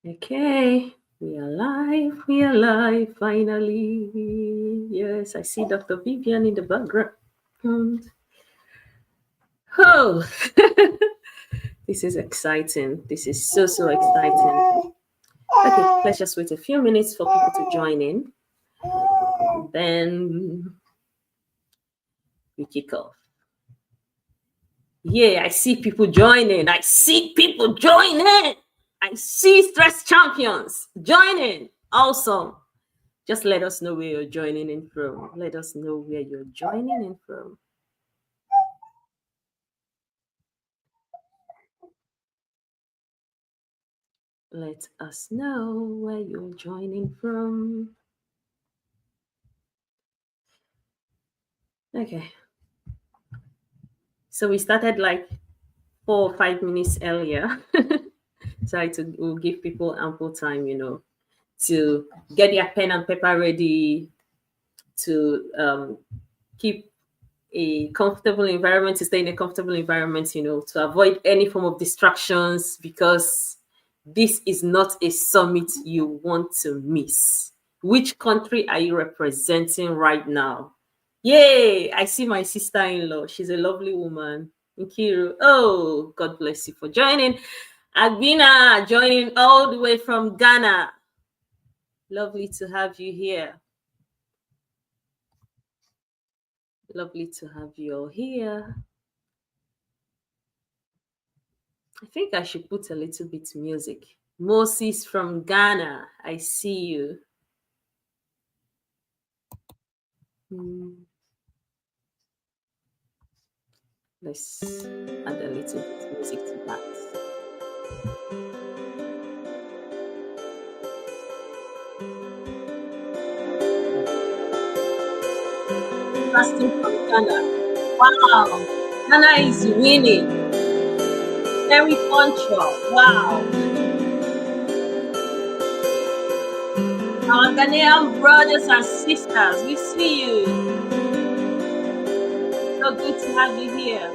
Okay, we are live. We are live finally. Yes, I see Dr. Vivian in the background. Oh, this is exciting. This is so exciting. Okay, let's just wait a few minutes for people to join in. Then we kick off. Yeah, I see people joining. I see people joining. I see stress champions joining. Awesome. Just let us know where you're joining in from. Let us know where you're joining in from. Let us know where you're joining from. Okay. So we started like 4 or 5 minutes earlier. So we'll give people ample time, to get their pen and paper ready, to keep a comfortable environment, to stay in a comfortable environment, to avoid any form of distractions, because this is not a summit you want to miss. Which country are you representing right now? Yay! I see my sister-in-law. She's a lovely woman. Nkiru. Oh, God bless you for joining. Agbina joining all the way from Ghana. Lovely to have you here. Lovely to have you all here. I think I should put a little bit of music. Moses from Ghana, I see you. Let's add a little bit of music to that. Casting from Ghana. Wow, Ghana is winning. Very punctual. Wow. Our Ghanaian brothers and sisters, we see you. So good to have you here.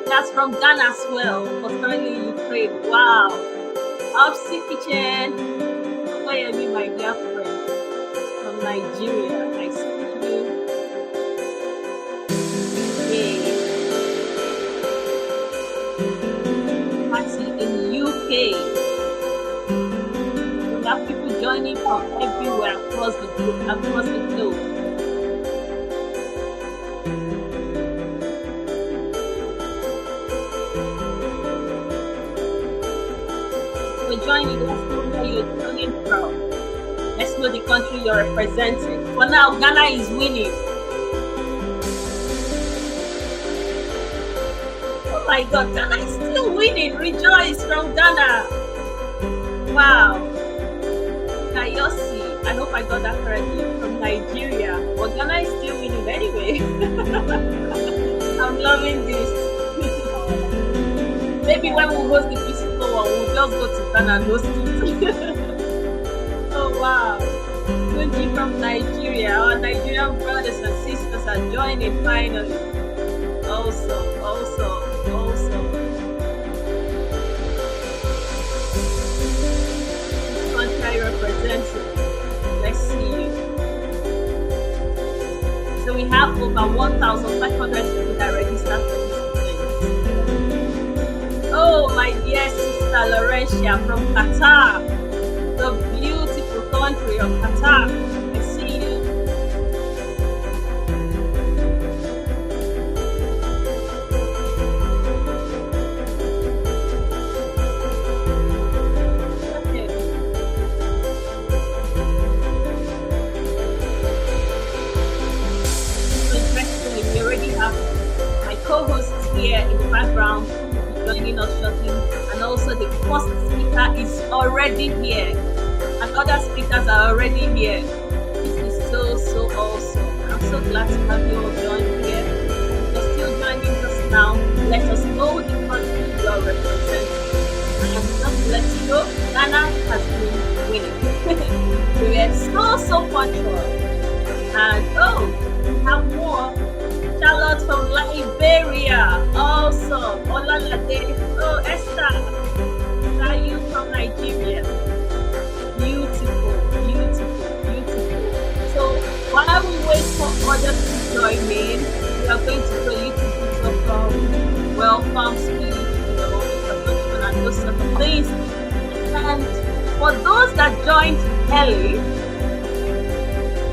That's from Ghana as well, but currently in Ukraine. Wow. Upsy Kitchen. Okoye, my dear friend from Nigeria. I see you. Hey. Maxi in UK. We have people joining from everywhere across the globe. Joining, let's know where you're joining from. Let's know the country you're representing. For now, Ghana is winning. Oh my God, Ghana is still winning. Rejoice from Ghana. Wow. Kayosi, I hope I got that correctly, from Nigeria. But Ghana is still winning anyway. I'm loving this. Maybe when we host the physical one, we'll just go to Ghana and host it. Oh, wow. Tunji from Nigeria. Our Nigerian brothers and sisters are joining finally. Awesome. This country representing. Let's see you. So we have over 1,500 people that registered for this. Oh, my dear sister Laurentia from Qatar, the beautiful country of Qatar. I see you. Okay. So interestingly, we already have my co-hosts here in the background joining us shortly, and also the first speaker is already here, and other speakers are already here. This is so awesome. I'm so glad to have you all join here. If you're still joining us now, let us know the country you're representing, and just let you know, Ghana has been winning. We were so punctual, and we have more. Charlotte from Liberia. Awesome. Olalade. Oh, Esther. joining. We are going to do a little bit of welcome speech, introduction, and those sort of things. And for those that joined early,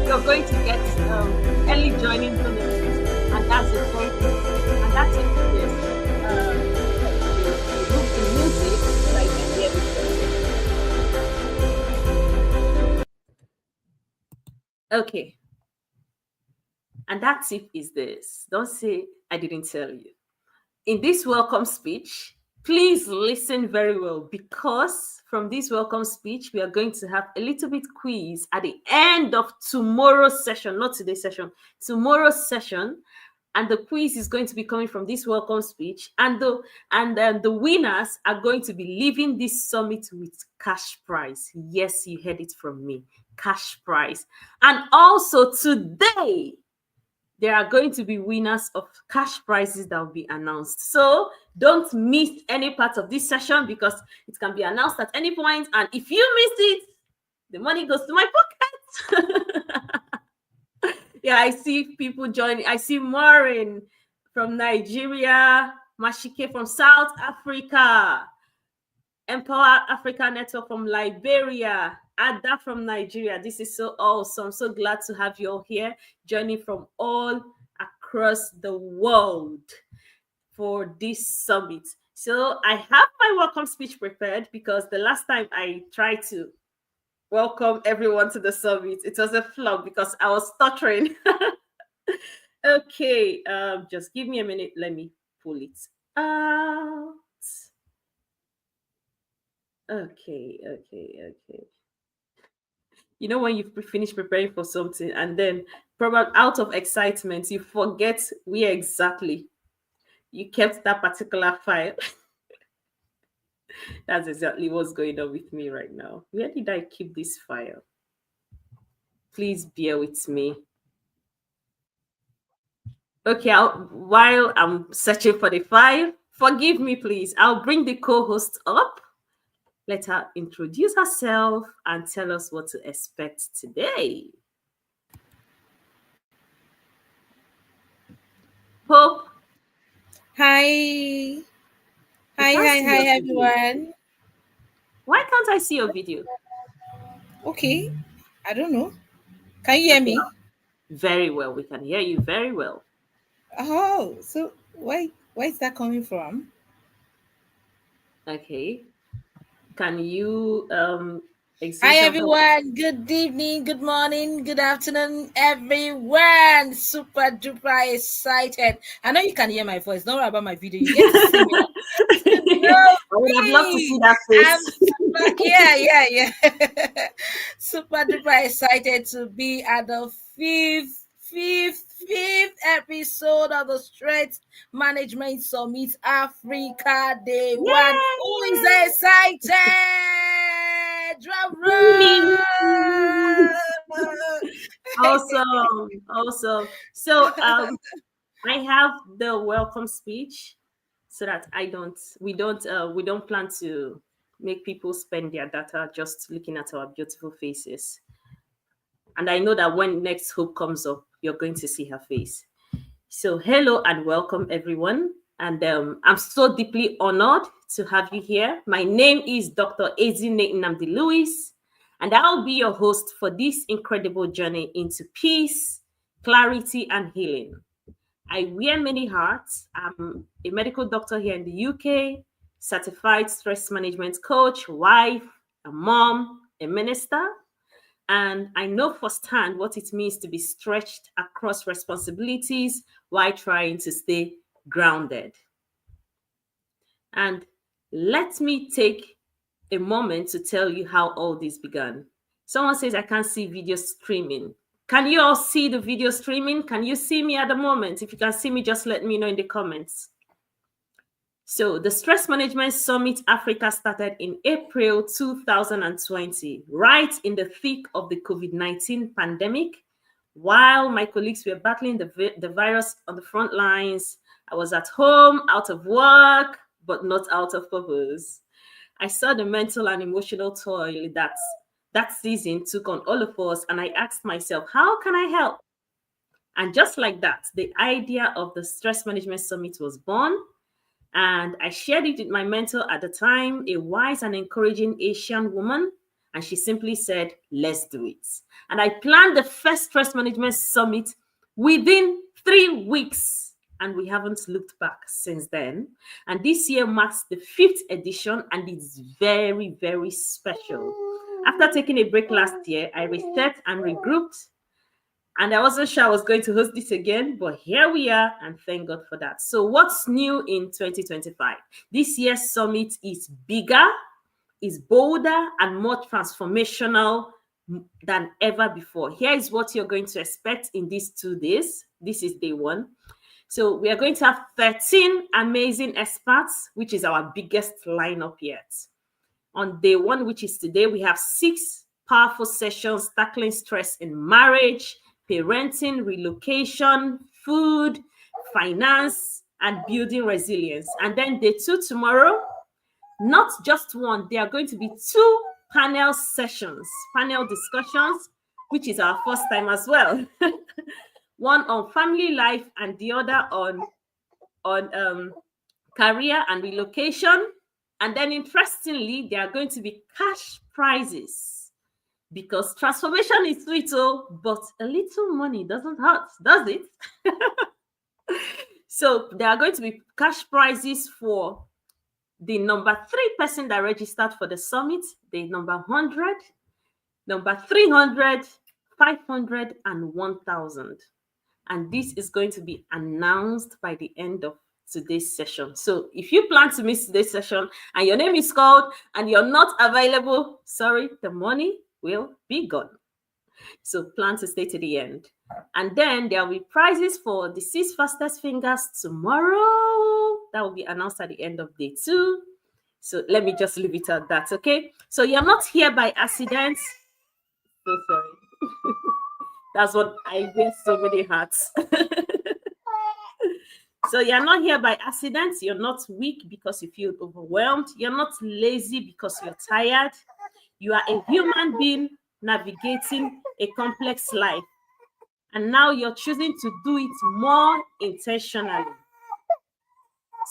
you're going to get early joining bonuses, and that's a great thing. And that's it. Yes. Remove the music so that you can hear me. Okay. And that tip is this. Don't say I didn't tell you. In this welcome speech, please listen very well, because from this welcome speech, we are going to have a little bit quiz at the end of tomorrow's session, not today's session, tomorrow's session. And the quiz is going to be coming from this welcome speech. And the winners are going to be leaving this summit with cash prize. Yes, you heard it from me. Cash prize. And also today, there are going to be winners of cash prizes that will be announced. So don't miss any part of this session, because it can be announced at any point. And if you miss it, the money goes to my pocket. Yeah, I see people joining. I see Maureen from Nigeria, Mashike from South Africa, Empower Africa Network from Liberia, Ada from Nigeria. This is so awesome. So glad to have you all here, joining from all across the world for this summit. So I have my welcome speech prepared, because the last time I tried to welcome everyone to the summit, it was a flop because I was stuttering. Okay, just give me a minute. Let me pull it out. Okay. You know, when you finish preparing for something and then probably out of excitement, you forget where exactly you kept that particular file. That's exactly what's going on with me right now. Where did I keep this file? Please bear with me. Okay, while I'm searching for the file, forgive me, please. I'll bring the co-host up. Let her introduce herself and tell us what to expect today. Hope. Hi. I can't see your video. Everyone. Why can't I see your video? Okay. I don't know. Can you hear Okay, me? very well. We can hear you very well. Oh, so why is that coming from? Okay. Can you Hi exhibition help? everyone. Good evening, good morning, good afternoon, everyone. Super duper excited. I know you can hear my voice. Don't worry about my video. You get to see me. To I know would have loved to see me. that I'm face. super, yeah. Super duper excited to be at the fifth episode of the Stress Management Summit Africa Day One. Who is Yay! excited? Drum roll! Awesome. So I have the welcome speech, so that we don't plan to make people spend their data just looking at our beautiful faces. And I know that when next Hope comes up, you're going to see her face. So hello and welcome everyone. And I'm so deeply honored to have you here. My name is Dr. Ezinne Lewis, and I'll be your host for this incredible journey into peace, clarity, and healing. I wear many hats. I'm a medical doctor here in the UK, certified stress management coach, wife, a mom, a minister, and I know firsthand what it means to be stretched across responsibilities while trying to stay grounded. And let me take a moment to tell you how all this began. Someone says, I can't see video streaming. Can you all see the video streaming? Can you see me at the moment? If you can see me, just let me know in the comments. So the Stress Management Summit Africa started in April 2020, right in the thick of the COVID-19 pandemic. While my colleagues were battling the virus on the front lines, I was at home, out of work, but not out of purpose. I saw the mental and emotional toil that season took on all of us, and I asked myself, how can I help? And just like that, the idea of the Stress Management Summit was born. And I shared it with my mentor at the time, a wise and encouraging Asian woman. And she simply said, let's do it. And I planned the first Stress Management Summit within 3 weeks. And we haven't looked back since then. And this year marks the 5th edition, and it's very, very special. After taking a break last year, I reset and regrouped, and I wasn't sure I was going to host this again, but here we are, and thank God for that. So, what's new in 2025? This year's summit is bigger, is bolder, and more transformational than ever before. Here is what you're going to expect in these 2 days. This is day one. So, we are going to have 13 amazing experts, which is our biggest lineup yet. On day one, which is today, we have 6 powerful sessions tackling stress in marriage, parenting, relocation, food, finance, and building resilience. And then day 2 tomorrow, not just one, there are going to be 2 panel sessions, panel discussions, which is our first time as well. One on family life and the other on career and relocation. And then interestingly, there are going to be cash prizes, because transformation is sweet, but a little money doesn't hurt, does it? So there are going to be cash prizes for the number 3 person that registered for the summit, the number 100, number 300, 500, and 1,000. And this is going to be announced by the end of today's session. So if you plan to miss today's session and your name is called and you're not available, sorry, the money will be gone. So plan to stay to the end. And then there will be prizes for the 6 fastest fingers tomorrow. That will be announced at the end of day 2. So let me just leave it at that, okay? So you're not here by accident. So sorry. That's what I wear so many hats. So you're not here by accident. You're not weak because you feel overwhelmed. You're not lazy because you're tired. You are a human being navigating a complex life. And now you're choosing to do it more intentionally.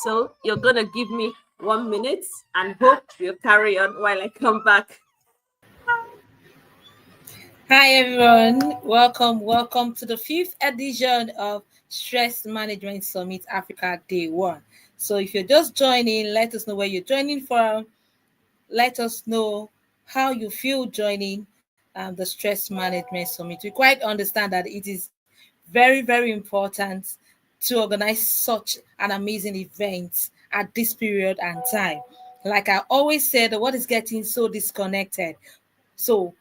So you're going to give me 1 minute and hope you'll carry on while I come back. Hi everyone, welcome to the 5th edition of Stress Management Summit Africa Day 1. So if you're just joining, let us know where you're joining from. Let us know how you feel joining the Stress Management Summit. We quite understand that it is very, very important to organize such an amazing event at this period and time. Like I always said, the world is getting so disconnected. So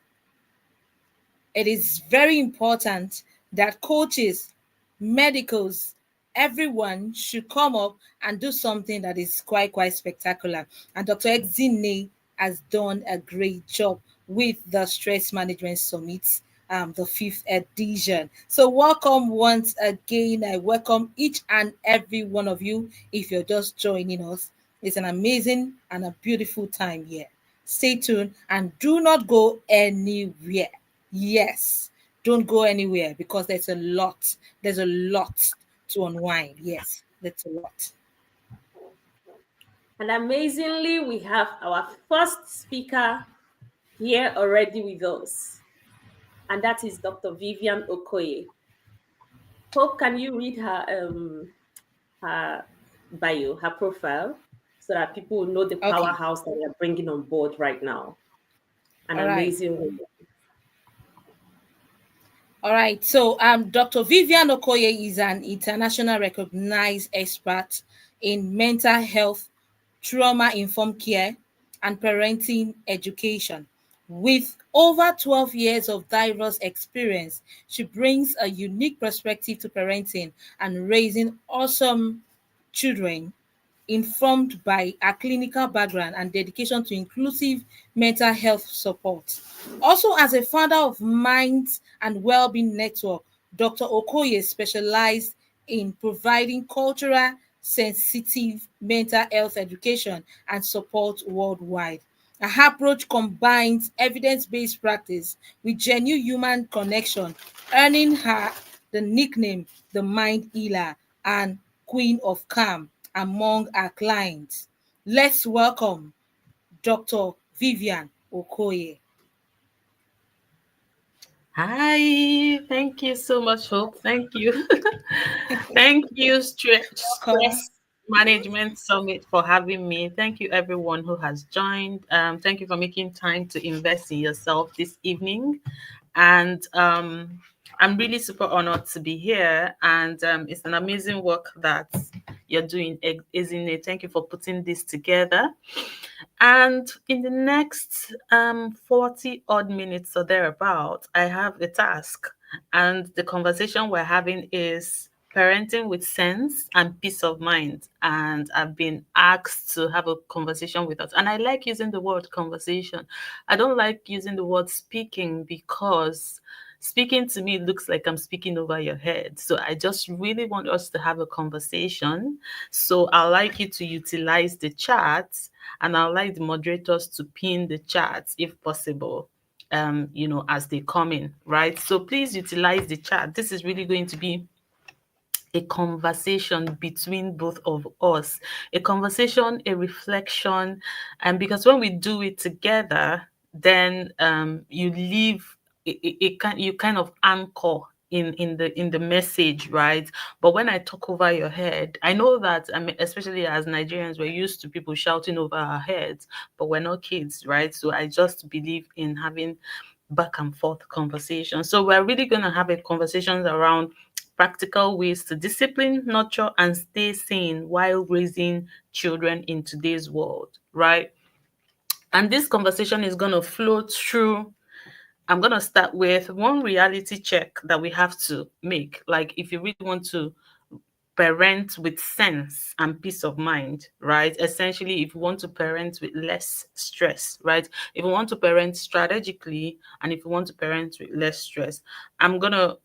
it is very important that coaches, medicals, everyone should come up and do something that is quite spectacular. And Dr. Ezinne has done a great job with the Stress Management Summit, the 5th edition. So welcome once again. I welcome each and every one of you if you're just joining us. It's an amazing and a beautiful time here. Stay tuned and do not go anywhere. Yes, don't go anywhere because there's a lot to unwind. Yes, that's a lot. And amazingly, we have our first speaker here already with us. And that is Dr. Vivian Okoye. Hope, can you read her bio, her profile, so that people will know the Okay. powerhouse that we are bringing on board right now? An All right. amazing woman. All right. So Dr. Vivian Okoye is an international recognized expert in mental health, trauma-informed care, and parenting education. With over 12 years of diverse experience, she brings a unique perspective to parenting and raising awesome children, informed by her clinical background and dedication to inclusive mental health support. Also, as a founder of Minds and Wellbeing Network, Dr. Okoye specialized in providing cultural sensitive mental health education and support worldwide. Her approach combines evidence-based practice with genuine human connection, earning her the nickname the Mind Healer and Queen of Calm among our clients. Let's welcome Dr. Vivian Okoye. Hi, thank you so much, Hope. Thank you. Thank you, Welcome. Stress Management Summit, for having me. Thank you, everyone who has joined. Thank you for making time to invest in yourself this evening. And I'm really super honored to be here. And it's an amazing work that you're doing, Ezinne. Thank you for putting this together. And in the next 40 odd minutes or thereabout, I have a task. And the conversation we're having is parenting with sense and peace of mind. And I've been asked to have a conversation with us. And I like using the word conversation. I don't like using the word speaking, because speaking to me looks like I'm speaking over your head. So I just really want us to have a conversation. So I'd like you to utilize the chat, and I'd like the moderators to pin the chat if possible, as they come in, right? So please utilize the chat. This is really going to be a conversation between both of us, a conversation, a reflection. And because when we do it together, then you leave you kind of anchor in the message, right? But when I talk over your head, I know that, I mean, especially as Nigerians, we're used to people shouting over our heads, but we're not kids, right? So I just believe in having back and forth conversation. So we're really going to have a conversation around practical ways to discipline, nurture, and stay sane while raising children in today's world, right? And this conversation is going to flow through. I'm going to start with one reality check that we have to make. Like, if you really want to parent with sense and peace of mind, right? Essentially, if you want to parent with less stress, right? If you want to parent strategically, and if you want to parent with less stress, I'm going to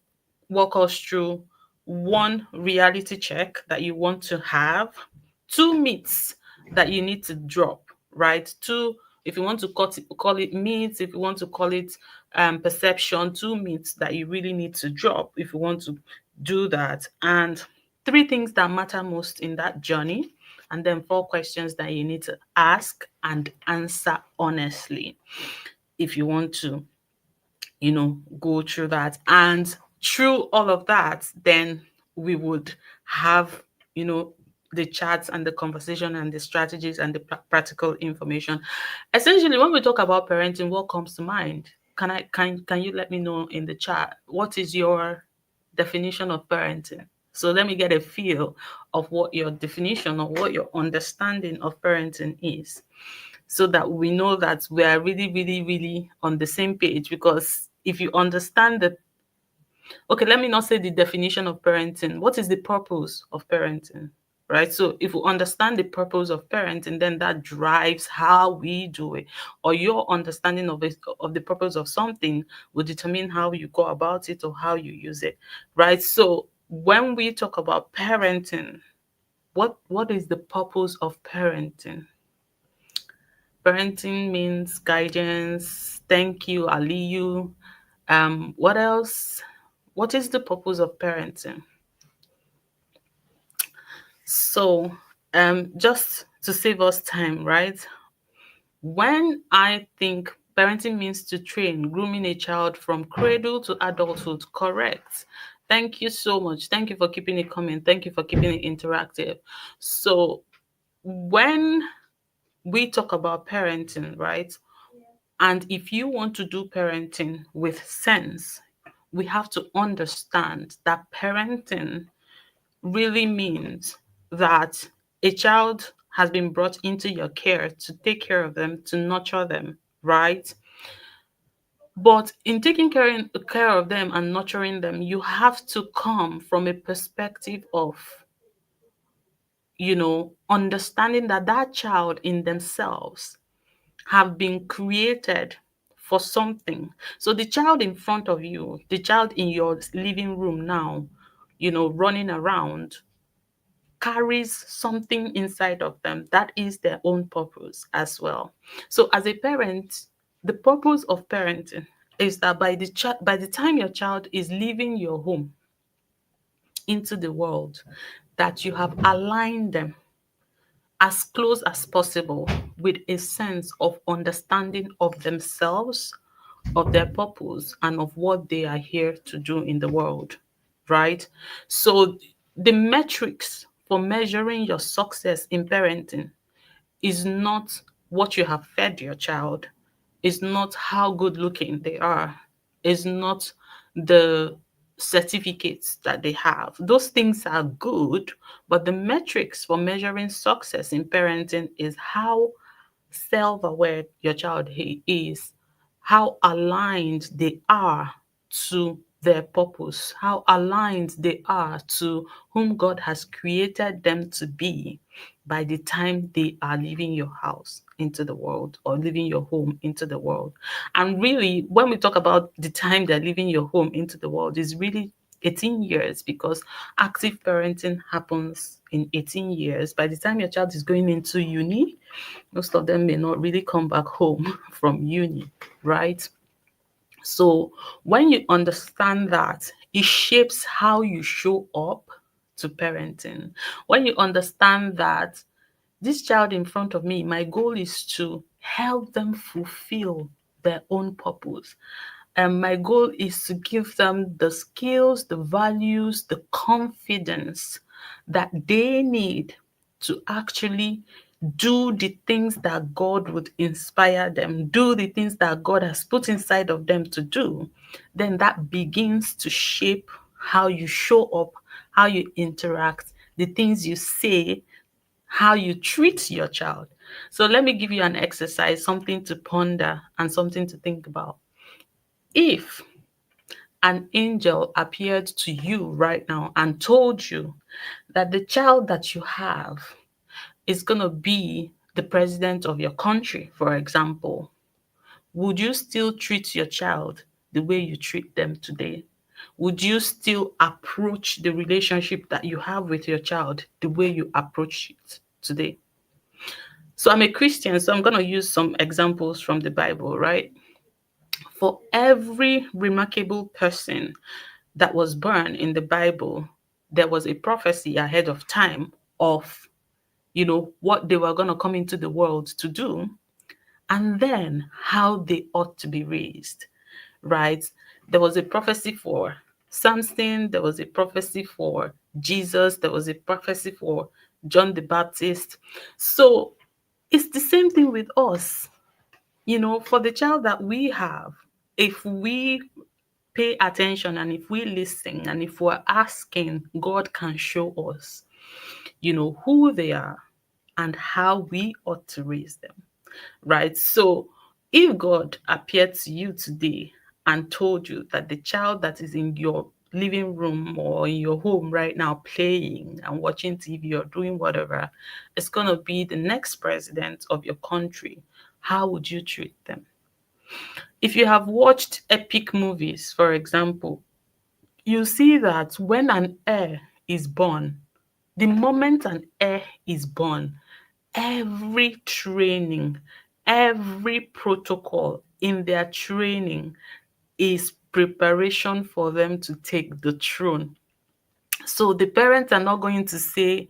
walk us through one reality check that you want to have, two myths that you need to drop, right? Two, if you want to call it myths, if you want to call it perception, two myths that you really need to drop if you want to do that, and three things that matter most in that journey, and then four questions that you need to ask and answer honestly if you want to go through that. And through all of that, then we would have, you know, the charts and the conversation and the strategies and the practical information. Essentially, when we talk about parenting, what comes to mind? Can you let me know in the chat, what is your definition of parenting? So let me get a feel of what your definition or what your understanding of parenting is, so that we know that we are really, really, really on the same page. Because if you understand the, okay, let me not say the definition of parenting, what is the purpose of parenting? Right. So if we understand the purpose of parenting, then that drives how we do it. Or your understanding of it, of the purpose of something, will determine how you go about it or how you use it. Right. So when we talk about parenting, what is the purpose of parenting? Parenting means guidance. Thank you, Aliyu. What else? What is the purpose of parenting? So, just to save us time, right? When I think parenting means to train, grooming a child from cradle to adulthood, correct? Thank you so much. Thank you for keeping it coming. Thank you for keeping it interactive. So, when we talk about parenting, right? And if you want to do parenting with sense, we have to understand that parenting really means that a child has been brought into your care to take care of them, to nurture them, right? But in taking care of them and nurturing them, you have to come from a perspective of, understanding that that child in themselves have been created for something. So the child in front of you, the child in your living room now, running around, carries something inside of them that is their own purpose as well. So as a parent, the purpose of parenting is that by the time your child is leaving your home, into the world, that you have aligned them as close as possible with a sense of understanding of themselves, of their purpose, and of what they are here to do in the world, right? So, the metrics for measuring your success in parenting is not what you have fed your child, is not how good looking they are, is not the certificates that they have. Those things are good, but the metrics for measuring success in parenting is how self aware your child is, how aligned they are to their purpose, how aligned they are to whom God has created them to be by the time they are leaving your house into the world or leaving your home into the world. And really, when we talk about the time they're leaving your home into the world, is really 18 years, because active parenting happens in 18 years. By the time your child is going into uni, most of them may not really come back home from uni, right? So when you understand that, it shapes how you show up to parenting. When you understand that this child in front of me, my goal is to help them fulfill their own purpose. And my goal is to give them the skills, the values, the confidence that they need to actually do the things that God would inspire them, do the things that God has put inside of them to do. Then that begins to shape how you show up, how you interact, the things you say, how you treat your child. So let me give you an exercise, something to ponder and something to think about. If an angel appeared to you right now and told you that the child that you have is going to be the president of your country, for example, would you still treat your child the way you treat them today? Would you still approach the relationship that you have with your child the way you approach it today? So I'm a Christian, so I'm going to use some examples from the Bible, right? For every remarkable person that was born in the Bible, there was a prophecy ahead of time of, what they were going to come into the world to do, and then how they ought to be raised, right? There was a prophecy for Samson, there was a prophecy for Jesus, there was a prophecy for John the Baptist. So it's the same thing with us. For the child that we have, if we pay attention and if we listen and if we're asking, God can show us, who they are and how we ought to raise them, right? So if God appeared to you today and told you that the child that is in your living room or in your home right now playing and watching TV or doing whatever is going to be the next president of your country, how would you treat them? If you have watched epic movies, for example, you see that when an heir is born, the moment an heir is born, every training, every protocol in their training is preparation for them to take the throne. So the parents are not going to say,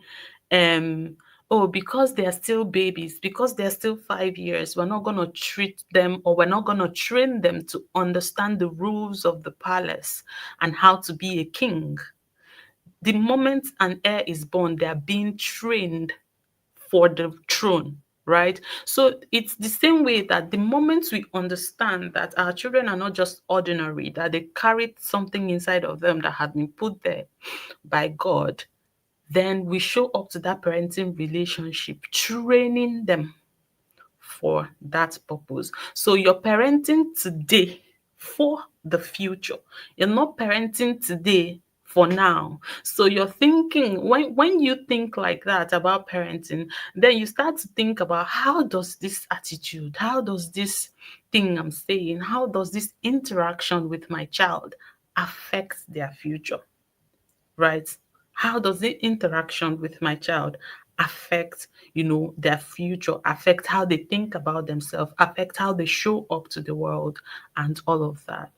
oh, because they are still babies, because they're still 5 years, we're not going to treat them or we're not going to train them to understand the rules of the palace and how to be a king. The moment an heir is born, they are being trained for the throne, right? So it's the same way that the moment we understand that our children are not just ordinary, that they carried something inside of them that had been put there by God, then we show up to that parenting relationship, training them for that purpose. So you're parenting today for the future. You're not parenting today for now. So you're thinking, when you think like that about parenting, then you start to think about, how does this attitude, how does this thing I'm saying, how does this interaction with my child affect their future? Right? How does the interaction with my child affect, their future, affect how they think about themselves, affect how they show up to the world, and all of that?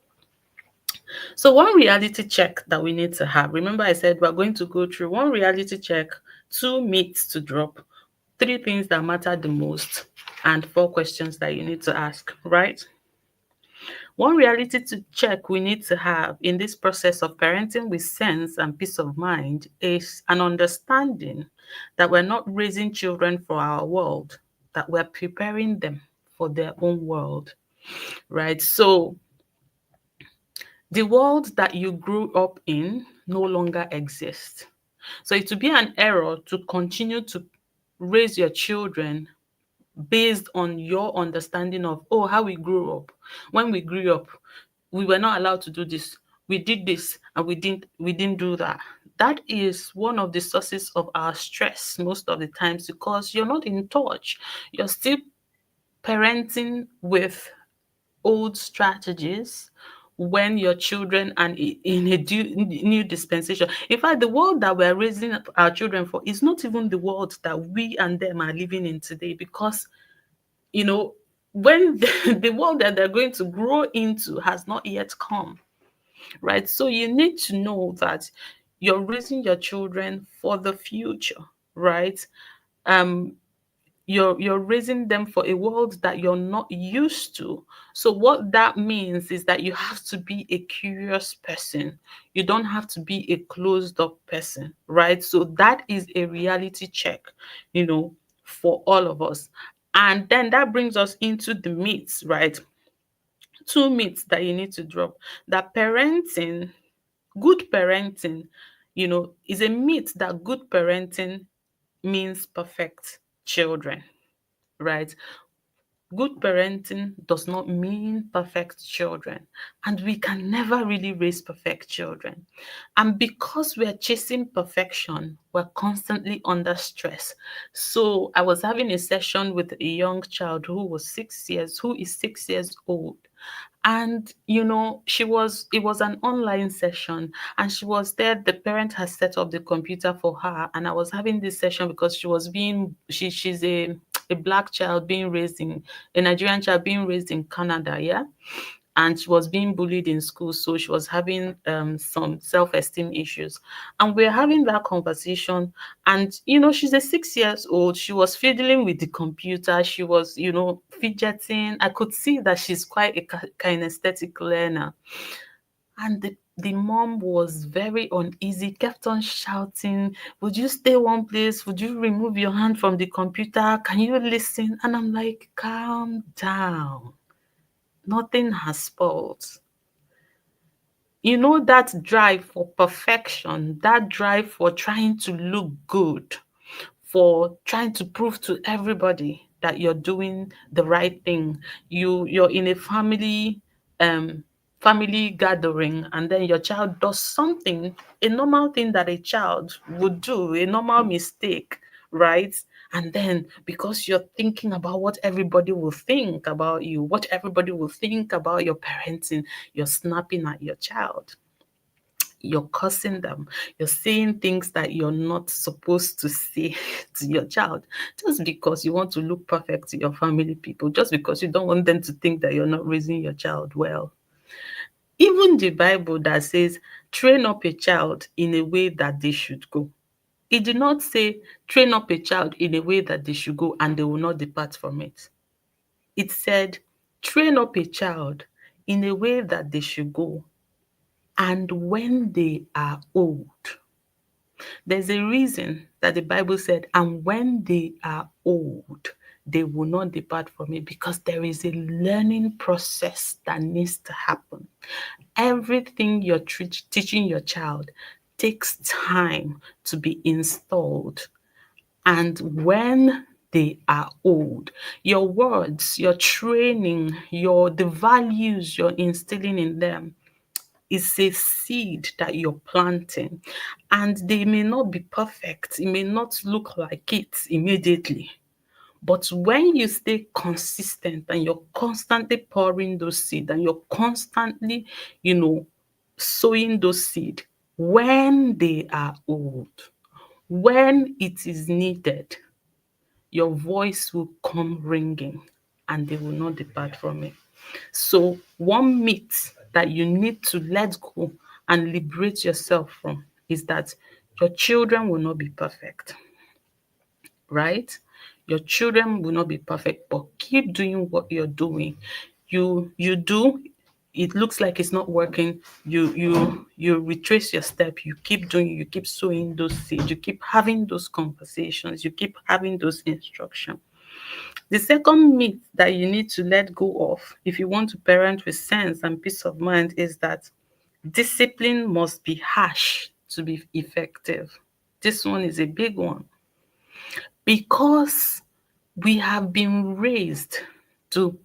So, one reality check that we need to have, remember I said we're going to go through one reality check, two myths to drop, three things that matter the most, and four questions that you need to ask, right? One reality to check we need to have in this process of parenting with sense and peace of mind is an understanding that we're not raising children for our world, that we're preparing them for their own world, right? So, the world that you grew up in no longer exists. So it would be an error to continue to raise your children based on your understanding of, oh, how we grew up. When we grew up, we were not allowed to do this. We did this and we didn't do that. That is one of the sources of our stress most of the times, because you're not in touch. You're still parenting with old strategies when your children are in a new dispensation. In fact, the world that we're raising our children for is not even the world that we and them are living in today, because, you know, when the world that they're going to grow into has not yet come, right? So you need to know that you're raising your children for the future, right? Um, you're raising them for a world that you're not used to. So what that means is that you have to be a curious person. You don't have to be a closed up person, right? So that is a reality check, you know, for all of us. And then that brings us into the myths, right? Two myths that you need to drop. That parenting, good parenting, is a myth that good parenting means perfect children, right? Good parenting does not mean perfect children, and we can never really raise perfect children. And because we're chasing perfection, we're constantly under stress. So I was having a session with a young child who is 6 years old. And it was an online session, and she was there. The parent has set up the computer for her, and I was having this session because she's a black child being raised in a Nigerian child being raised in Canada, yeah. And she was being bullied in school, so she was having some self-esteem issues. And we're having that conversation, and she's a 6 years old. She was fiddling with the computer. She was, fidgeting. I could see that she's quite a kinesthetic learner. And the mom was very uneasy, kept on shouting, would you stay one place? Would you remove your hand from the computer? Can you listen? And I'm like, calm down. Nothing has spoiled. That drive for perfection, that drive for trying to look good, for trying to prove to everybody that you're doing the right thing. You're in a um family gathering, and then your child does something, a normal thing that a child would do, a normal mistake, right? And then because you're thinking about what everybody will think about you, what everybody will think about your parenting, you're snapping at your child, you're cursing them, you're saying things that you're not supposed to say to your child, just because you want to look perfect to your family people, just because you don't want them to think that you're not raising your child well. Even the Bible that says, train up a child in a way that they should go. It did not say, train up a child in a way that they should go and they will not depart from it. It said, train up a child in a way that they should go, and when they are old. There's a reason that the Bible said, and when they are old, they will not depart from it, because there is a learning process that needs to happen. Everything you're teaching your child takes time to be installed. And when they are old, your words, your training, the values you're instilling in them is a seed that you're planting, and they may not be perfect. It may not look like it immediately. But when you stay consistent and you're constantly pouring those seeds and you're constantly, sowing those seeds, when they are old, when it is needed, your voice will come ringing and they will not depart from it. So, one myth that you need to let go and liberate yourself from is that your children will not be perfect, right? Your children will not be perfect, but keep doing what you're doing. You do. It looks like it's not working. You retrace your step. You keep doing. You keep sowing those seeds. You keep having those conversations. You keep having those instructions. The second myth that you need to let go of if you want to parent with sense and peace of mind is that discipline must be harsh to be effective. This one is a big one because we have been raised to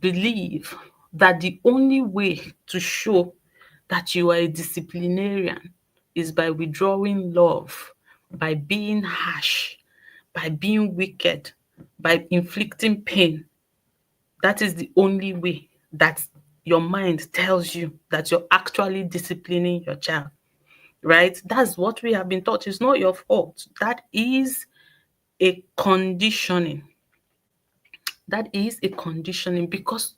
believe that the only way to show that you are a disciplinarian is by withdrawing love, by being harsh, by being wicked, by inflicting pain. That is the only way that your mind tells you that you're actually disciplining your child, right? That's what we have been taught. It's not your fault. That is a conditioning. That is a conditioning because,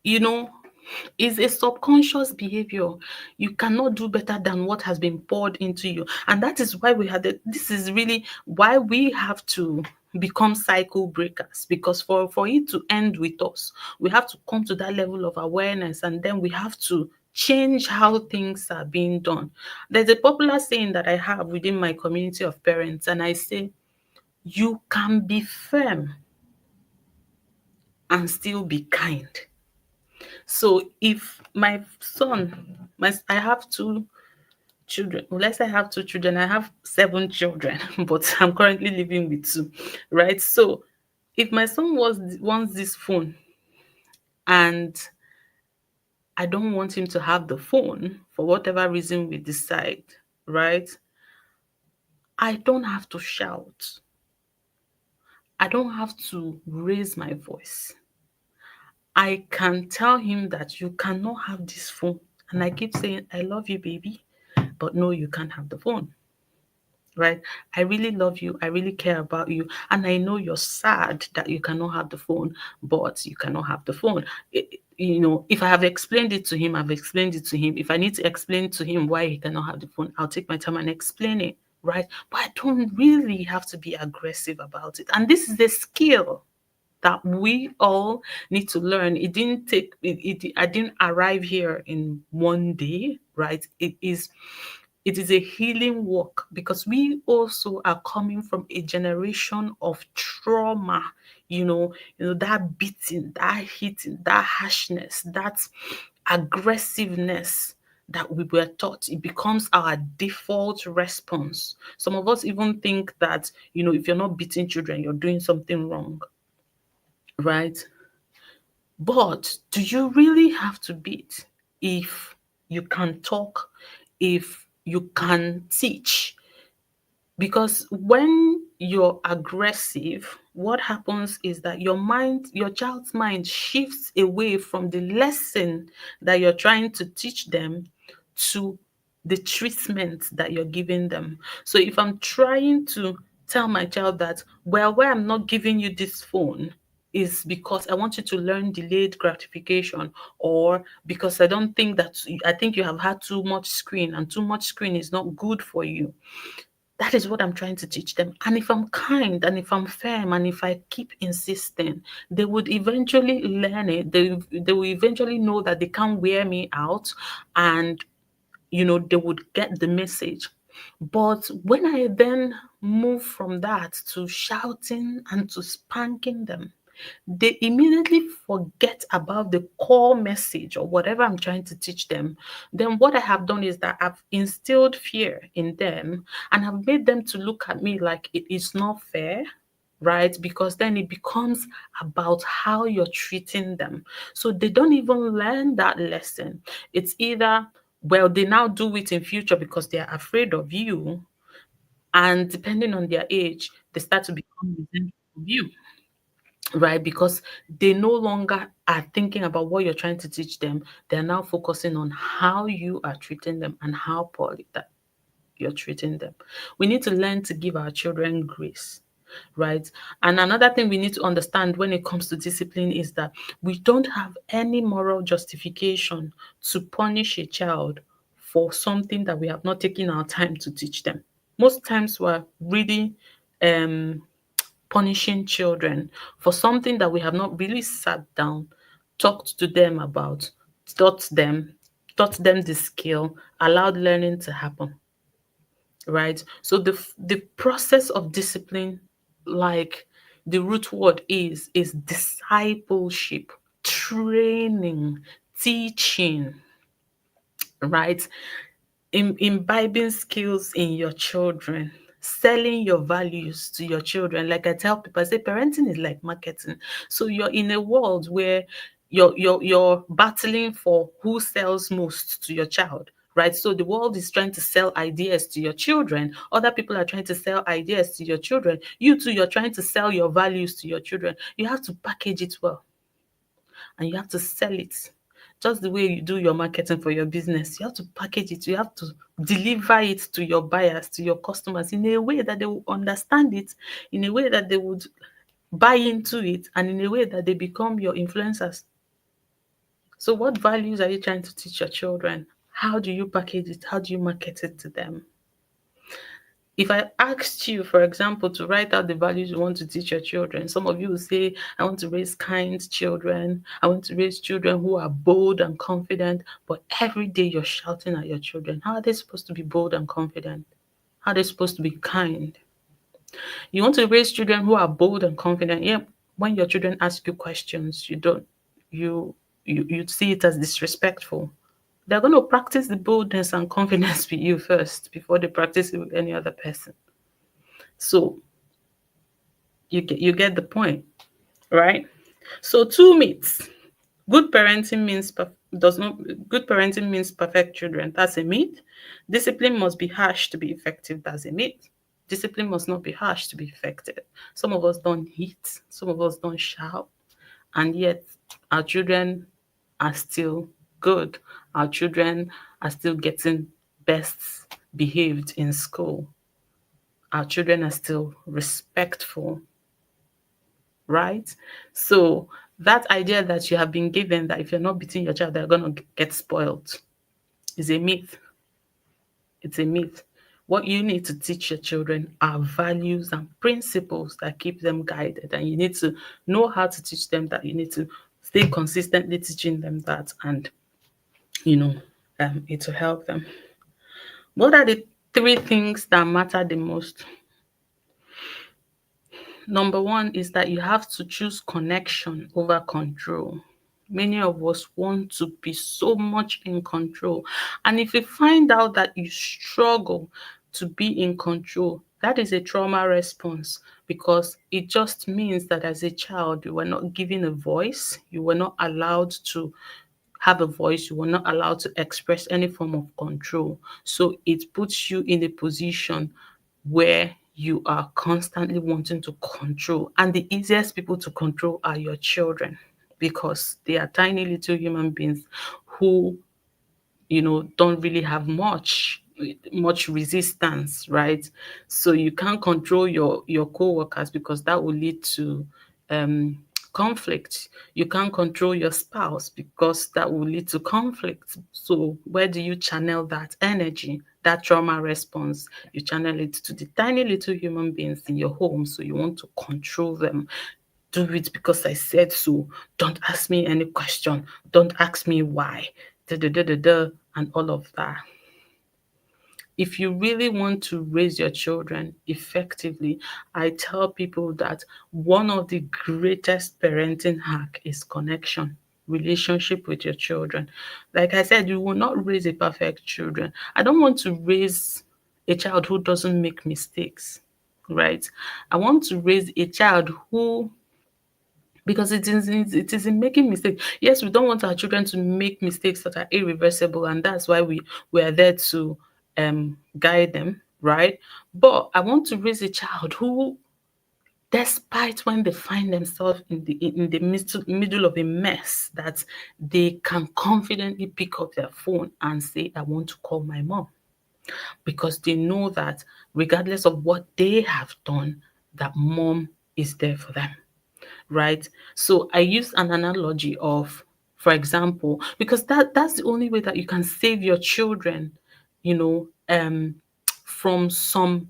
you know, it's a subconscious behavior. You cannot do better than what has been poured into you. And that is why this is really why we have to become cycle breakers, because for it to end with us, we have to come to that level of awareness, and then we have to change how things are being done. There's a popular saying that I have within my community of parents, and I say, you can be firm and still be kind. So if my son, I have two children. Well, let's say I have two children. I have 7 children, but I'm currently living with 2, right? So if my son wants this phone and I don't want him to have the phone for whatever reason we decide, right? I don't have to shout. I don't have to raise my voice. I can tell him that you cannot have this phone. And I keep saying, I love you, baby, but no, you can't have the phone, right? I really love you. I really care about you. And I know you're sad that you cannot have the phone, but you cannot have the phone. If I have explained it to him, I've explained it to him. If I need to explain to him why he cannot have the phone, I'll take my time and explain it, right? But I don't really have to be aggressive about it. And this is a skill that we all need to learn. It didn't take I didn't arrive here in one day, right? It is a healing work because we also are coming from a generation of trauma, that beating, that hitting, that harshness, that aggressiveness that we were taught. It becomes our default response. Some of us even think that, if you're not beating children, you're doing something wrong, right? But do you really have to beat if you can talk, if you can teach? Because when you're aggressive, what happens is that your child's mind shifts away from the lesson that you're trying to teach them to the treatment that you're giving them. So if I'm trying to tell my child that, well, why I'm not giving you this phone is because I want you to learn delayed gratification, or because I think you have had too much screen, and too much screen is not good for you. That is what I'm trying to teach them. And if I'm kind and if I'm firm and if I keep insisting, they would eventually learn it. They will eventually know that they can't wear me out, and they would get the message. But when I then move from that to shouting and to spanking them, they immediately forget about the core message or whatever I'm trying to teach them. Then what I have done is that I've instilled fear in them, and I've made them to look at me like it is not fair, right? Because then it becomes about how you're treating them. So they don't even learn that lesson. It's either, well, they now do it in future because they're afraid of you. And depending on their age, they start to become resentful of you, right? Because they no longer are thinking about what you're trying to teach them. They're now focusing on how you are treating them and how poorly that you're treating them. We need to learn to give our children grace. right? And another thing we need to understand when it comes to discipline is that we don't have any moral justification to punish a child for something that we have not taken our time to teach them. Most times we're really um punishing children for something that we have not really sat down, talked to them about, taught them, taught them the skill, allowed learning to happen, right? So the process of discipline, like the root word is discipleship, training, teaching, right? Imbibing skills in your children, selling your values to your children. Like I tell people, I say parenting is like marketing. So you're in a world where you're battling for who sells most to your child. Right. So the world is trying to sell ideas to your children. Other people are trying to sell ideas to your children. You too, you're trying to sell your values to your children. You have to package it well and you have to sell it. Just the way you do your marketing for your business, you have to package it, you have to deliver it to your buyers, to your customers in a way that they will understand it, in a way that they would buy into it, and in a way that they become your influencers. So, what values are you trying to teach your children? How do you package it? How do you market it to them? If I asked you, for example, to write out the values you want to teach your children, some of you will say, I want to raise kind children. I want to raise children who are bold and confident. But every day you're shouting at your children. How are they supposed to be bold and confident? How are they supposed to be kind? You want to raise children who are bold and confident. Yeah, when your children ask you questions, you don't, you see it as disrespectful. They're going to practice the boldness and confidence with you first before they practice it with any other person. So you get the point, right? So two myths. Good parenting means does not good parenting means perfect children. That's a myth. Discipline must be harsh to be effective. That's a myth. Discipline must not be harsh to be effective. Some of us don't hit, some of us don't shout, and yet our children are still good. Our children are still getting best behaved in school. Our children are still respectful, right? So that idea that you have been given that if you're not beating your child, they're going to get spoiled is a myth. It's a myth. What you need to teach your children are values and principles that keep them guided. And you need to know how to teach them that. You need to stay consistently teaching them that. And, you know, it will help them. What are the three things that matter the most? Number one is that you have to choose connection over control. Many of us want to be so much in control. And if you find out that you struggle to be in control, that is a trauma response because it just means that as a child, you were not given a voice, you were not allowed to have a voice, you were not allowed to express any form of control. So it puts you in a position where you are constantly wanting to control. And the easiest people to control are your children because they are tiny little human beings who don't really have much resistance, right? So you can't control your co-workers because that will lead to conflict. You can't control your spouse because that will lead to conflict. So where do you channel that energy, that trauma response? You channel it to the tiny little human beings in your home. So you want to control them. Do it because I said so. Don't ask me any question. Don't ask me why. Da, da, da, da, da, and all of that. If you really want to raise your children effectively, I tell people that one of the greatest parenting hack is connection, relationship with your children. Like I said, you will not raise a perfect children. I don't want to raise a child who doesn't make mistakes, right? I want to raise a child who because it is in making mistakes. Yes, we don't want our children to make mistakes that are irreversible, and that's why we are there to guide them, right? But I want to raise a child who, despite when they find themselves in the middle of a mess, that they can confidently pick up their phone and say, I want to call my mom, because they know that regardless of what they have done, that mom is there for them, right? So I use an analogy of, for example, because that's the only way that you can save your children, you know, from some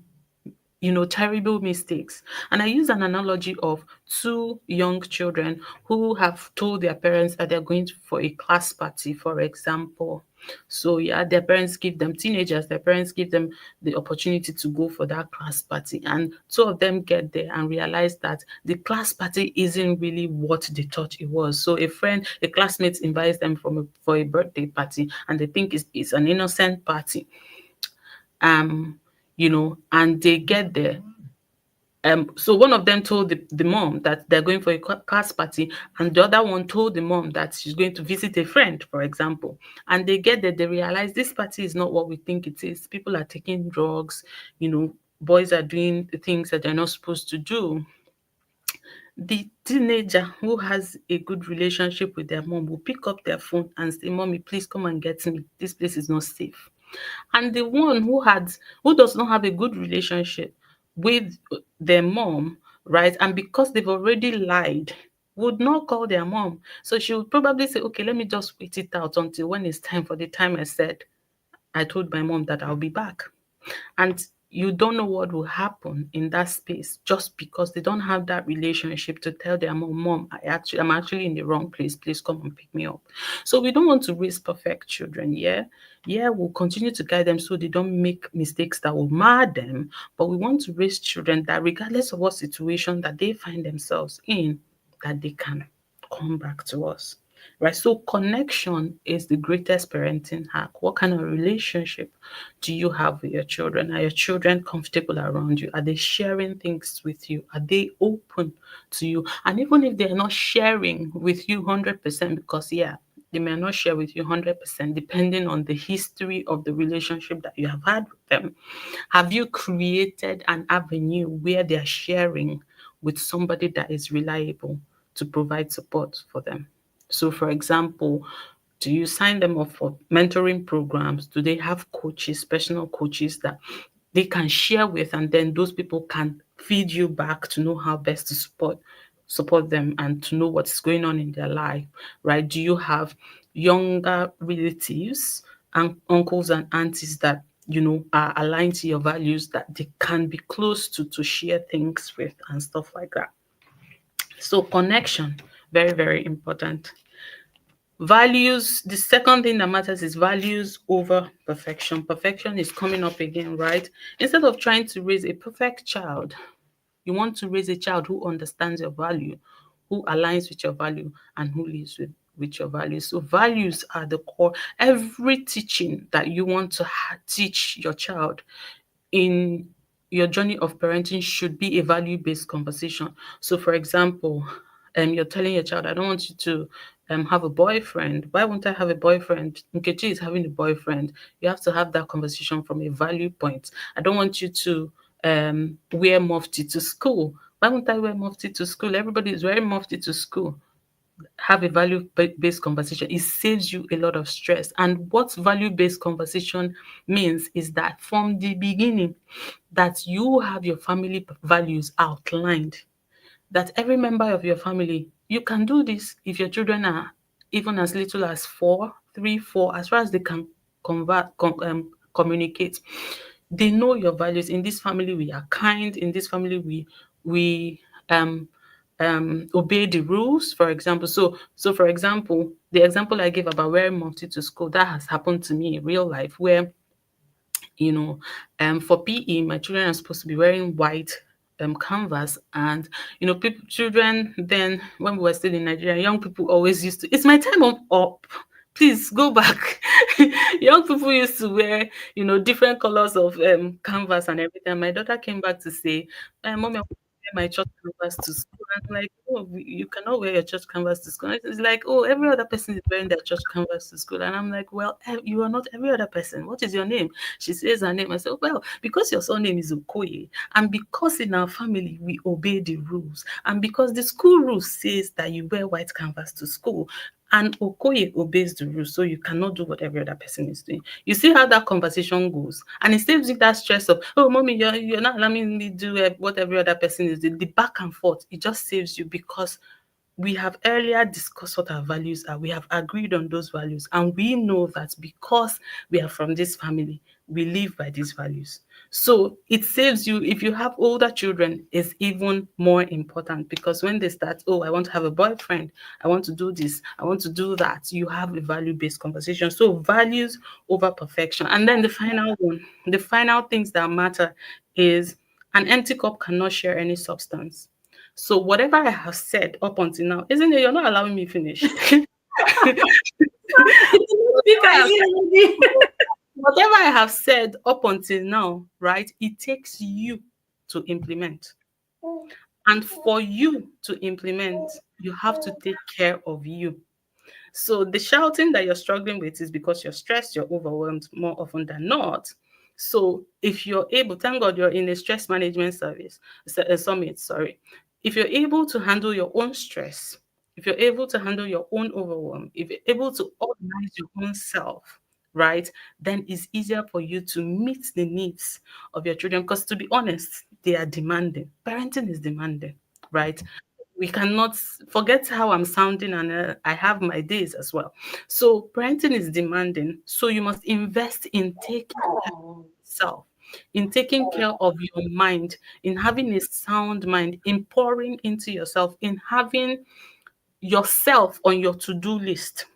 terrible mistakes. And I use an analogy of two young children who have told their parents that they're going for a class party, for example. So yeah, their parents give them, teenagers, their parents give them the opportunity to go for that class party. And two of them get there and realize that the class party isn't really what they thought it was. So a classmate invites them for a birthday party, and they think it's an innocent party. Um, and they get there. So one of them told the mom that they're going for a class party, and the other one told the mom that she's going to visit a friend, for example. And they get there, they realize this party is not what we think it is. People are taking drugs, boys are doing the things that they're not supposed to do. The teenager who has a good relationship with their mom will pick up their phone and say, "Mommy, please come and get me. This place is not safe." And the one who does not have a good relationship with their mom, right, and because they've already lied, would not call their mom. So she would probably say, "Okay, let me just wait it out until when it's time, for the time I said I told my mom that I'll be back." And you don't know what will happen in that space, just because they don't have that relationship to tell their mom, I'm actually in the wrong place. Please come and pick me up." So we don't want to raise perfect children. Yeah, we'll continue to guide them so they don't make mistakes that will mar them. But we want to raise children that, regardless of what situation that they find themselves in, that they can come back to us. Right. So connection is the greatest parenting hack. What kind of relationship do you have with your children? Are your children comfortable around you? Are they sharing things with you? Are they open to you? And even if they're not sharing with you 100%, because yeah, they may not share with you 100%, depending on the history of the relationship that you have had with them. Have you created an avenue where they're sharing with somebody that is reliable to provide support for them? So, for example, do you sign them up for mentoring programs? Do they have coaches, personal coaches that they can share with, and then those people can feed you back to know how best to support them and to know what's going on in their life, right? Do you have younger relatives and uncles and aunties that are aligned to your values, that they can be close to share things with and stuff like that? So connection, very, very important. Values, the second thing that matters is values over perfection. Perfection is coming up again, right? Instead of trying to raise a perfect child, you want to raise a child who understands your value, who aligns with your value, and who lives with your values. So values are the core. Every teaching that you want to teach your child in your journey of parenting should be a value-based conversation. So, for example, you're telling your child, "I don't want you to have a boyfriend. Why won't I have a boyfriend? Nkechi is having a boyfriend." You have to have that conversation from a value point. "I don't want you to wear mufti to school. Why won't I wear mufti to school? Everybody is wearing mufti to school." Have a value-based conversation. It saves you a lot of stress. And what value-based conversation means is that from the beginning, that you have your family values outlined, that every member of your family, you can do this if your children are even as little as 4, as far as they can communicate. They know your values. In this family, we are kind. In this family, we obey the rules, for example. So for example, the example I gave about wearing mufti to school, that has happened to me in real life, where for PE, my children are supposed to be wearing white canvas, and children then, when we were still in Nigeria, young people always used to, "It's my time up. Please go back." Young people used to wear, different colors of canvas and everything. My daughter came back to say, "Mommy, I want to wear my church canvas to school." And I'm like, "Oh, you cannot wear your church canvas to school." It's like, "Oh, every other person is wearing their church canvas to school." And I'm like, "Well, you are not every other person. What is your name?" She says her name. I said, "Well, because your surname is Okoye, and because in our family we obey the rules, and because the school rules says that you wear white canvas to school, And Okoye obeys the rules, so you cannot do what every other person is doing. You see how that conversation goes, and it saves you that stress of, oh, mommy, you're not letting me do what every other person is doing. The back and forth, it just saves you because we have earlier discussed what our values are. We have agreed on those values, and we know that because we are from this family, we live by these values. So it saves you. If you have older children, it's even more important because when they start, oh, I want to have a boyfriend, I want to do this, I want to do that, you have a value-based conversation. So values over perfection. And then the final one, the final things that matter is an empty cup cannot share any substance. So whatever I have said up until now, isn't it? You're not allowing me finish. Speak whatever I as have you. whatever I have said up until now, right? It takes you to implement. And for you to implement, you have to take care of you. So the shouting that you're struggling with is because you're stressed, you're overwhelmed more often than not. So if you're able, thank God you're in a stress management service, summit, sorry. If you're able to handle your own stress, if you're able to handle your own overwhelm, if you're able to organize your own self, right, then it's easier for you to meet the needs of your children. Because to be honest, they are demanding. Parenting is demanding, right? We cannot forget how I'm sounding, and I have my days as well. So parenting is demanding. So you must invest in taking care of yourself, in taking care of your mind, in having a sound mind, in pouring into yourself, in having yourself on your to-do list,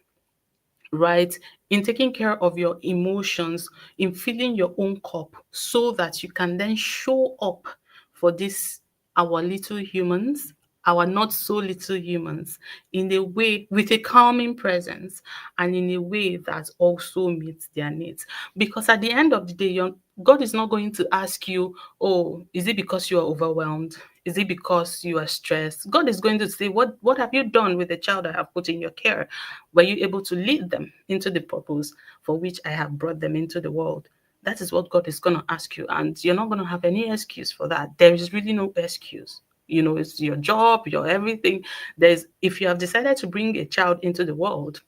right? In taking care of your emotions, in filling your own cup so that you can then show up for this, our little humans, our not so little humans, in a way with a calming presence and in a way that also meets their needs. Because at the end of the day, God is not going to ask you, oh, is it because you are overwhelmed? Is it because you are stressed? God is going to say, what have you done with the child I have put in your care? Were you able to lead them into the purpose for which I have brought them into the world? That is what God is going to ask you. And you're not going to have any excuse for that. There is really no excuse. You know, it's your job, your everything. If you have decided to bring a child into the world,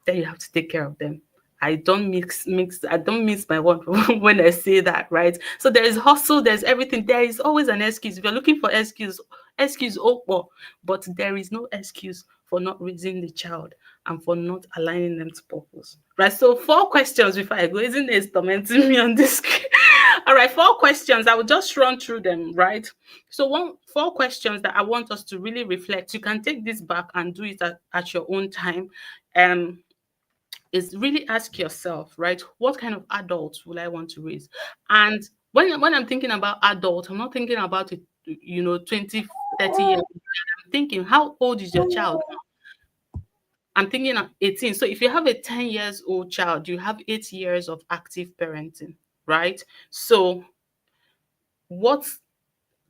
then you have to take care of them. I don't mix my word when I say that, right? So there is hustle, there's everything. There is always an excuse. If you're looking for excuse, oh well, but there is no excuse for not raising the child and for not aligning them to purpose. Right. So 4 questions before I go. Isn't it tormenting me on this? All right, 4 questions. I will just run through them, right? So 4 questions that I want us to really reflect. You can take this back and do it at your own time. Um, is really ask yourself, right? What kind of adult will I want to raise? And when I'm thinking about adult, I'm not thinking about it, 20, 30 years. I'm thinking, how old is your child? I'm thinking of 18. So if you have a 10 years old child, you have 8 years of active parenting, right? So what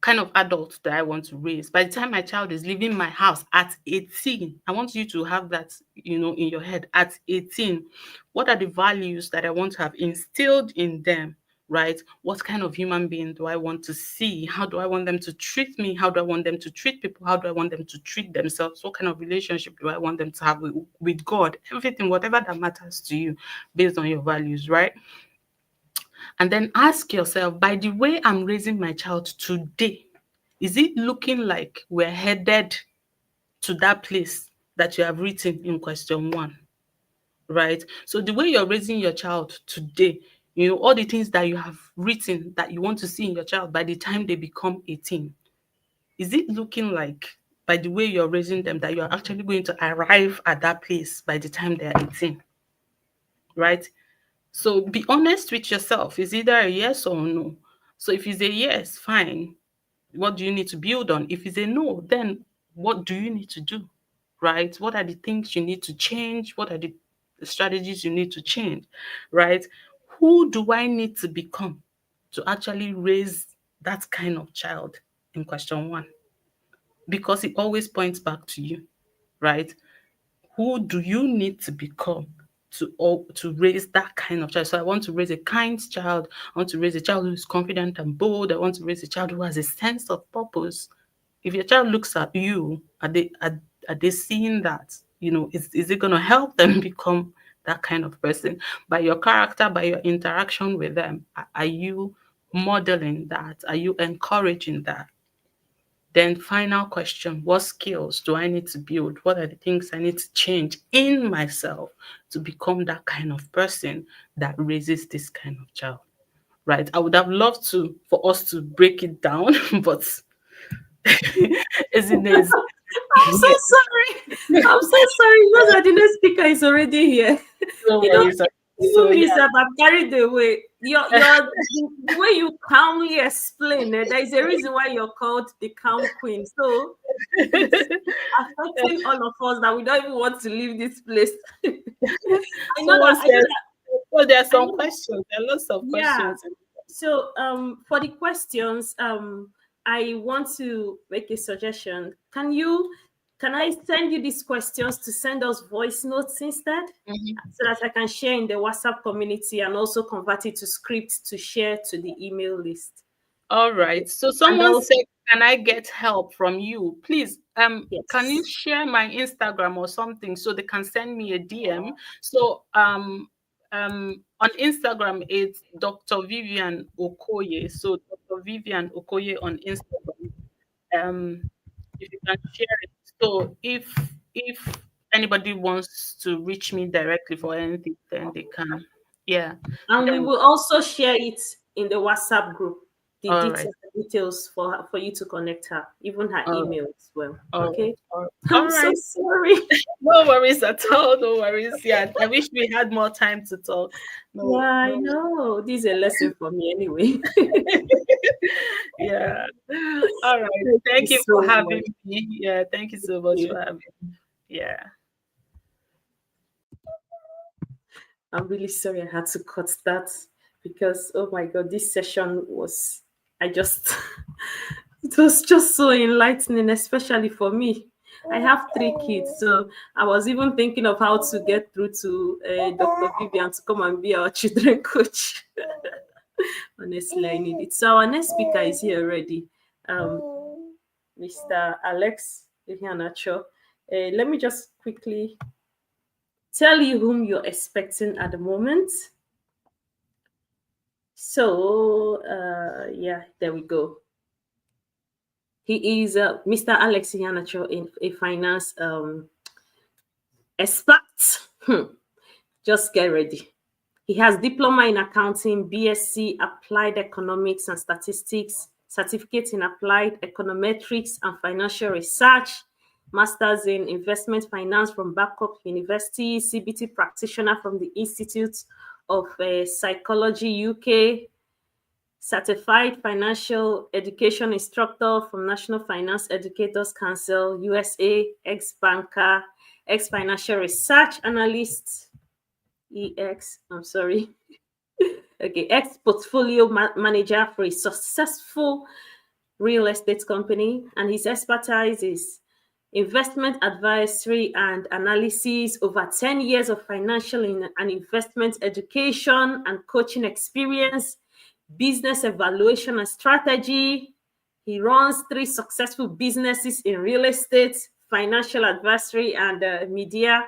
kind of adult that I want to raise? By the time my child is leaving my house at 18, I want you to have that, in your head. At 18, what are the values that I want to have instilled in them? Right? What kind of human being do I want to see? How do I want them to treat me? How do I want them to treat people? How do I want them to treat themselves? What kind of relationship do I want them to have with God? Everything, whatever that matters to you based on your values, right? And then ask yourself, by the way I'm raising my child today, is it looking like we're headed to that place that you have written in question 1? Right? So the way you're raising your child today, all the things that you have written that you want to see in your child by the time they become 18, is it looking like, by the way you're raising them, that you're actually going to arrive at that place by the time they're 18? Right? So be honest with yourself. Is either a yes or a no. So if it's a yes, fine. What do you need to build on? If it's a no, then what do you need to do? Right? What are the things you need to change? What are the strategies you need to change? Right? Who do I need to become to actually raise that kind of child in question 1? Because it always points back to you, right? Who do you need to become to raise that kind of child? So I want to raise a kind child. I want to raise a child who is confident and bold. I want to raise a child who has a sense of purpose. If your child looks at you, are they seeing that? is it going to help them become that kind of person? By your character, by your interaction with them, are you modeling that? Are you encouraging that? Then final question, what skills do I need to build? What are the things I need to change in myself to become that kind of person that raises this kind of child? Right? I would have loved for us to break it down, but isn't it? I'm so sorry. I'm so sorry because the next speaker is already here. No You know, worries. So even me, yeah. sir, I'm carried away. The way you calmly explain it, there is a reason why you're called the calm queen. So it's affecting all of us that we don't even want to leave this place. I know Someone that. I know says, that. well, there are I some know that. questions. There are lots of Yeah. questions. So for the questions, I want to make a suggestion. Can I send you these questions to send us voice notes instead? Mhm. So that I can share in the WhatsApp community and also convert it to script to share to the email list. All right. So And someone also, said, "Can I get help from you, please? Can you yes. share my Instagram or something so they can send me a DM?" So on Instagram it's Dr. Vivian Okoye. So Dr. Vivian Okoye on Instagram. If you can share it. So if anybody wants to reach me directly for anything, then they can. Yeah. And we Then will also share it in the WhatsApp group, the all right. details for you to connect her, even her All right. email as well. All right. Okay. All right. I'm All so right. sorry. No worries at all. No worries. Yeah, I wish we had more time to talk. Yeah, No, I no. know. This is a lesson for me anyway. Yeah. All right. Thank you Thank you for so having much. me. Yeah. Thank you so Thank much you. for having me. Yeah. I'm really sorry I had to cut that because oh my god, this session was I just it was just so enlightening, especially for me. I have 3 kids, so I was even thinking of how to get through to Dr. Vivian to come and be our children coach. Honestly, I need it. So our next speaker is here already, Mr. Alex Iheanacho. Let me just quickly tell you whom you're expecting at the moment. So, yeah, there we go. He is Mr. Alex Iheanacho, a finance expert. Just get ready. He has diploma in accounting, BSc applied economics and statistics, certificate in applied econometrics and financial research, masters in investment finance from Babcock University, CBT practitioner from the Institute of Psychology UK, certified financial education instructor from National Finance Educators Council, USA, ex-banker, ex-financial research analyst, I'm sorry. Okay, ex-portfolio manager for a successful real estate company, and his expertise is investment advisory and analysis, over 10 years of financial and investment education and coaching experience, business evaluation and strategy. He runs 3 successful businesses in real estate, financial advisory, and media.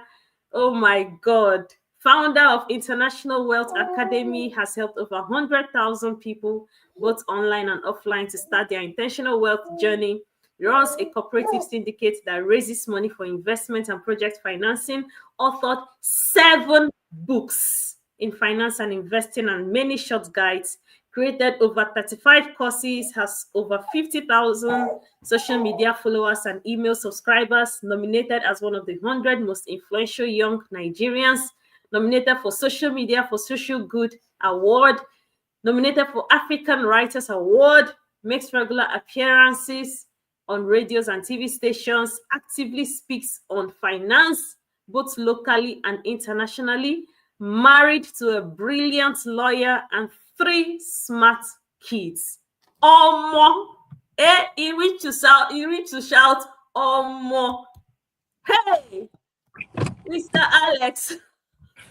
Oh my God. Founder of International Wealth Academy, has helped over 100,000 people, both online and offline, to start their intentional wealth journey. He runs a cooperative syndicate that raises money for investment and project financing, authored 7 books in finance and investing and many short guides, created over 35 courses, has over 50,000 social media followers and email subscribers, nominated as one of the 100 most influential young Nigerians, nominated for Social Media for Social Good Award, nominated for African Writers Award, makes regular appearances on radios and TV stations, actively speaks on finance, both locally and internationally, married to a brilliant lawyer and 3 smart kids. Omo, he reached to shout, Omo. Hey, Mr. Alex.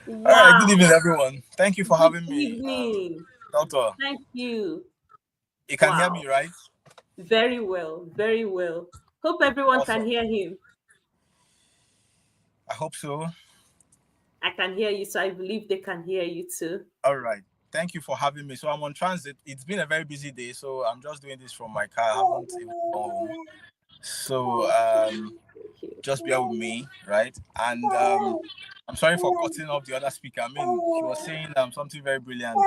All right, good Wow. evening, everyone. Thank you for Good having me, evening. Doctor. Thank you. You can hear Wow. me, right? Very well. Very well. Hope everyone can Awesome. hear him. hope so. I can hear you, so I believe they can hear you too. All right. Thank you for having me. So I'm on transit. It's been a very busy day, so I'm just doing this from my car. I haven't even gone home. So just bear with me, right? And I'm sorry for cutting off the other speaker. I mean, she was saying something very brilliant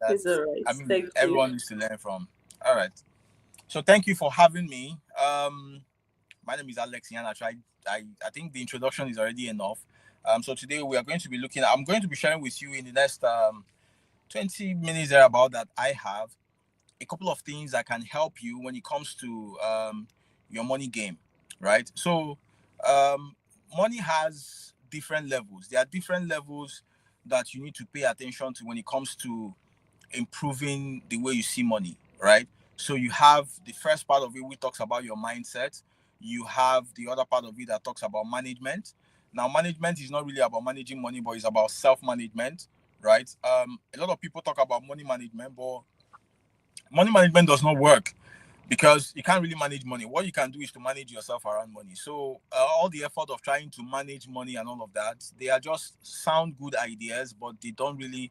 that It's all right. Thank you. everyone needs to learn from. All right. So thank you for having me. My name is Iheanacho. I think the introduction is already enough. So today we are going to be looking at, I'm going to be sharing with you in the next 20 minutes there about that I have a couple of things that can help you when it comes to your money game, right? So money has different levels. There are different levels that you need to pay attention to when it comes to improving the way you see money, right? So you have the first part of it which talks about your mindset. You have the other part of it that talks about management. Now, management is not really about managing money, but it's about self-management, right? A lot of people talk about money management, but money management does not work because you can't really manage money. What you can do is to manage yourself around money. So all the effort of trying to manage money and all of that, they are just sound good ideas, but they don't really,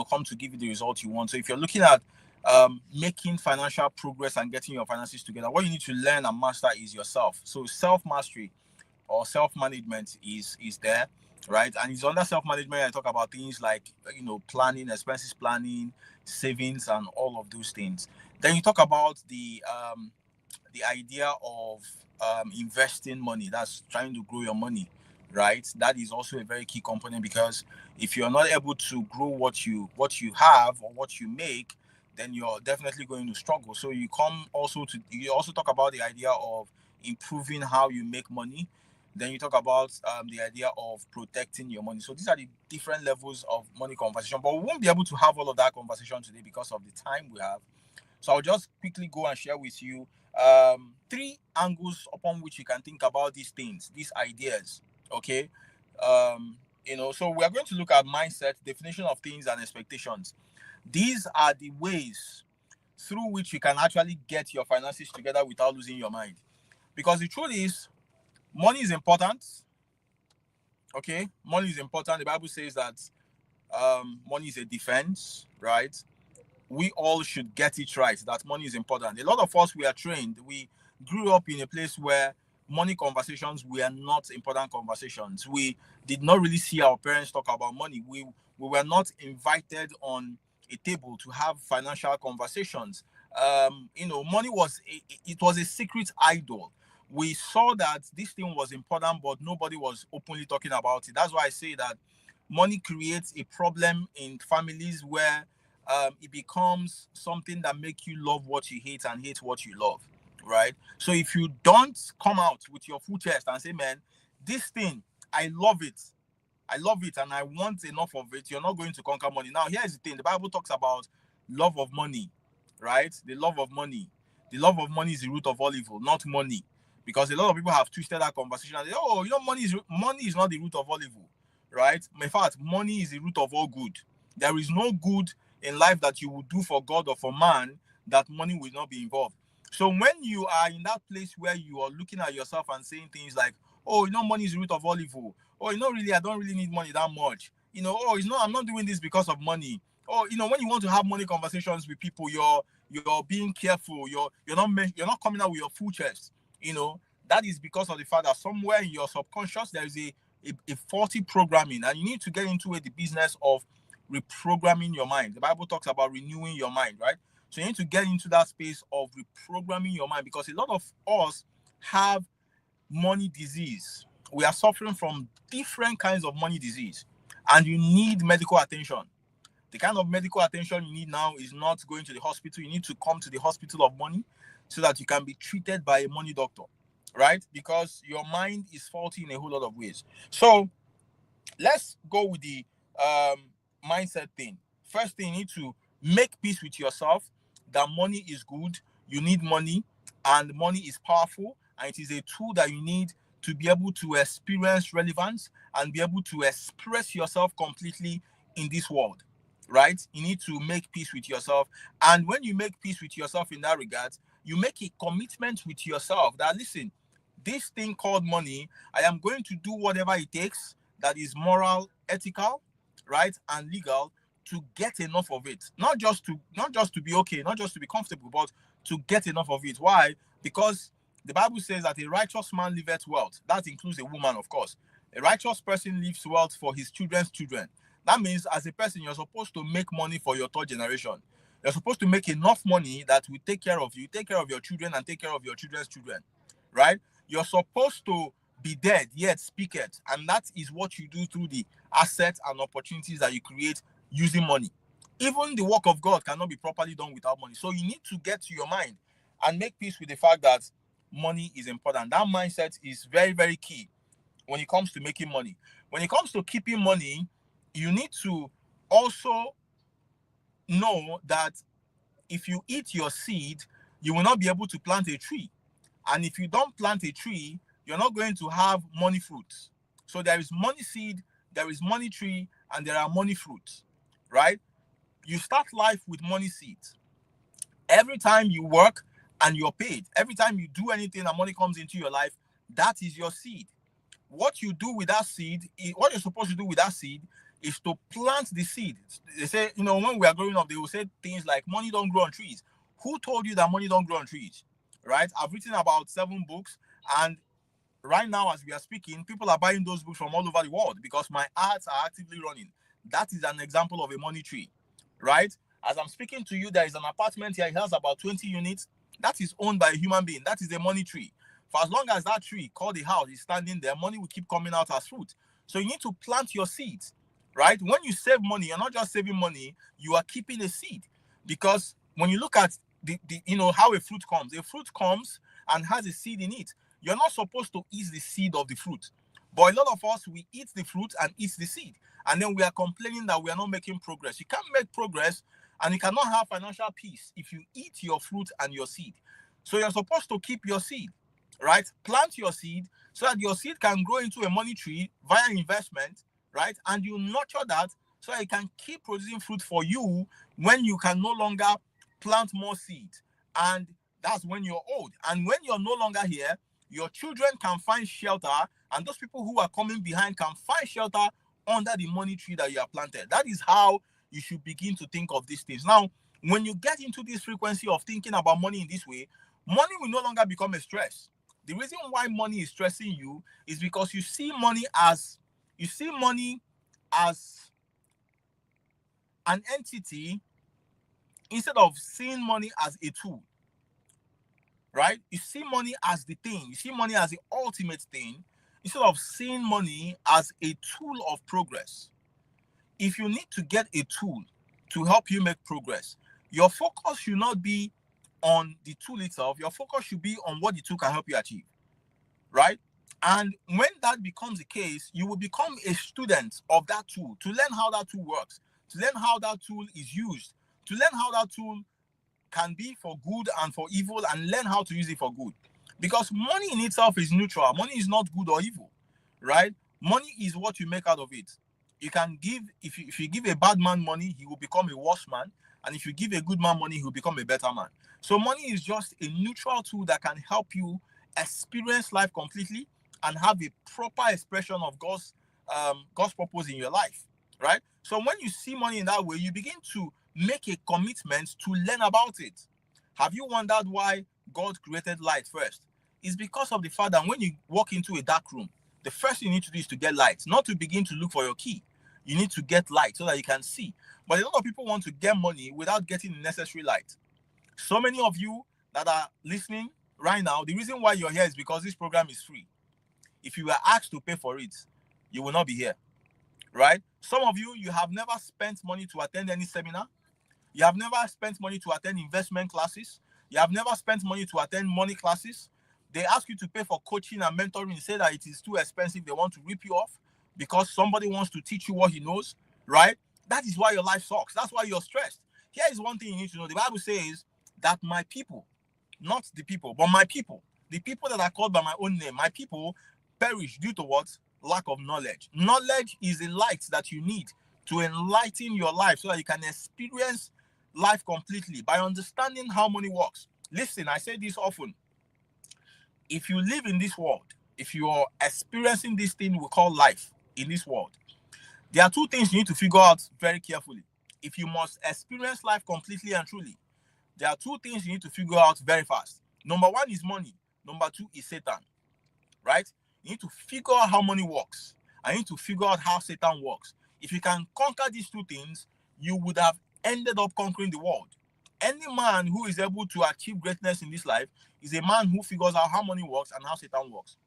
come to give you the result you want. So if you're looking at making financial progress and getting your finances together, what you need to learn and master is yourself. So self-mastery or self-management is there, right? And it's under self-management I talk about things like planning, expenses planning, savings, and all of those things. Then you talk about the idea of investing money. That's trying to grow your money, right? That is also a very key component, because if you're not able to grow what you have or what you make, then you're definitely going to struggle. So you also talk about the idea of improving how you make money. Then you talk about the idea of protecting your money. So these are the different levels of money conversation, but we won't be able to have all of that conversation today because of the time we have. So I'll just quickly go and share with you three angles upon which you can think about these things, these ideas. Okay. So we are going to look at mindset, definition of things, and expectations. These are the ways through which you can actually get your finances together without losing your mind. Because the truth is, money is important. Okay, money is important. The Bible says that money is a defense, right? We all should get it right, that money is important. A lot of us, we are trained. We grew up in a place where money conversations were not important conversations. We did not really see our parents talk about money. We were not invited on a table to have financial conversations. Money it was a secret idol. We saw that this thing was important, but nobody was openly talking about it. That's why I say that money creates a problem in families where it becomes something that makes you love what you hate and hate what you love, right? So if you don't come out with your full chest and say, man, this thing, I love it, and I want enough of it, you're not going to conquer money. Now, here's the thing. The Bible talks about love of money, right? The love of money. The love of money is the root of all evil, not money. Because a lot of people have twisted that conversation and say, oh, money is not the root of all evil, right? In fact, money is the root of all good. There is no good in life that you would do for God or for man that money will not be involved. So when you are in that place where you are looking at yourself and saying things like, oh, money is the root of all evil. Oh, really, I don't really need money that much. Oh, I'm not doing this because of money. Oh, when you want to have money conversations with people, you're being careful. You're not coming out with your full chest. That is because of the fact that somewhere in your subconscious there is a faulty programming, and you need to get into the business of reprogramming your mind. The Bible talks about renewing your mind, right? So you need to get into that space of reprogramming your mind, because a lot of us have money disease. We are suffering from different kinds of money disease, and you need medical attention. The kind of medical attention you need now is not going to the hospital. You need to come to the hospital of money so that you can be treated by a money doctor, right? Because your mind is faulty in a whole lot of ways. So let's go with the mindset thing. First thing, you need to make peace with yourself that money is good. You need money, and money is powerful, and it is a tool that you need to be able to experience relevance and be able to express yourself completely in this world, right? You need to make peace with yourself. And when you make peace with yourself in that regard, you make a commitment with yourself that, listen, this thing called money, I am going to do whatever it takes that is moral, ethical, right, and legal to get enough of it. Not just to be okay, not just to be comfortable, but to get enough of it. Why? Because the Bible says that a righteous man liveth wealth. That includes a woman, of course. A righteous person lives wealth for his children's children. That means as a person, you're supposed to make money for your third generation. You're supposed to make enough money that will take care of you, take care of your children, and take care of your children's children, right? You're supposed to be dead, yet speak it. And that is what you do through the assets and opportunities that you create using money. Even the work of God cannot be properly done without money. So you need to get to your mind and make peace with the fact that money is important. That mindset is very, very key when it comes to making money. When it comes to keeping money, you need to also know that if you eat your seed, you will not be able to plant a tree. And if you don't plant a tree, you're not going to have money fruits. So there is money seed, there is money tree, and there are money fruits, right? You start life with money seeds. Every time you work and you're paid, every time you do anything and money comes into your life, that is your seed. What you do with that seed, what you're supposed to do with that seed is to plant the seed. They say, when we are growing up, they will say things like money don't grow on trees. Who told you that money don't grow on trees? Right? I've written about 7 books, and right now as we are speaking, people are buying those books from all over the world because my ads are actively running. That is an example of a money tree, right? As I'm speaking to you, there is an apartment here. It has about 20 units. That is owned by a human being. That is a money tree. For as long as that tree called the house is standing there, money will keep coming out as fruit. So you need to plant your seeds, right? When you save money, you're not just saving money, you are keeping a seed. Because when you look at the how a fruit comes and has a seed in it. You're not supposed to eat the seed of the fruit. But a lot of us, we eat the fruit and eat the seed. And then we are complaining that we are not making progress. You can't make progress and you cannot have financial peace if you eat your fruit and your seed. So you're supposed to keep your seed, right? Plant your seed so that your seed can grow into a money tree via investment, right? And you nurture that so that it can keep producing fruit for you when you can no longer plant more seed. And that's when you're old. And when you're no longer here, your children can find shelter, and those people who are coming behind can find shelter under the money tree that you have planted. That is how you should begin to think of these things. Now, when you get into this frequency of thinking about money in this way, money will no longer become a stress. The reason why money is stressing you is because you see money as an entity instead of seeing money as a tool. Right? You see money as the thing. You see money as the ultimate thing instead of seeing money as a tool of progress. If you need to get a tool to help you make progress, your focus should not be on the tool itself. Your focus should be on what the tool can help you achieve. Right? And when that becomes the case, you will become a student of that tool to learn how that tool works, to learn how that tool is used, to learn how that tool can be for good and for evil, and learn how to use it for good. Because money in itself is neutral. Money is not good or evil, right? Money is what you make out of it. You can give, if you give a bad man money, he will become a worse man. And if you give a good man money, he will become a better man. So money is just a neutral tool that can help you experience life completely and have a proper expression of God's purpose in your life, right? So when you see money in that way, you begin to make a commitment to learn about it. Have you wondered why God created light first? It's because of the fact that when you walk into a dark room, the first thing you need to do is to get light, not to begin to look for your key. You need to get light so that you can see. But a lot of people want to get money without getting the necessary light. So many of you that are listening right now, the reason why you're here is because this program is free. If you were asked to pay for it, you will not be here, right? Some of you, you have never spent money to attend any seminar. You have never spent money to attend investment classes. You have never spent money to attend money classes. They ask you to pay for coaching and mentoring, say that it is too expensive. They want to rip you off because somebody wants to teach you what he knows, right? That is why your life sucks. That's why you're stressed. Here is one thing you need to know. The Bible says that my people, not the people, but my people, the people that are called by my own name, my people perish due to what? Lack of knowledge. Knowledge is the light that you need to enlighten your life so that you can experience life completely by understanding how money works. Listen, I say this often. if you live in this world, if you are experiencing this thing we call life in this world, there are two things you need to figure out very carefully. If you must experience life completely and truly, there are two things you need to figure out very fast. Number one is money. Number two is Satan, right? You need to figure out how money works. I need to figure out how Satan works. If you can conquer these two things, you would have ended up conquering the world. Any man who is able to achieve greatness in this life is a man who figures out how money works and how Satan works.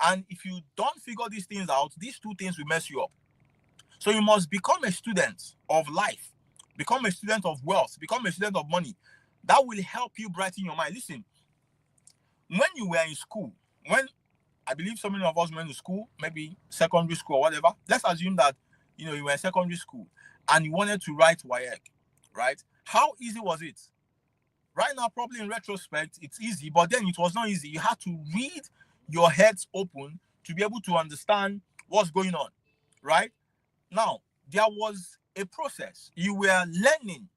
And if you don't figure these things out, these two things will mess you up. So you must become a student of life, become a student of wealth, become a student of money. That will help you brighten your mind. Listen, when you were in school, when I believe so many of us went to school, maybe secondary school or whatever, let's assume that you were in secondary school and you wanted to write WAEC, right? How easy was it? Right now, probably in retrospect, it's easy, but then it was not easy. You had to read your heads open to be able to understand what's going on, right? Now, there was a process. You were learning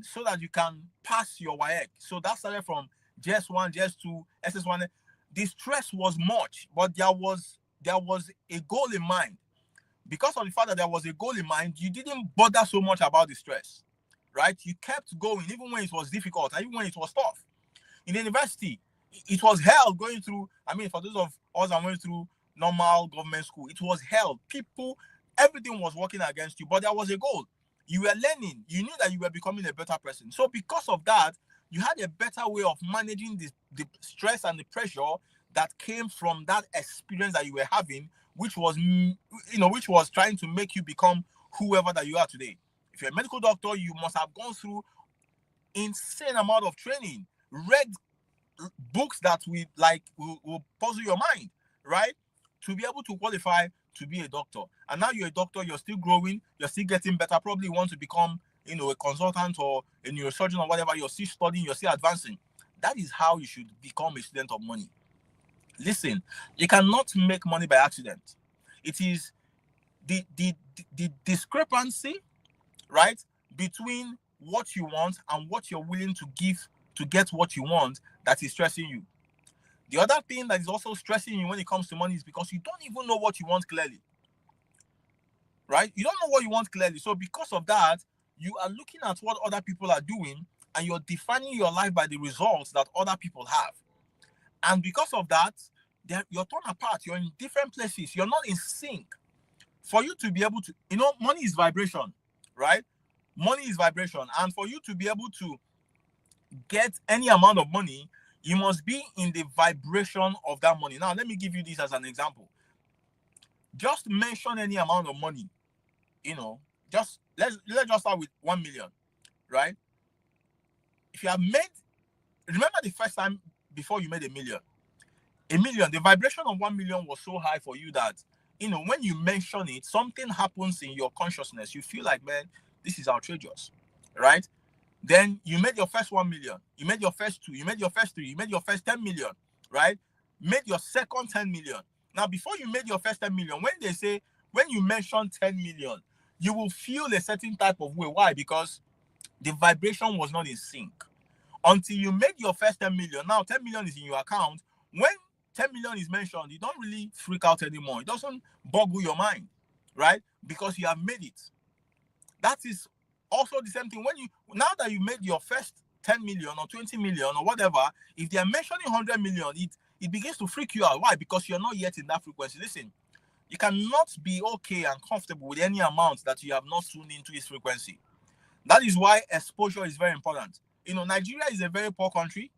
so that you can pass your WAEC. So that started from JS1, JS2, SS1. The stress was much, but there was a goal in mind. Because of the fact that there was a goal in mind, you didn't bother so much about the stress, right? You kept going, even when it was difficult, even when it was tough. In the university, it was hell going through. I mean, for those of us that went through normal government school, it was hell. People, everything was working against you, but there was a goal. You were learning. You knew that you were becoming a better person. So because of that, you had a better way of managing the stress and the pressure that came from that experience that you were having, which was trying to make you become whoever that you are today. If you're a medical doctor, you must have gone through insane amount of training, read books that will puzzle your mind, right? To be able to qualify to be a doctor. And now you're a doctor, you're still growing, you're still getting better, probably want to become, a consultant or a neurosurgeon or whatever, you're still studying, you're still advancing. That is how you should become a student of money. Listen, you cannot make money by accident. It is the discrepancy, right, between what you want and what you're willing to give to get what you want that is stressing you. The other thing that is also stressing you when it comes to money is because you don't even know what you want clearly, right? You don't know what you want clearly. So because of that, you are looking at what other people are doing and you're defining your life by the results that other people have. And because of that, you're torn apart. You're in different places. You're not in sync. For you to be able to, money is vibration, right? Money is vibration. And for you to be able to get any amount of money, you must be in the vibration of that money. Now, let me give you this as an example. Just mention any amount of money, let's just start with 1 million, right? If you have remember the first time before you made a million, the vibration of 1 million was so high for you that, when you mention it, something happens in your consciousness. You feel like, man, this is outrageous, right? Then you made your first 1 million, you made your first 2, you made your first 3, you made your first 10 million, right? Made your second 10 million. Now, before you made your first 10 million, when you mention 10 million, you will feel a certain type of way. Why? Because the vibration was not in sync. Until you made your first 10 million, now 10 million is in your account. When 10 million is mentioned, you don't really freak out anymore. It doesn't boggle your mind, right? Because you have made it. That is also the same thing. Now that you made your first 10 million or 20 million or whatever, if they are mentioning 100 million, it begins to freak you out. Why? Because you're not yet in that frequency. Listen, you cannot be okay and comfortable with any amount that you have not tuned into its frequency. That is why exposure is very important. Nigeria is a very poor country.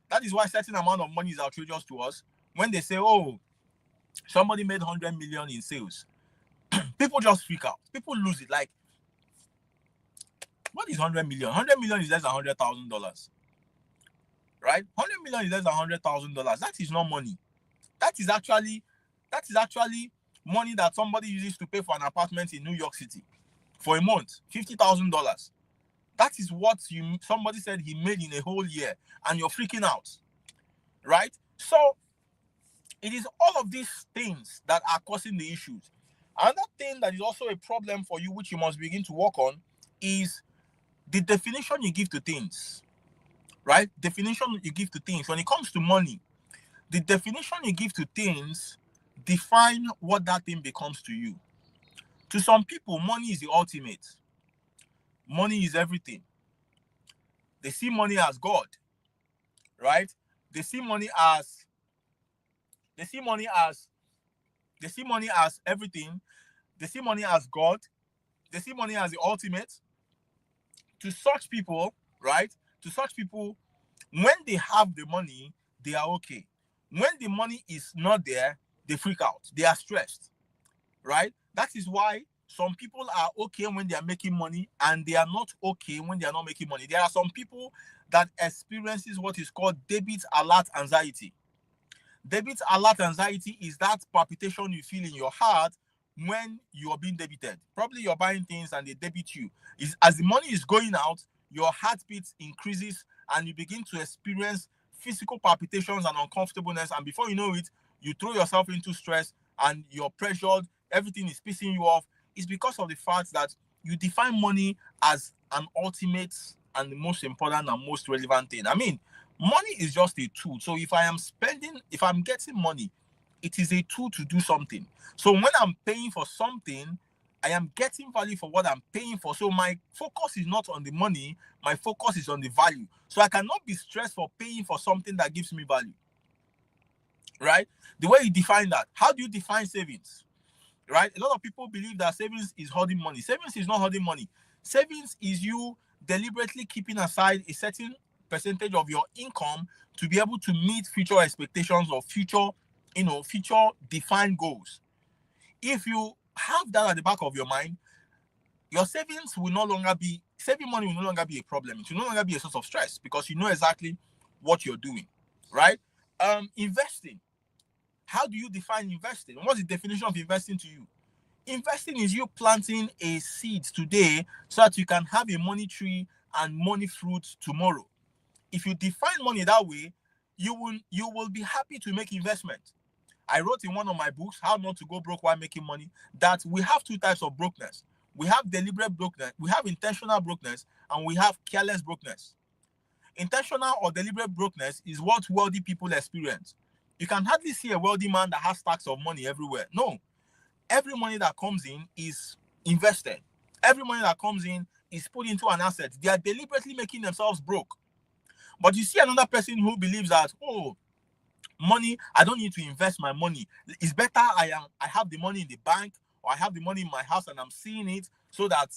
That is why a certain amount of money is outrageous to us. When they say, oh, somebody made 100 million in sales, people just freak out. People lose it. Like, what is 100 million? 100 million is less than $100,000, right? 100 million is less than $100,000. That is not money. That is actually money that somebody uses to pay for an apartment in New York City for a month, $50,000. That is what somebody said he made in a whole year, and you're freaking out, right? So it is all of these things that are causing the issues. Another thing that is also a problem for you, which you must begin to work on, is the definition you give to things, right? Definition you give to things. When it comes to money, the definition you give to things define what that thing becomes to you. To some people, money is the ultimate. Money is everything. They see money as God, right? They see money as they see money as they see money as everything. They see money as God. They see money as the ultimate. To such people, right? To such people, when they have the money, they are okay. When the money is not there, they freak out. They are stressed, right? That is why some people are okay when they are making money and they are not okay when they are not making money. There are some people that experiences what is called debit alert anxiety. Debit alert anxiety is that palpitation you feel in your heart when you are being debited. Probably you're buying things and they debit you. Is as the money is going out, your heartbeat increases and you begin to experience physical palpitations and uncomfortableness. And before you know it, you throw yourself into stress and you're pressured. Everything is pissing you off. It's because of the fact that you define money as an ultimate and the most important and most relevant thing. I mean, money is just a tool. So if I'm getting money, it is a tool to do something. So when I'm paying for something, I am getting value for what I'm paying for. So my focus is not on the money, my focus is on the value. So I cannot be stressed for paying for something that gives me value. Right? The way you define that. How do you define savings? Right? A lot of people believe that savings is hoarding money. Savings is not hoarding money. Savings is you deliberately keeping aside a certain percentage of your income to be able to meet future expectations or future defined goals. If you have that at the back of your mind, your saving money will no longer be a problem. It will no longer be a source of stress because you know exactly what you're doing, right? Investing. How do you define investing? What's the definition of investing to you? Investing is you planting a seed today so that you can have a money tree and money fruit tomorrow. If you define money that way, you will be happy to make investment. I wrote in one of my books, How Not to Go Broke While Making Money, that we have two types of brokenness. We have deliberate brokenness, we have intentional brokenness, and we have careless brokenness. Intentional or deliberate brokenness is what wealthy people experience. You can hardly see a wealthy man that has stacks of money everywhere. No. Every money that comes in is invested. Every money that comes in is put into an asset. They are deliberately making themselves broke. But you see another person who believes that, money, I don't need to invest my money. It's better I have the money in the bank or I have the money in my house and I'm seeing it so that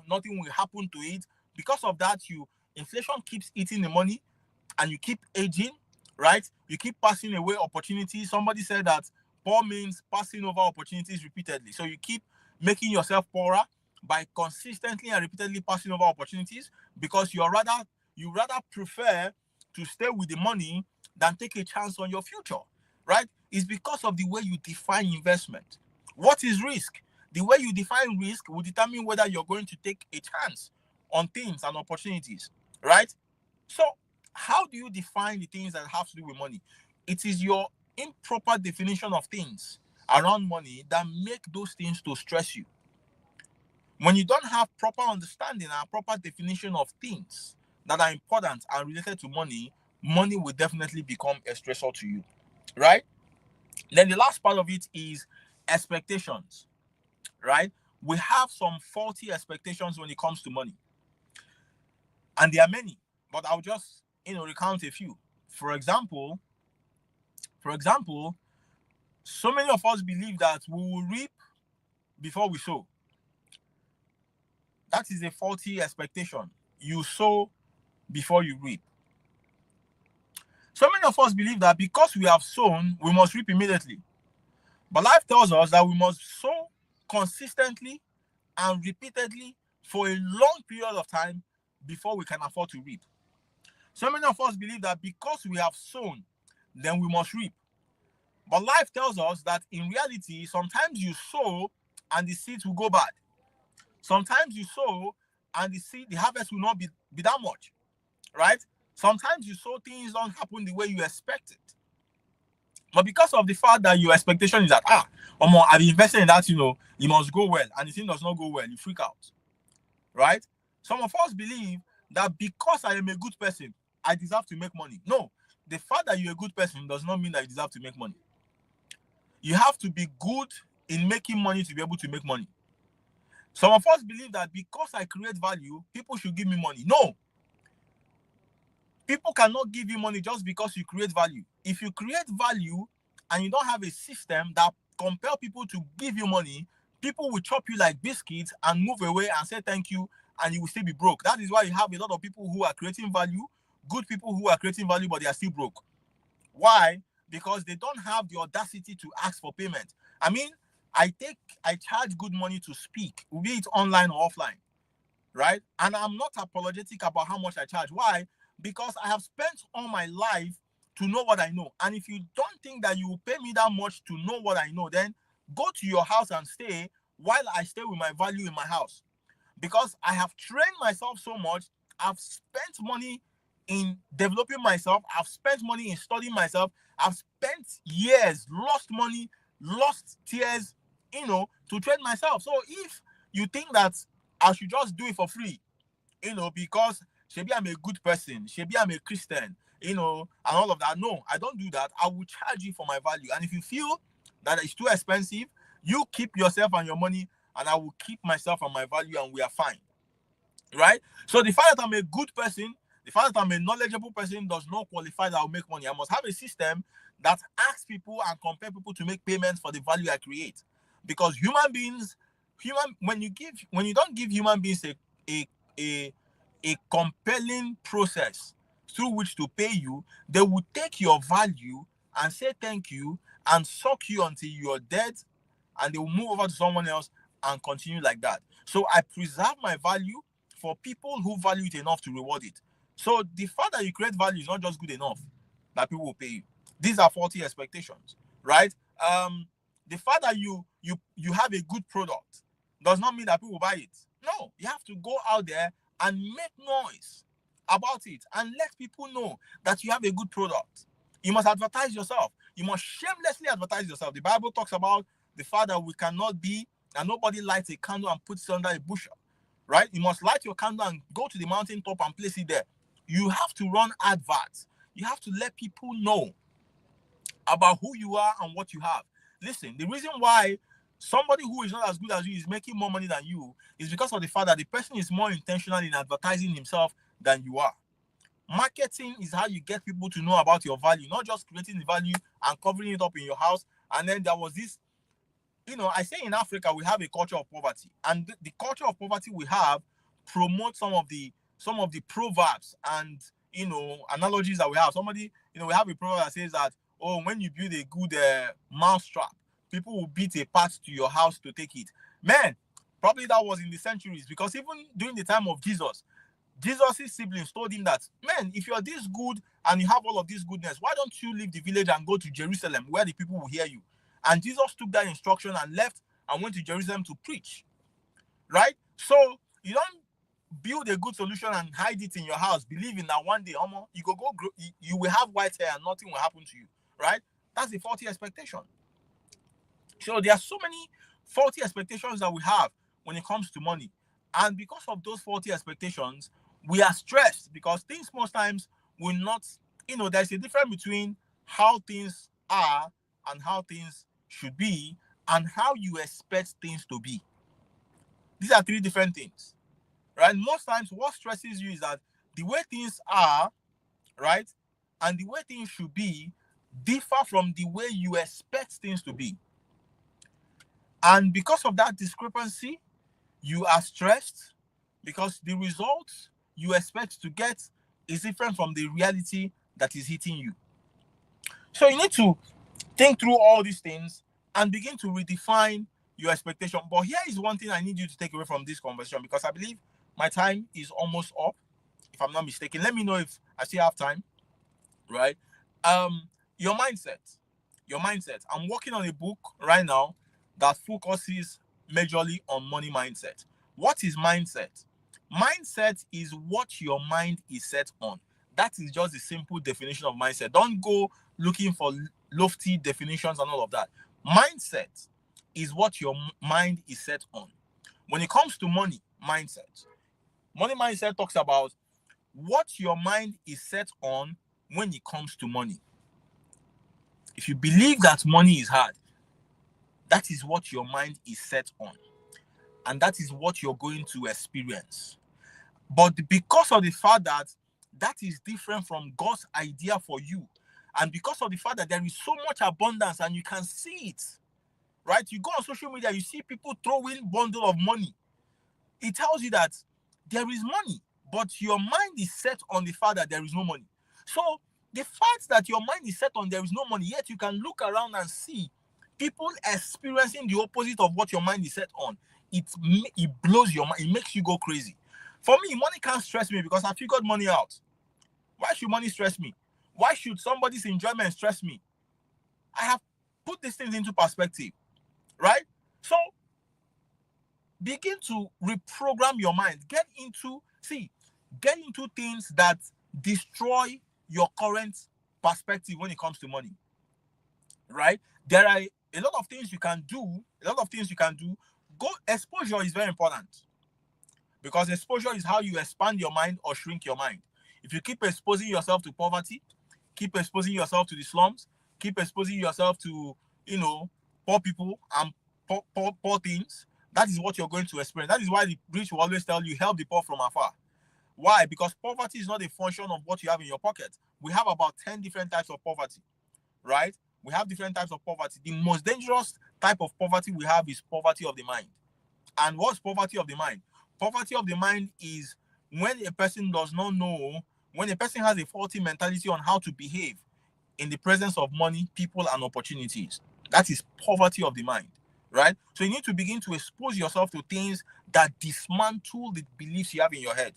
nothing will happen to it. Because of that, inflation keeps eating the money and you keep aging, right? You keep passing away opportunities. Somebody said that poor means passing over opportunities repeatedly. So you keep making yourself poorer by consistently and repeatedly passing over opportunities because you rather prefer to stay with the money than take a chance on your future, right? It's because of the way you define investment. What is risk? The way you define risk will determine whether you're going to take a chance on things and opportunities, right? So how do you define the things that have to do with money? It is your improper definition of things around money that make those things to stress you. When you don't have proper understanding and proper definition of things that are important and related to money, money will definitely become a stressor to you, right? Then the last part of it is expectations, right? We have some faulty expectations when it comes to money. And there are many, but I'll just, recount a few. For example, so many of us believe that we will reap before we sow. That is a faulty expectation. You sow before you reap. So many of us believe that because we have sown, we must reap immediately. But life tells us that we must sow consistently and repeatedly for a long period of time before we can afford to reap. So many of us believe that because we have sown, then we must reap. But life tells us that in reality, sometimes you sow and the seeds will go bad. Sometimes you sow and the harvest will not be that much, right? Sometimes you sow, things don't happen the way you expect it. But because of the fact that your expectation is that, I've invested in that, it must go well, and the thing does not go well, you freak out, right? Some of us believe that because I am a good person, I deserve to make money. No, the fact that you're a good person does not mean that you deserve to make money. You have to be good in making money to be able to make money. Some of us believe that because I create value, people should give me money. No. People cannot give you money just because you create value. If you create value and you don't have a system that compel people to give you money, people will chop you like biscuits and move away and say thank you, and you will still be broke. That is why you have a lot of people who are creating value, good people who are creating value, but they are still broke. Why? Because they don't have the audacity to ask for payment. I mean, I charge good money to speak, be it online or offline, right? And I'm not apologetic about how much I charge. Why? Because I have spent all my life to know what I know. And if you don't think that you will pay me that much to know what I know, then go to your house and stay while I stay with my value in my house. Because I have trained myself so much, I've spent money in developing myself, I've spent money in studying myself, I've spent years, lost money, lost tears, to train myself. So if you think that I should just do it for free, because maybe I'm a good person, maybe I'm a Christian, and all of that. No, I don't do that. I will charge you for my value. And if you feel that it's too expensive, you keep yourself and your money, and I will keep myself and my value, and we are fine. Right? So the fact that I'm a good person, the fact that I'm a knowledgeable person does not qualify that I'll make money. I must have a system that asks people and compel people to make payments for the value I create. Because human beings, when you don't give human beings a compelling process through which to pay you, they will take your value and say thank you and suck you until you're dead, and they will move over to someone else and continue like that. So I preserve my value for people who value it enough to reward it. So the fact that you create value is not just good enough that people will pay you. These are faulty expectations, right? The fact that you have a good product does not mean that people will buy it. No, you have to go out there and make noise about it and let people know that you have a good product. You must advertise yourself. You must shamelessly advertise yourself. The Bible talks about the fact that we cannot be, and nobody lights a candle and puts it under a bushel, right? You must light your candle and go to the mountain top and place it there. You have to run adverts. You have to let people know about who you are and what you have. Listen, the reason why somebody who is not as good as you is making more money than you is because of the fact that the person is more intentional in advertising himself than you are. Marketing is how you get people to know about your value, not just creating the value and covering it up in your house. And then there was this, I say in Africa, we have a culture of poverty. And the culture of poverty we have promotes some of the proverbs and, analogies that we have. We have a proverb that says that, when you build a good mousetrap, people will beat a path to your house to take it. Man, probably that was in the centuries, because even during the time of Jesus' siblings told him that, man, if you're this good and you have all of this goodness, why don't you leave the village and go to Jerusalem where the people will hear you? And Jesus took that instruction and left and went to Jerusalem to preach, right? So you don't build a good solution and hide it in your house, believing that one day, you will have white hair and nothing will happen to you, right? That's a faulty expectation. So there are so many faulty expectations that we have when it comes to money. And because of those faulty expectations, we are stressed because things most times will not, there's a difference between how things are and how things should be and how you expect things to be. These are three different things, right? Most times what stresses you is that the way things are, right, and the way things should be differ from the way you expect things to be. And because of that discrepancy, you are stressed because the results you expect to get is different from the reality that is hitting you. So you need to think through all these things and begin to redefine your expectation. But here is one thing I need you to take away from this conversation, because I believe my time is almost up, if I'm not mistaken. Let me know if I still have time, right? Your mindset. I'm working on a book right now that focuses majorly on money mindset. What is mindset? Mindset is what your mind is set on. That is just the simple definition of mindset. Don't go looking for lofty definitions and all of that. Mindset is what your mind is set on. When it comes to money mindset talks about what your mind is set on when it comes to money. If you believe that money is hard, that is what your mind is set on. And that is what you're going to experience. But because of the fact that that is different from God's idea for you, and because of the fact that there is so much abundance and you can see it, right? You go on social media, you see people throwing bundle of money. It tells you that there is money, but your mind is set on the fact that there is no money. So the fact that your mind is set on there is no money, yet you can look around and see people experiencing the opposite of what your mind is set on. It blows your mind. It makes you go crazy. For me, money can't stress me because I figured money out. Why should money stress me? Why should somebody's enjoyment stress me? I have put these things into perspective, right? So begin to reprogram your mind. Get into things that destroy your current perspective when it comes to money, right? There are a lot of things you can do. Exposure is very important, because exposure is how you expand your mind or shrink your mind. If you keep exposing yourself to poverty, keep exposing yourself to the slums, keep exposing yourself to, poor people and poor things, that is what you're going to experience. That is why the rich will always tell you, help the poor from afar. Why? Because poverty is not a function of what you have in your pocket. We have about 10 different types of poverty, right? We have different types of poverty. The most dangerous type of poverty we have is poverty of the mind. And what's poverty of the mind? Poverty of the mind is when a person does not know, when a person has a faulty mentality on how to behave in the presence of money, people, and opportunities. That is poverty of the mind, right? So you need to begin to expose yourself to things that dismantle the beliefs you have in your head.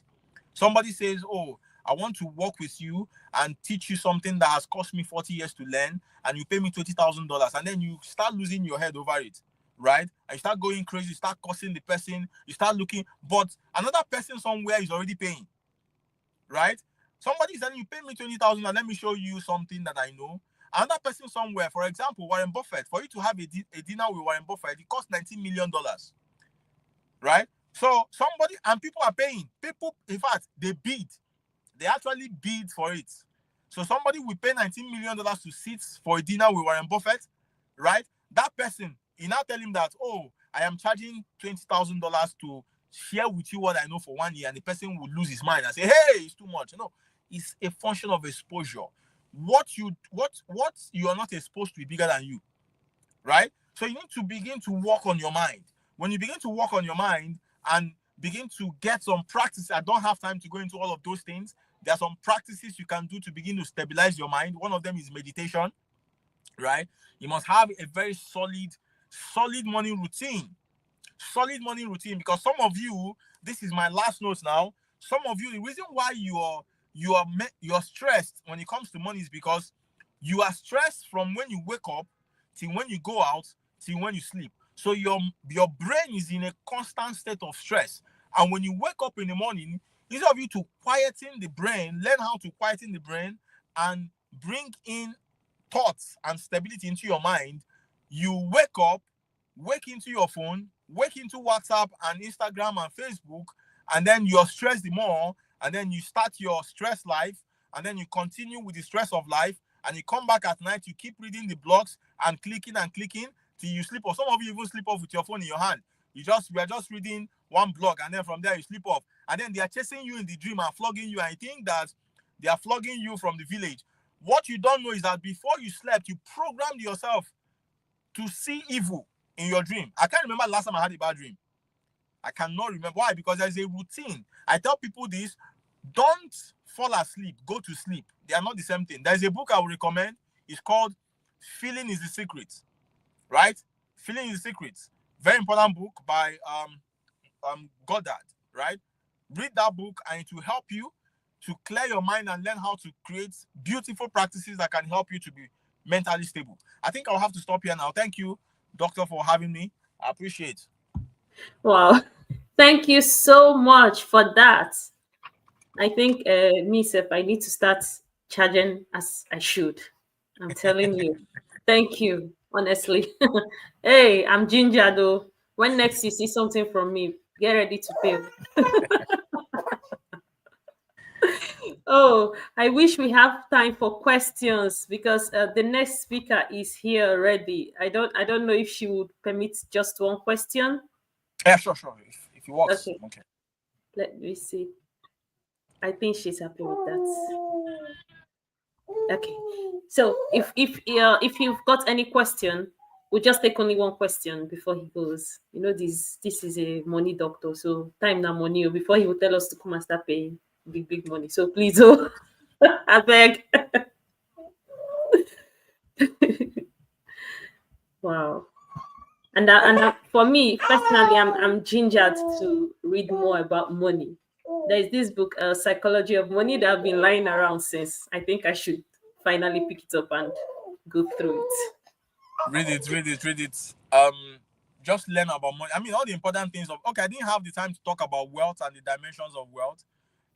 Somebody says, oh, I want to work with you and teach you something that has cost me 40 years to learn, and you pay me $20,000, and then you start losing your head over it, right? And you start going crazy, you start cursing the person, you start looking, but another person somewhere is already paying, right? Somebody is telling you, pay me 20,000 and let me show you something that I know. Another person somewhere, for example, Warren Buffett, for you to have a dinner with Warren Buffett, it costs $19 million, right? So somebody, and people are paying. People, in fact, they bid. They actually bid for it. So somebody will pay $19 million to sit for a dinner with Warren Buffett, right? That person, you now tell him that, oh, I am charging $20,000 to share with you what I know for 1 year, and the person will lose his mind and say, hey, it's too much. No, it's a function of exposure. What you are not exposed to is bigger than you, right? So you need to begin to work on your mind. When you begin to work on your mind and begin to get some practice, I don't have time to go into all of those things. There are some practices you can do to begin to stabilize your mind. One of them is meditation, right? You must have a very solid morning routine. Solid morning routine, because some of you, this is my last note now. Some of you, the reason why you're stressed when it comes to money is because you are stressed from when you wake up till when you go out till when you sleep. So your brain is in a constant state of stress. And when you wake up in the morning, instead of you to quieten the brain, learn how to quieten the brain and bring in thoughts and stability into your mind, you wake into your phone, wake into WhatsApp and Instagram and Facebook, and then you're stressed more, and then you start your stress life, and then you continue with the stress of life, and you come back at night, you keep reading the blogs and clicking till you sleep off. Some of you even sleep off with your phone in your hand. We are just reading one blog, and then from there you sleep off. And then they are chasing you in the dream and flogging you, and you think that they are flogging you from the village. What you don't know is that before you slept, you programmed yourself to see evil in your dream. I can't remember last time I had a bad dream. I cannot remember. Why? Because there's a routine. I tell people this: don't fall asleep, go to sleep. They are not the same thing. There's a book I would recommend. It's called Feeling is the Secret. Right? Feeling is the Secret. Very important book by Goddard. Right? Read that book and it will help you to clear your mind and learn how to create beautiful practices that can help you to be mentally stable. I think I'll have to stop here now. Thank you, Doctor, for having me. I appreciate it. Wow. Thank you so much for that. I think myself, I need to start charging as I should. I'm telling you. Thank you, honestly. Hey, I'm Ginger though. When next you see something from me, get ready to pay. Oh, I wish we have time for questions because the next speaker is here already. I don't know if she would permit just one question. Yeah, sure, sure. If it works, Okay, okay. let me see. I think she's happy with that. Okay. So if you've got any question, we'll just take only one question before he goes. You know, this is a money doctor, so time now money. Before he will tell us to come and start paying big money. So please, oh, I beg. Wow. For me personally, I'm gingered to read more about money. There's this book, Psychology of Money, that I've been lying around since. I think I should finally pick it up and go through it. Read it, read it, read it. Just learn about money. I mean, all the important things of, okay, I didn't have the time to talk about wealth and the dimensions of wealth.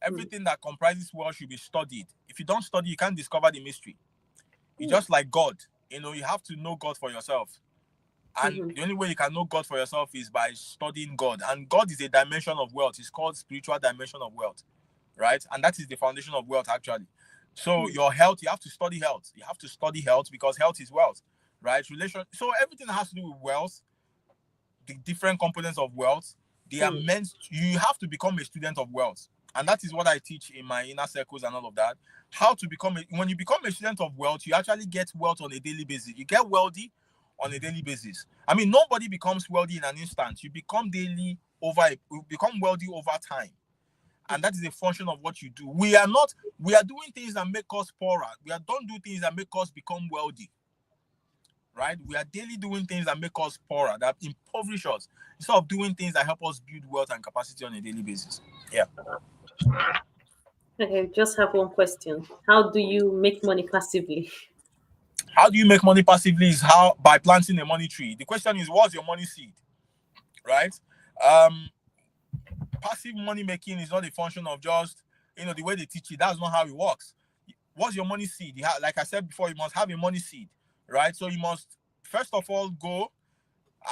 Everything that comprises wealth should be studied. If you don't study, you can't discover the mystery. It's just like God. You know, you have to know God for yourself. And Mhm. the only way you can know God for yourself is by studying God. And God is a dimension of wealth. It's called spiritual dimension of wealth, right? And that is the foundation of wealth, actually. So your health, you have to study health. You have to study health because health is wealth, right? So everything that has to do with wealth, the different components of wealth, they are meant. You have to become a student of wealth, and that is what I teach in my inner circles and all of that. How to become when you become a student of wealth, you actually get wealth on a daily basis. You get wealthy on a daily basis. I mean, nobody becomes wealthy in an instant. You become you become wealthy over time. And that is a function of what you do. We are doing things that make us poorer. Don't do things that make us become wealthy, right? We are daily doing things that make us poorer, that impoverish us, instead of doing things that help us build wealth and capacity on a daily basis. Yeah. Okay, just have one question. How do you make money passively? How do you make money passively? Is how by planting a money tree. The question is, what's your money seed, right? Um, Passive money making is not a function of just the way they teach it. That's not how it works. What's your money seed? Like I said before, you must have a money seed, right? So you must first of all go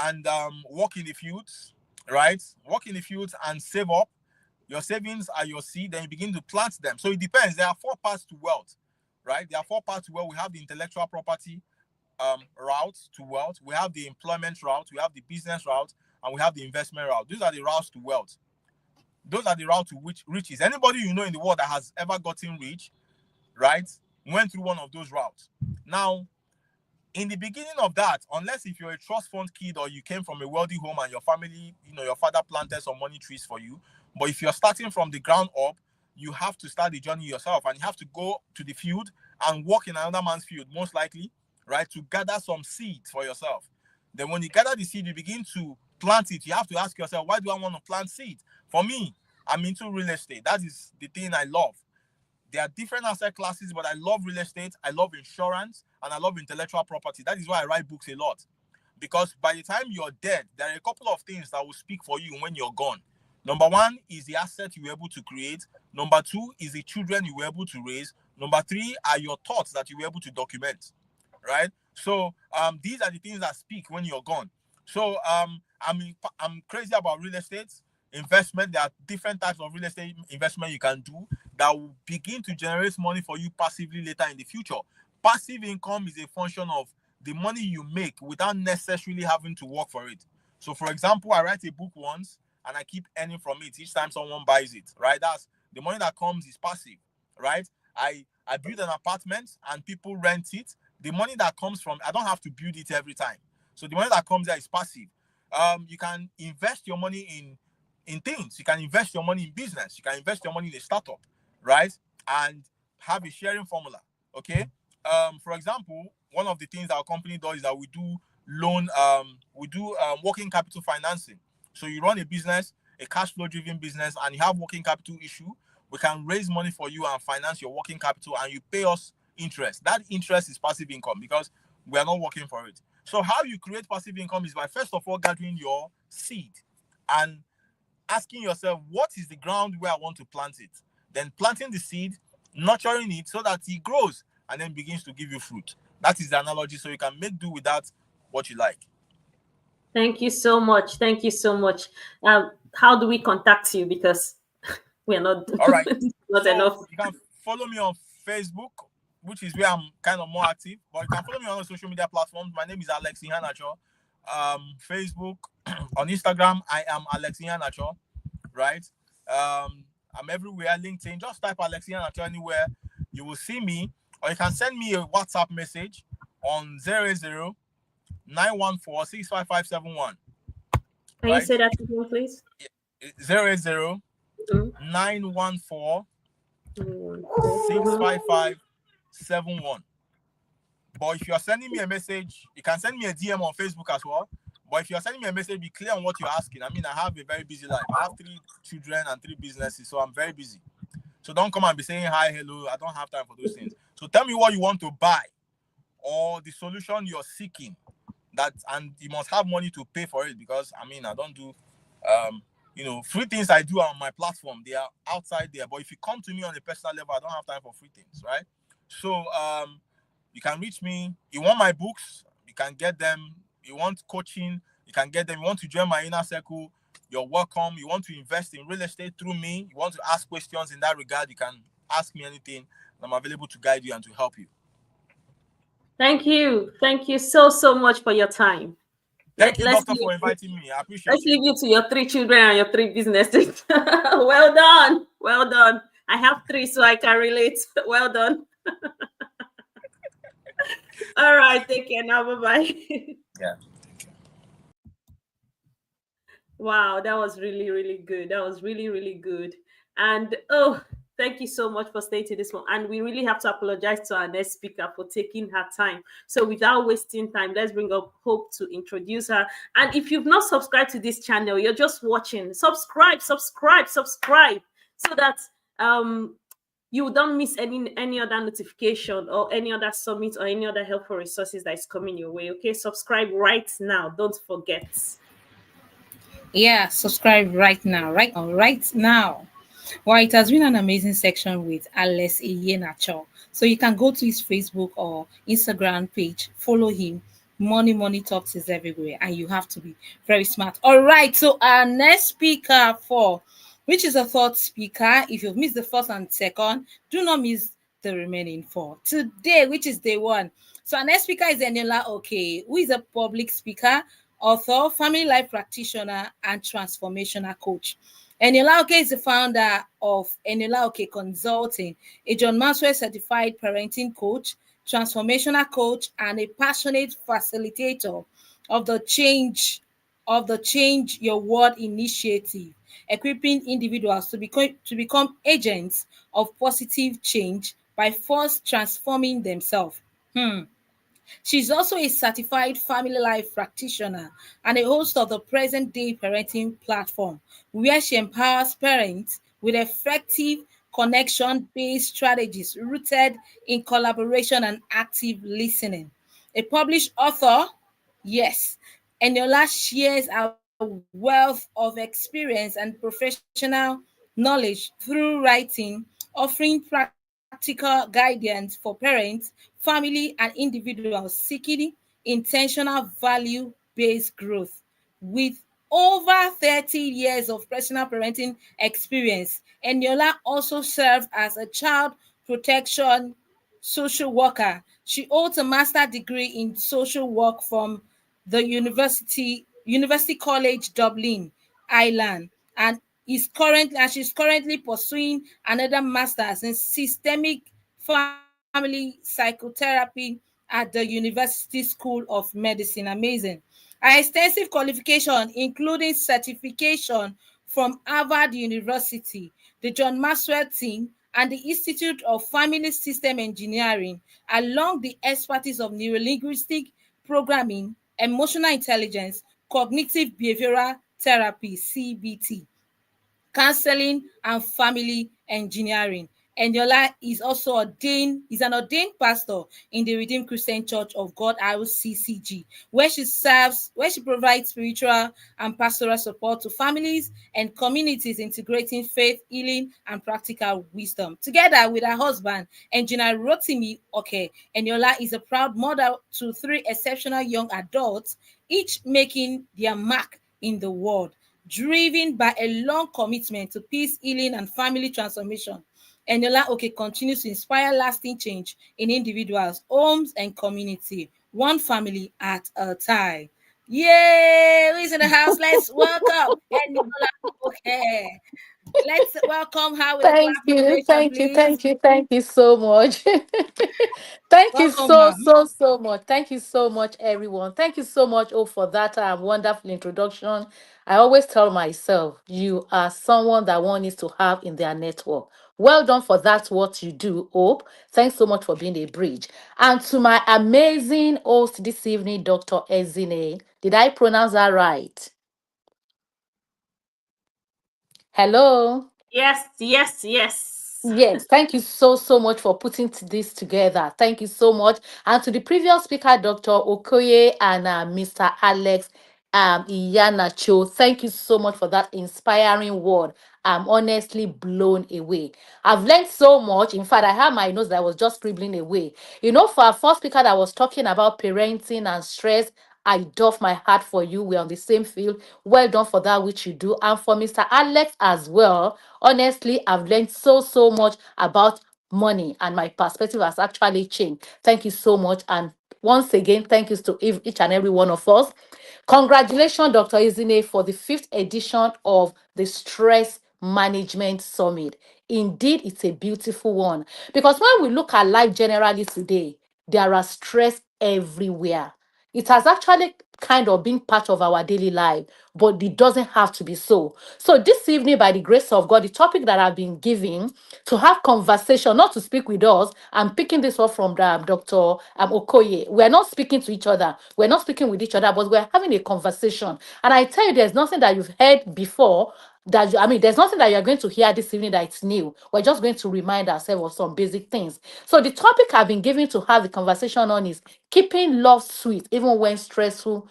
and work in the fields, right? Work in the fields and save up. Your savings are your seed, then you begin to plant them. So it depends. There are four parts to wealth, right? There are four parts to wealth. We have the intellectual property route to wealth. We have the employment route. We have the business route, and we have the investment route. These are the routes to wealth. Those are the route to which riches. Anybody you know in the world that has ever gotten rich, right, went through one of those routes. Now, in the beginning of that, unless if you're a trust fund kid or you came from a wealthy home and your family, your father planted some money trees for you, but if you're starting from the ground up, you have to start the journey yourself and you have to go to the field and work in another man's field, most likely, right, to gather some seeds for yourself. Then when you gather the seed, you begin to plant it. You have to ask yourself, why do I want to plant seed? For me, I'm into real estate. That is the thing I love. There are different asset classes, but I love real estate, I love insurance, and I love intellectual property. That is why I write books a lot. Because by the time you're dead, there are a couple of things that will speak for you when you're gone. Number one is the asset you were able to create. Number two is the children you were able to raise. Number three are your thoughts that you were able to document, right? So these are the things that speak when you're gone. So I'm crazy about real estate investment. There are different types of real estate investment you can do that will begin to generate money for you passively later in the future. Passive income is a function of the money you make without necessarily having to work for it. So, for example, I write a book once and I keep earning from it each time someone buys it, right? That's the money that comes is passive, right? I build an apartment and people rent it. The money that comes from, I don't have to build it every time. So the money that comes there is passive. You can invest your money in things. You can invest your money in business. You can invest your money in a startup, right? And have a sharing formula. Okay. For example, one of the things our company does is that we do working capital financing. So you run a business, a cash flow driven business, and you have working capital issue. We can raise money for you and finance your working capital, and you pay us interest. That interest is passive income because we are not working for it. So how you create passive income is by first of all gathering your seed and asking yourself, what is the ground where I want to plant it? Then planting the seed, nurturing it so that it grows and then begins to give you fruit. That is the analogy. So you can make do with that what you like. Thank you so much. Thank you so much. How do we contact you? Because we are not All right. not So enough. you can follow me on Facebook, which is where I'm kind of more active. But you can follow me on the social media platforms. My name is Iheanacho. Facebook, on Instagram, I am Iheanacho, right? I'm everywhere. LinkedIn, just type Iheanacho anywhere. You will see me, or you can send me a WhatsApp message on 080 914 65571. Can you Right? say that again, please? 080 Mhm. 914 Mhm. 65571. But if you're sending me a message, you can send me a DM on Facebook as well. But if you're sending me a message, be clear on what you're asking. I mean, I have a very busy life. I have 3 children and 3 businesses, so I'm very busy. So don't come and be saying hi, hello. I don't have time for those things. So tell me what you want to buy or the solution you're seeking. That, and you must have money to pay for it, because I mean, I don't do free things. I do on my platform, they are outside there. But if you come to me on a personal level, I don't have time for free things, right? So you can reach me. You want my books, you can get them. You want coaching, you can get them. You want to join my inner circle, you're welcome. You want to invest in real estate through me, you want to ask questions in that regard, you can ask me anything. I'm available to guide you and to help you. Thank you. Thank you so much for your time. Thank you, Let's doctor, for leave, inviting me. I let's appreciate you. leave you to your 3 children and your 3 businesses. Well done. Well done. I have 3, so I can relate. Well done. All right. Take care now. Bye-bye. Yeah. Wow, that was really, really good. That was really, really good. And oh, thank you so much for staying to this one. And we really have to apologize to our next speaker for taking her time. So without wasting time, let's bring up Hope to introduce her. And if you've not subscribed to this channel, you're just watching, subscribe, subscribe, subscribe, so that you don't miss any other notification or any other summit or any other helpful resources that is coming your way. Okay, subscribe right now. Don't forget. Yeah, subscribe right now. Well, it has been an amazing section with Alex Iheanacho. So you can go to his Facebook or Instagram page, follow him. Money talks is everywhere, and you have to be very smart. All right, so our next speaker which is a third speaker. If you've missed the first and second, do not miss the remaining 4 today, which is day 1. So our next speaker is Eniola Oke, who is a public speaker, author, family life practitioner, and transformational coach. Eniola Oke is the founder of Eniola Oke Consulting, a John Maxwell certified parenting coach, transformational coach, and a passionate facilitator of the Change Your World initiative, equipping individuals to become agents of positive change by first transforming themselves. She's also a certified family life practitioner and a host of the Present Day Parenting platform, where she empowers parents with effective connection-based strategies rooted in collaboration and active listening. A published author, yes, Eniola shares a wealth of experience and professional knowledge through writing, offering practical guidance for parents, family, and individuals seeking intentional value-based growth. With over 30 years of personal parenting experience, Eniola also served as a child protection social worker. She holds a master's degree in social work from the University College Dublin, Ireland, and she's currently pursuing another master's in systemic family psychotherapy at the University School of Medicine. Amazing. Her extensive qualification, including certification from Harvard University, the John Maxwell team, and the Institute of Family System Engineering, along the expertise of neurolinguistic programming, emotional intelligence, cognitive behavioral therapy, CBT, counseling, and family engineering. Eniola is an ordained pastor in the Redeemed Christian Church of God, RCCG, where she provides spiritual and pastoral support to families and communities, integrating faith, healing, and practical wisdom. Together with her husband, engineer Rotimi Oke, Eniola is a proud mother to 3 exceptional young adults, each making their mark in the world, driven by a long commitment to peace, healing, and family transformation. Eniola Oke continues to inspire lasting change in individuals, homes, and community, one family at a time. Yay! Who is in the house? Let's welcome Eniola Oke. Let's welcome her with a Thank clap you, ovation, thank you, please. thank you, thank you so much. Thank you Welcome, so, ma'am. so, so much. Thank you so much, everyone. Thank you so much, for that wonderful introduction. I always tell myself, you are someone that one needs to have in their network. Well done for that, what you do, Hope. Thanks so much for being a bridge. And to my amazing host this evening, Dr. Ezinne. Did I pronounce that right? Hello. Yes, yes, yes. Yes, thank you so, so much for putting this together. Thank you so much. And to the previous speaker, Dr. Okoye and Mr. Alex Iheanacho, thank you so much for that inspiring word. I'm honestly blown away. I've learned so much. In fact, I had my notes that I was just scribbling away. For our first speaker that was talking about parenting and stress, I doff my heart for you. We're on the same field. Well done for that which you do. And for Mr. Alex as well. Honestly, I've learned so, so much about money and my perspective has actually changed. Thank you so much. And once again, thank you to each and every one of us. Congratulations, Dr. Ezinne, for the fifth edition of the Stress Management Summit. Indeed, it's a beautiful one because when we look at life generally today, there are stress everywhere. It has actually kind of been part of our daily life, but it doesn't have to be so. So this evening, by the grace of God, the topic that I've been giving to have conversation, not to speak with us, I'm picking this up from Dr. Okoye. We're not speaking to each other. We're not speaking with each other, but we're having a conversation. And I tell you, there's nothing that you've heard before there's nothing that you're going to hear this evening that it's new. We're just going to remind ourselves of some basic things. So the topic I've been given to have the conversation on is keeping love sweet, even when stressful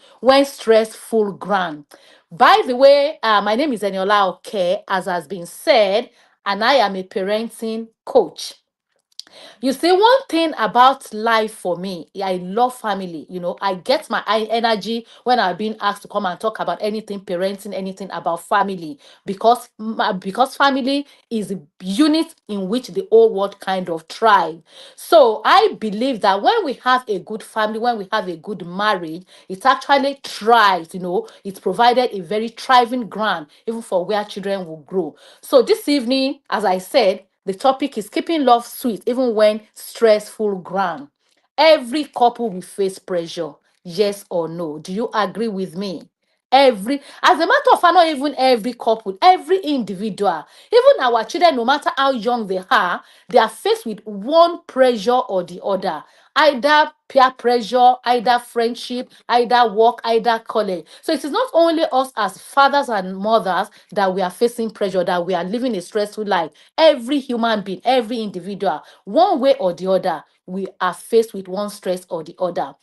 ground. By the way, my name is Eniola Oke, as has been said, and I am a parenting coach. You see, one thing about life for me, I love family. I get my energy when I'm being asked to come and talk about anything parenting, anything about family, because family is a unit in which the whole world kind of thrive. So I believe that when we have a good family, when we have a good marriage, it actually thrives. It's provided a very thriving ground, even for where children will grow. So this evening, as I said, the topic is keeping love sweet even when stressful ground. Every couple will face pressure. Yes or no? Do you agree with me? As a matter of fact, not even every couple, every individual, even our children, no matter how young they are faced with one pressure or the other. Either peer pressure, either friendship, either work, either college. So it is not only us as fathers and mothers that we are facing pressure, that we are living a stressful life. Every human being, every individual, one way or the other, we are faced with one stress or the other.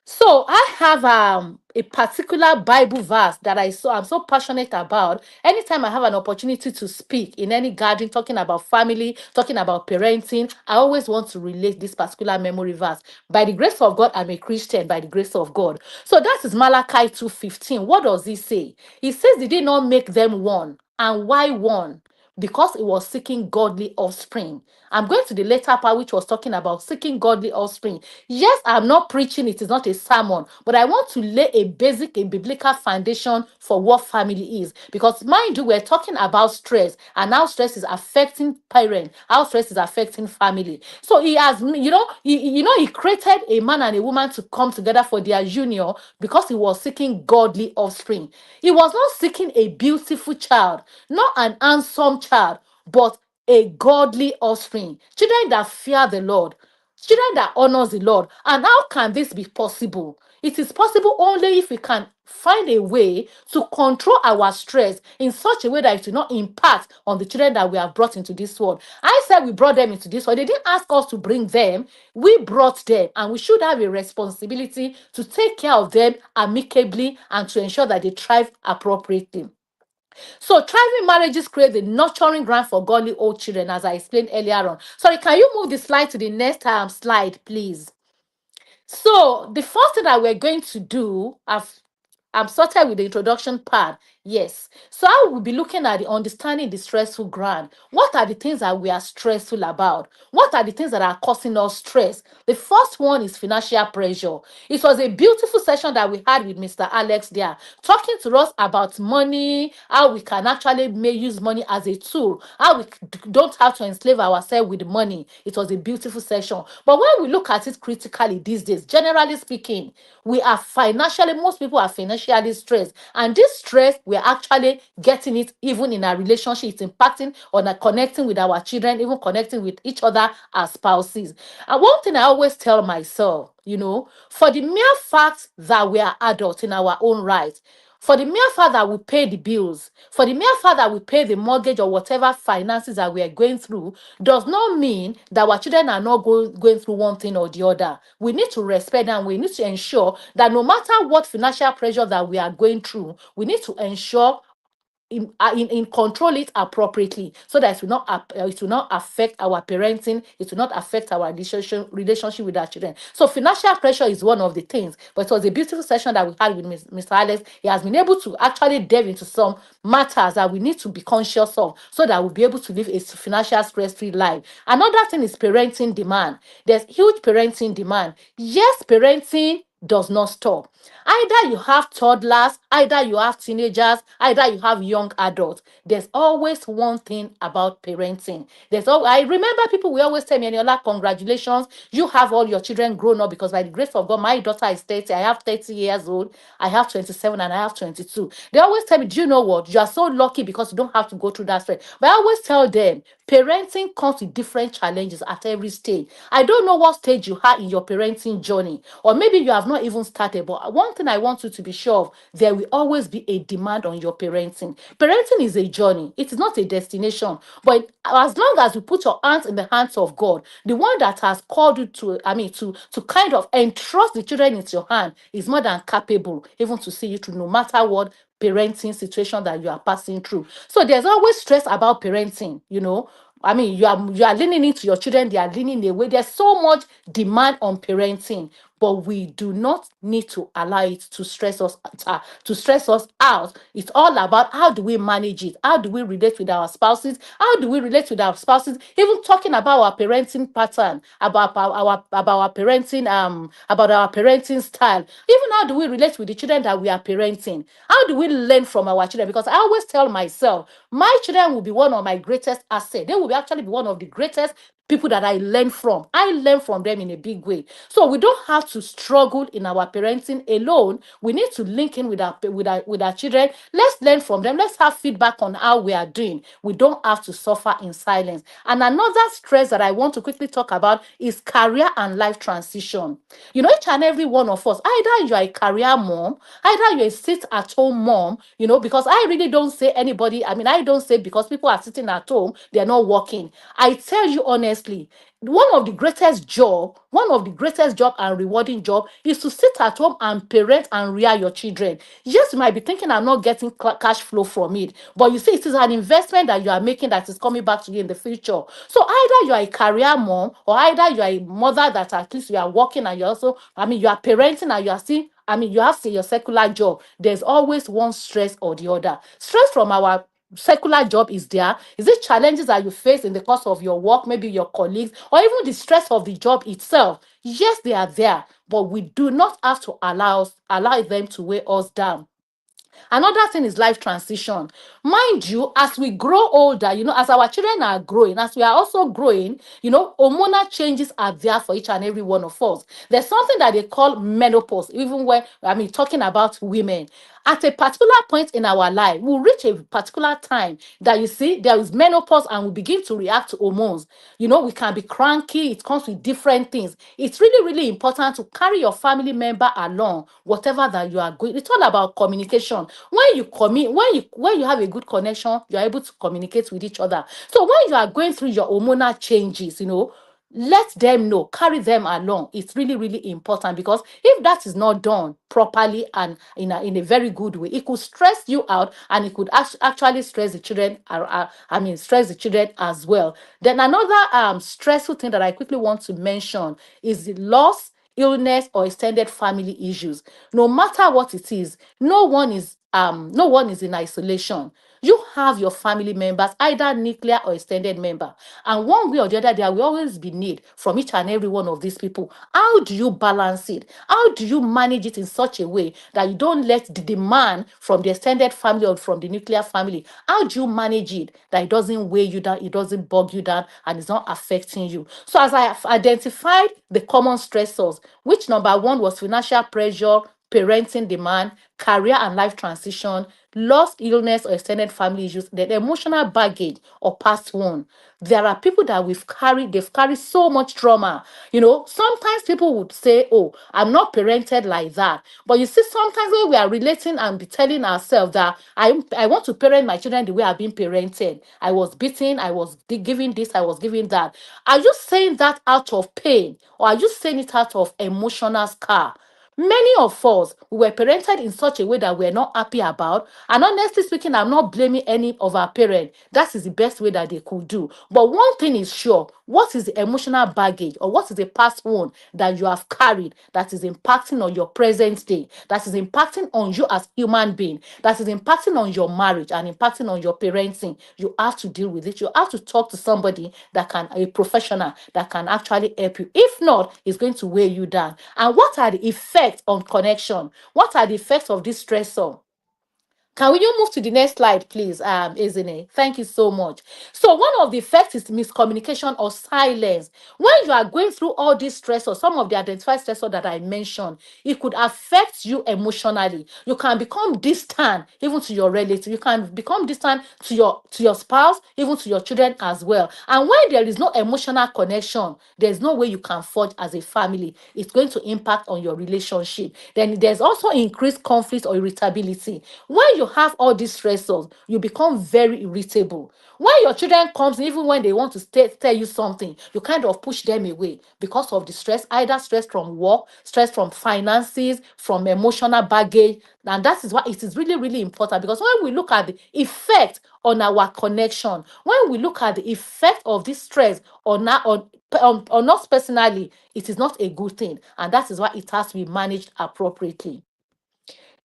So I have a particular Bible verse that I'm so passionate about. Anytime I have an opportunity to speak in any gathering, talking about family, talking about parenting, I always want to relate this particular memory verse. By the grace of God, I'm a Christian by the grace of God. So that is Malachi 2:15. What does he say? He says, "Did he not make them one? And why one? Because it was seeking godly offspring." I'm going to the later part, which was talking about seeking godly offspring. Yes, I'm not preaching, it is not a sermon, but I want to lay a biblical foundation for what family is. Because mind you, we're talking about stress and how stress is affecting parents, how stress is affecting family. So he has, he created a man and a woman to come together for their union because he was seeking godly offspring. He was not seeking a beautiful child, not an handsome child, but a godly offspring, children that fear the Lord, children that honors the Lord. And how can this be possible? It is possible only if we can find a way to control our stress in such a way that it will not impact on the children that we have brought into this world. I said we brought them into this world. They didn't ask us to bring them. We brought them, and we should have a responsibility to take care of them amicably and to ensure that they thrive appropriately. So thriving marriages create the nurturing ground for godly old children, as I explained earlier on. Sorry, can you move the slide to the next slide, please? So the first thing that we're going to do, I'm started with the introduction part, Yes. So I will be looking at the understanding the stressful ground. What are the things that we are stressful about? What are the things that are causing us stress? The first one is financial pressure. It was a beautiful session that we had with Mr. Alex there, talking to us about money, how we can actually use money as a tool, how we don't have to enslave ourselves with money. It was a beautiful session. But when we look at it critically these days, generally speaking, most people are financially stressed. And this stress, we're actually getting it even in our relationship. It's impacting on our connecting with our children, even connecting with each other as spouses. And one thing I always tell myself, for the mere fact that we are adults in our own right, for the mere fact that we pay the bills, for the mere fact that we pay the mortgage or whatever finances that we are going through, does not mean that our children are not going through one thing or the other. We need to respect and we need to ensure that no matter what financial pressure that we are going through, we need to ensure in control it appropriately so that it will not affect our parenting, it will not affect our relationship with our children. So financial pressure is one of the things, but it was a beautiful session that we had with Mr. Alex. He has been able to actually delve into some matters that we need to be conscious of so that we'll be able to live a financial stress-free life. Another thing is parenting demand. There's huge parenting demand. Yes, parenting does not stop. Either you have toddlers, either you have teenagers, either you have young adults. There's always one thing about parenting. I remember people will always tell me, Eniola, congratulations, you have all your children grown up, because by the grace of God, my daughter is 30, I have 30 years old, I have 27, and I have 22. They always tell me, do you know what? You are so lucky because you don't have to go through that stress. But I always tell them, parenting comes with different challenges at every stage. I don't know what stage you are in your parenting journey, or maybe you have not even started, but one thing I want you to be sure of, there will always be a demand on your parenting. Parenting is a journey, it is not a destination. But as long as you put your hands in the hands of God, the one that has called you to kind of entrust the children into your hand, is more than capable even to see you through, no matter what parenting situation that you are passing through. So there's always stress about parenting. You are leaning into your children, they are leaning away. There's so much demand on parenting, but we do not need to allow it to stress us out. It's all about how do we manage it, how do we relate with our spouses, even talking about our parenting pattern, about our parenting style, even how do we relate with the children that we are parenting, how do we learn from our children. Because I always tell myself, my children will be one of my greatest assets. They will actually be one of the greatest people that I learn from. I learn from them in a big way. So we don't have to struggle in our parenting alone. We need to link in with our children. Let's learn from them. Let's have feedback on how we are doing. We don't have to suffer in silence. And another stress that I want to quickly talk about is career and life transition. Each and every one of us, either you are a career mom, either you're a sit-at-home mom, because I really don't say anybody, I don't say because people are sitting at home, they're not working. I tell you honestly, one of the greatest job and rewarding job is to sit at home and parent and rear your children. Yes, you might be thinking I'm not getting cash flow from it, but you see, it is an investment that you are making that is coming back to you in the future. So either you are a career mom, or either you are a mother that at least you are working and you also, you are parenting and you are still, you have still your secular job. There's always one stress or the other. Stress from our secular job is there. Is it challenges that you face in the course of your work, maybe your colleagues, or even the stress of the job itself? Yes, they are there, but we do not have to allow them to weigh us down. Another thing is life transition. Mind you, as we grow older, as our children are growing, as we are also growing, hormonal changes are there for each and every one of us. There's something that they call menopause, even when, talking about women. At a particular point in our life, we'll reach a particular time that you see there is menopause and we begin to react to hormones. We can be cranky, it comes with different things. It's really, really important to carry your family member along, whatever that you are going. It's all about communication. When you have a good connection, you're able to communicate with each other. So when you are going through your hormonal changes, let them know, carry them along. It's really, really important, because if that is not done properly and in a very good way, it could stress you out and it could actually stress the children. Stress the children as well. Then another stressful thing that I quickly want to mention is the loss, illness, or extended family issues. No matter what it is, no one is no one is in isolation. You have your family members, either nuclear or extended member, and one way or the other, there will always be need from each and every one of these people. How do you balance it? How do you manage it in such a way that you don't let the demand from the extended family or from the nuclear family, how do you manage it that it doesn't weigh you down, it doesn't bog you down, and it's not affecting you? So as I have identified the common stressors, which number one was financial pressure, parenting demand, career and life transition, loss, illness, or extended family issues, the emotional baggage or past one. There are people that they've carried so much trauma. Sometimes people would say, oh, I'm not parented like that. But you see, sometimes when we are relating and be telling ourselves that I want to parent my children the way I've been parented. I was beaten, I was giving this, I was giving that. Are you saying that out of pain, or are you saying it out of emotional scar? Many of us, we were parented in such a way that we're not happy about. And honestly speaking, I'm not blaming any of our parents. That is the best way that they could do. But one thing is sure, what is the emotional baggage, or what is the past wound that you have carried that is impacting on your present day, that is impacting on you as human being, that is impacting on your marriage and impacting on your parenting? You have to deal with it. You have to talk to somebody a professional that can actually help you. If not, it's going to weigh you down. And what are the effects on connection? What are the effects of this stressor? Can you move to the next slide, please, Ezinne? Thank you so much. So one of the effects is miscommunication or silence. When you are going through all these stressors, some of the identified stressors that I mentioned, it could affect you emotionally. You can become distant even to your relative. You can become distant to your spouse, even to your children as well. And when there is no emotional connection, there's no way you can forge as a family. It's going to impact on your relationship. Then there's also increased conflict or irritability. When you have all these stressors, you become very irritable. When your children comes, even when they want to tell you something, you kind of push them away because of the stress, either stress from work, stress from finances, from emotional baggage. And that is why it is really, really important, because when we look at the effect on our connection, when we look at the effect of this stress on us personally, it is not a good thing. And that is why it has to be managed appropriately.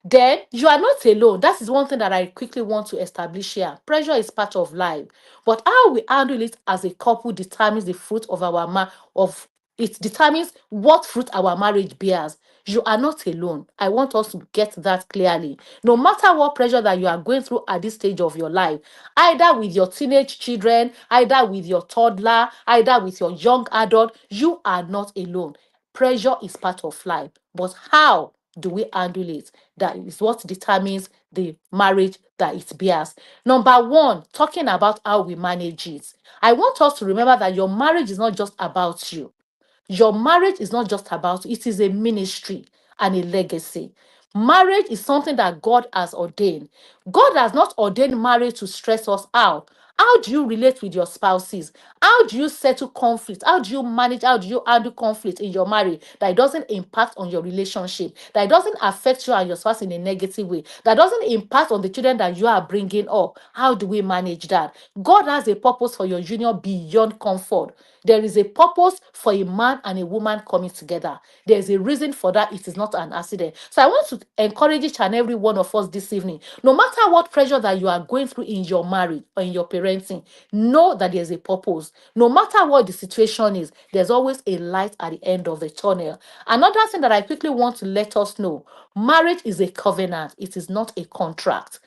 Then you are not alone. That is one thing that I quickly want to establish here. Pressure is part of life, but how we handle it as a couple determines the fruit of it determines what fruit our marriage bears. You are not alone. I want us to get that clearly. No matter what pressure that you are going through at this stage of your life, either with your teenage children, either with your toddler, either with your young adult, you are not alone. Pressure is part of life, but how do we handle it? That is what determines the marriage that it bears. Number one, talking about how we manage it. I want us to remember that your marriage is not just about you. Your marriage is not just about you, it is a ministry and a legacy. Marriage is something that God has ordained. God has not ordained marriage to stress us out. How do you relate with your spouses? How do you settle conflict? How do you manage? How do you handle conflict in your marriage that it doesn't impact on your relationship, that it doesn't affect you and your spouse in a negative way, that doesn't impact on the children that you are bringing up? How do we manage that? God has a purpose for your union beyond comfort. There is a purpose for a man and a woman coming together. There is a reason for that. It is not an accident. So I want to encourage each and every one of us this evening, no matter what pressure that you are going through in your marriage or in your parenting, know that there's a purpose. No matter what the situation is, there's always a light at the end of the tunnel. Another thing that I quickly want to let us know, marriage is a covenant. It is not a contract.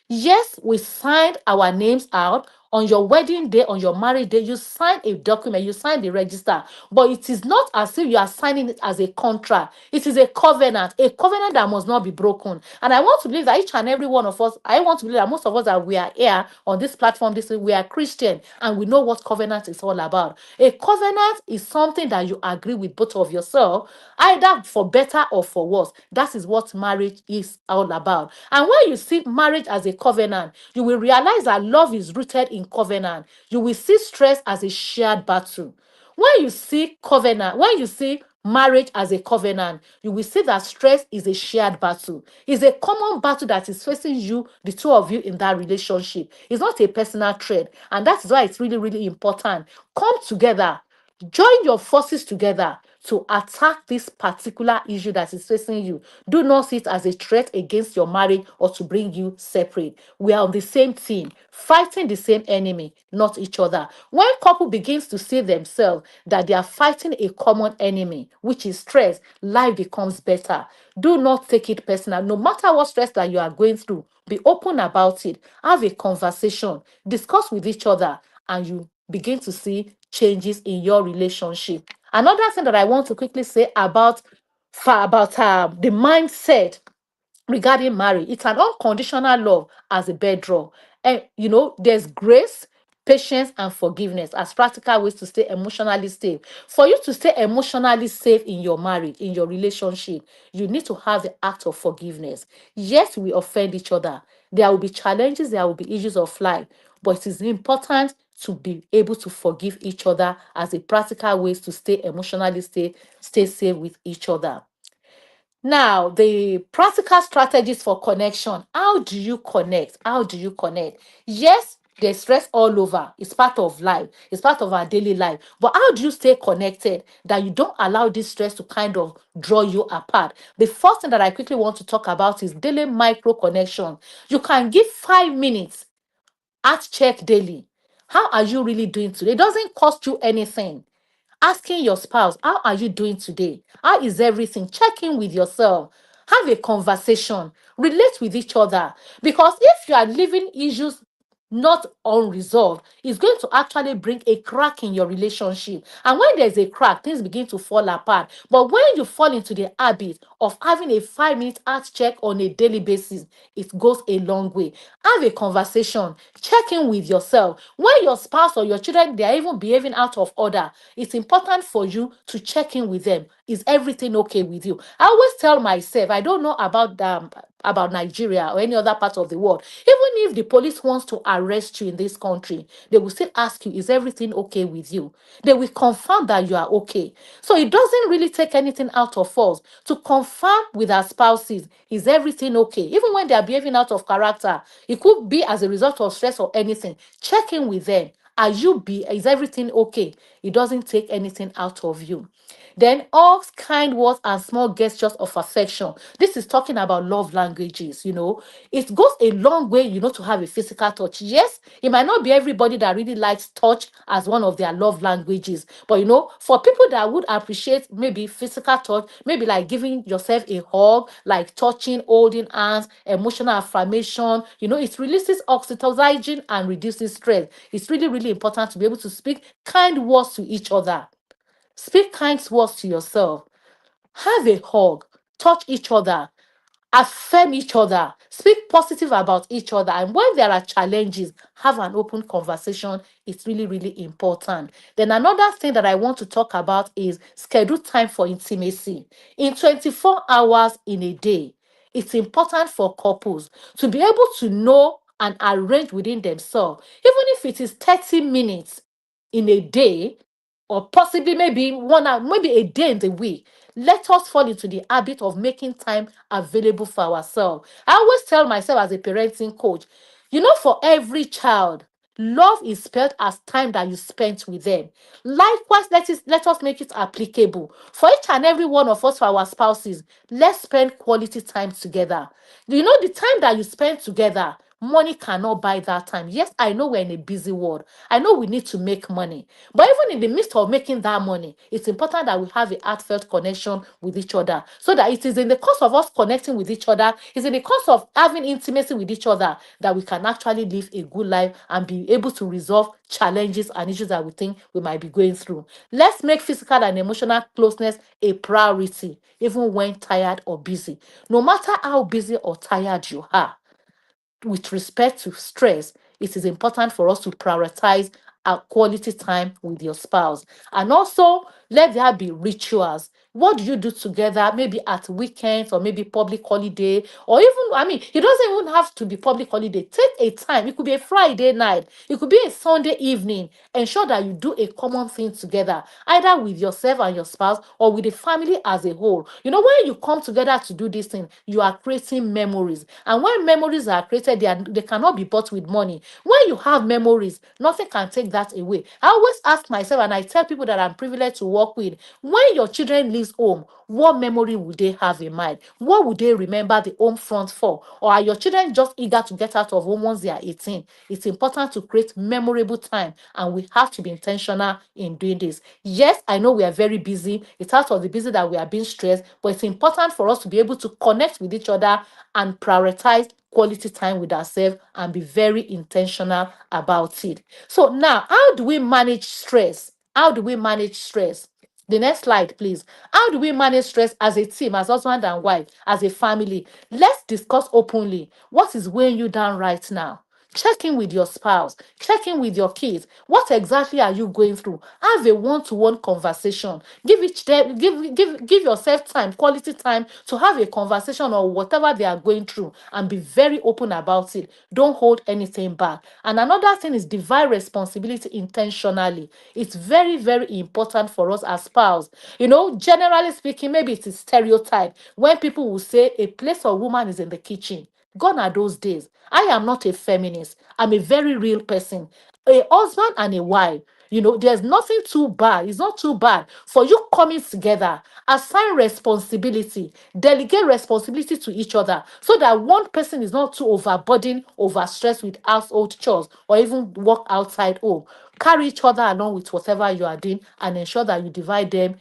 Yes, we signed our names out on your wedding day, on your marriage day. You sign a document, you sign the register, but it is not as if you are signing it as a contract. It is a covenant that must not be broken. And I want to believe that each and every one of us, I want to believe that most of us that we are here on this platform, we are Christian and we know what covenant is all about. A covenant is something that you agree with both of yourself, either for better or for worse. That is what marriage is all about. And when you see marriage as a covenant, you will realize that love is rooted in covenant. You will see stress as a shared battle. When you see marriage as a covenant, you will see that stress is a shared battle. It's a common battle that is facing you, the two of you in that relationship. It's not a personal trait. And that's why it's really, really important. Come together. Join your forces together to attack this particular issue that is facing you. Do not see it as a threat against your marriage or to bring you separate. We are on the same team, fighting the same enemy, not each other. When couple begins to see themselves that they are fighting a common enemy, which is stress, life becomes better. Do not take it personal. No matter what stress that you are going through, be open about it. Have a conversation, discuss with each other, and you begin to see changes in your relationship. Another thing that I want to quickly say about the mindset regarding marriage, it's an unconditional love as a bedrock. And there's grace, patience, and forgiveness as practical ways to stay emotionally safe. For you to stay emotionally safe in your marriage, in your relationship, you need to have the act of forgiveness. Yes, we offend each other. There will be challenges, there will be issues of life, but it is important to be able to forgive each other as a practical ways to stay emotionally stay safe with each other. Now, the practical strategies for connection. How do you connect? How do you connect? Yes, there's stress all over. It's part of life. It's part of our daily life. But how do you stay connected that you don't allow this stress to kind of draw you apart? The first thing that I quickly want to talk about is daily micro connection. You can give 5 minutes at check daily. How are you really doing today? It doesn't cost you anything. Asking your spouse, how are you doing today? How is everything? Check in with yourself. Have a conversation. Relate with each other. Because if you are living issues not unresolved, it's going to actually bring a crack in your relationship. And when there's a crack, things begin to fall apart. But when you fall into the habit of having a 5 minute heart check on a daily basis, it goes a long way. Have a conversation. Check in with yourself. When your spouse or your children, they are even behaving out of order, it's important for you to check in with them. Is everything okay with you? I always tell myself, I don't know about Nigeria or any other part of the world. Even if the police wants to arrest you in this country, they will still ask you, is everything okay with you? They will confirm that you are okay. So it doesn't really take anything out of us to confirm with our spouses, is everything okay? Even when they are behaving out of character, it could be as a result of stress or anything. Check in with them. Is everything okay? It doesn't take anything out of you. Then all kind words and small gestures of affection. This is talking about love languages. It goes a long way, to have a physical touch. Yes, it might not be everybody that really likes touch as one of their love languages. But for people that would appreciate maybe physical touch, maybe like giving yourself a hug, like touching, holding hands, emotional affirmation, it releases oxytocin and reduces stress. It's really, really important to be able to speak kind words to each other. Speak kind words to yourself. Have a hug. Touch each other. Affirm each other. Speak positive about each other. And when there are challenges, have an open conversation. It's really, really important. Then another thing that I want to talk about is schedule time for intimacy. In 24 hours in a day, it's important for couples to be able to know and arrange within themselves, even if it is 30 minutes in a day, or possibly maybe 1 hour, maybe a day in the week. Let us fall into the habit of making time available for ourselves. I always tell myself as a parenting coach, for every child, love is spelled as time that you spent with them. Likewise, let us make it applicable for each and every one of us, for our spouses. Let's spend quality time together. The time that you spend together, money cannot buy that time. Yes, I know we're in a busy world. I know we need to make money. But even in the midst of making that money, it's important that we have a heartfelt connection with each other. So that it is in the course of us connecting with each other, it's in the course of having intimacy with each other, that we can actually live a good life and be able to resolve challenges and issues that we think we might be going through. Let's make physical and emotional closeness a priority, even when tired or busy. No matter how busy or tired you are, with respect to stress, it is important for us to prioritize our quality time with your spouse. And also, let there be rituals. What do you do together, maybe at weekends or maybe public holiday, or even, I mean, it doesn't even have to be public holiday. Take a time. It could be a Friday night. It could be a Sunday evening. Ensure that you do a common thing together, either with yourself and your spouse or with the family as a whole. When you come together to do this thing, you are creating memories. And when memories are created, they cannot be bought with money. When you have memories, nothing can take that away. I always ask myself, and I tell people that I'm privileged to work with, when your children leave home, what memory would they have in mind? What would they remember the home front for? Or are your children just eager to get out of home once they are 18? It's important to create memorable time, and we have to be intentional in doing this. Yes, I know we are very busy. It's out of the busy that we are being stressed, but it's important for us to be able to connect with each other and prioritize quality time with ourselves and be very intentional about it. So now, how do we manage stress? How do we manage stress? The next slide, please. How do we manage stress as a team, as husband and wife, as a family? Let's discuss openly what is weighing you down right now. Check in with your spouse, check in with your kids. What exactly are you going through? Have a one-to-one conversation. Give yourself time, quality time to have a conversation or whatever they are going through, and be very open about it. Don't hold anything back. And another thing is divide responsibility intentionally. It's very, very important for us as spouse. Generally speaking, maybe it's a stereotype when people will say a place for woman is in the kitchen. Gone are those days. I am not a feminist. I'm a very real person. A husband and a wife. There's nothing too bad. It's not too bad for you coming together, assign responsibility, delegate responsibility to each other, so that one person is not too overburdened, overstressed with household chores or even work outside home. Carry each other along with whatever you are doing, and ensure that you divide them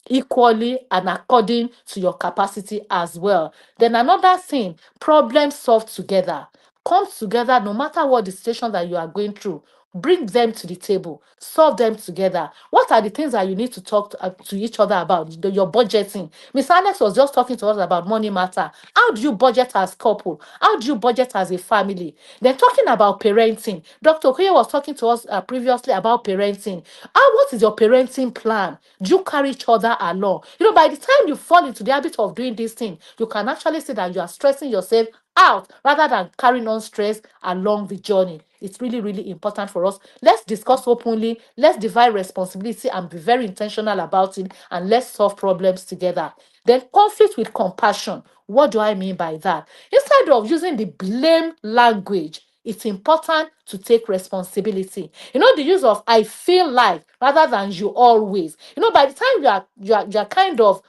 equally and according to your capacity as well. Then another thing, problem solved together. Come together no matter what the situation that you are going through. Bring them to the table, solve them together. What are the things that you need to talk to each other about? Your budgeting. Miss Alex was just talking to us about money matter. How do you budget as couple? How do you budget as a family? Then talking about parenting. Dr. Okoye was talking to us previously about parenting. What is your parenting plan? Do you carry each other along? By the time you fall into the habit of doing this thing, you can actually see that you are stressing yourself out rather than carrying on stress along the journey. It's really, really important for us. Let's discuss openly, let's divide responsibility and be very intentional about it, and let's solve problems together. Then conflict with compassion. What do I mean by that? Instead of using the blame language, it's important to take responsibility. The use of I feel like rather than you always. By the time you are kind of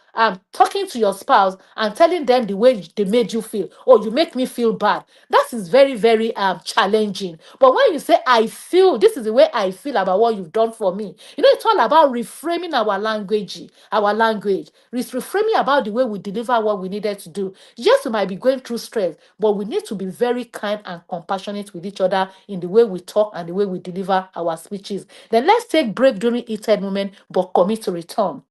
talking to your spouse and telling them the way they made you feel, oh, you make me feel bad. That is very, very challenging. But when you say I feel, this is the way I feel about what you've done for me. It's all about reframing our language. It's reframing about the way we deliver what we needed to do. Yes, we might be going through stress, but we need to be very kind and compassionate with each other in the way we talk and the way we deliver our speeches. Then let's take break during heated moment, but commit to return.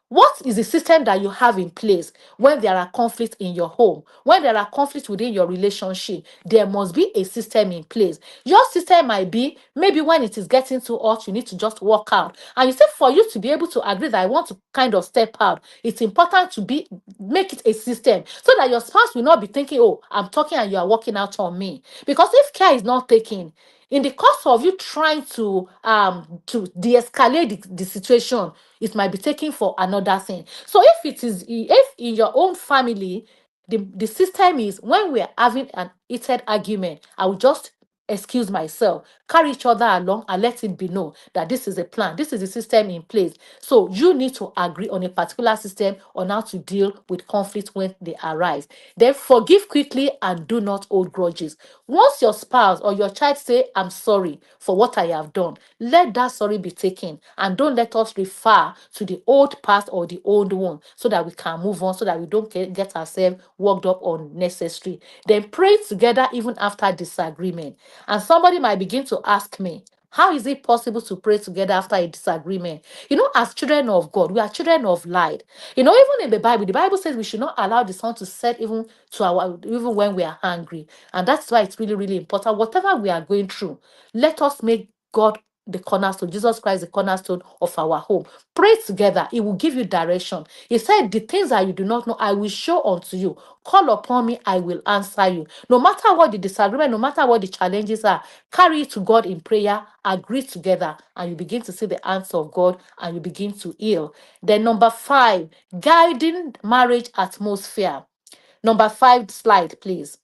What is the system that you have in place when there are conflicts in your home? When there are conflicts within your relationship, there must be a system in place. Your system might be maybe when it is getting too hot, you need to just walk out. And you say for you to be able to agree that I want to kind of step out, it's important to make it a system so that your spouse will not be thinking, oh, I'm talking and you are walking out on me. Because if care is not taken, in the course of you trying to de-escalate the situation, it might be taken for another thing. So if in your own family, the system is when we're having an heated argument, I will just excuse myself, carry each other along, and let it be known that this is a plan, this is a system in place. So you need to agree on a particular system on how to deal with conflict when they arise. Then forgive quickly and do not hold grudges. Once your spouse or your child say, I'm sorry for what I have done, let that sorry be taken, and don't let us refer to the old past or the old one, so that we can move on, so that we don't get ourselves worked up unnecessary. Then pray together even after disagreement. And somebody might begin to ask me, how is it possible to pray together after a disagreement? As children of God, we are children of light. Even in the Bible says we should not allow the sun to set even when we are hungry. And that's why it's really, really important. Whatever we are going through, let us make God the cornerstone. Jesus Christ, the cornerstone of our home. Pray together. It will give you direction. He said, the things that you do not know, I will show unto you. Call upon me, I will answer you. No matter what the disagreement, no matter what the challenges are, carry it to God in prayer, agree together, and you begin to see the answer of God and you begin to heal. Then number 5, guiding marriage atmosphere. Number 5 slide, please.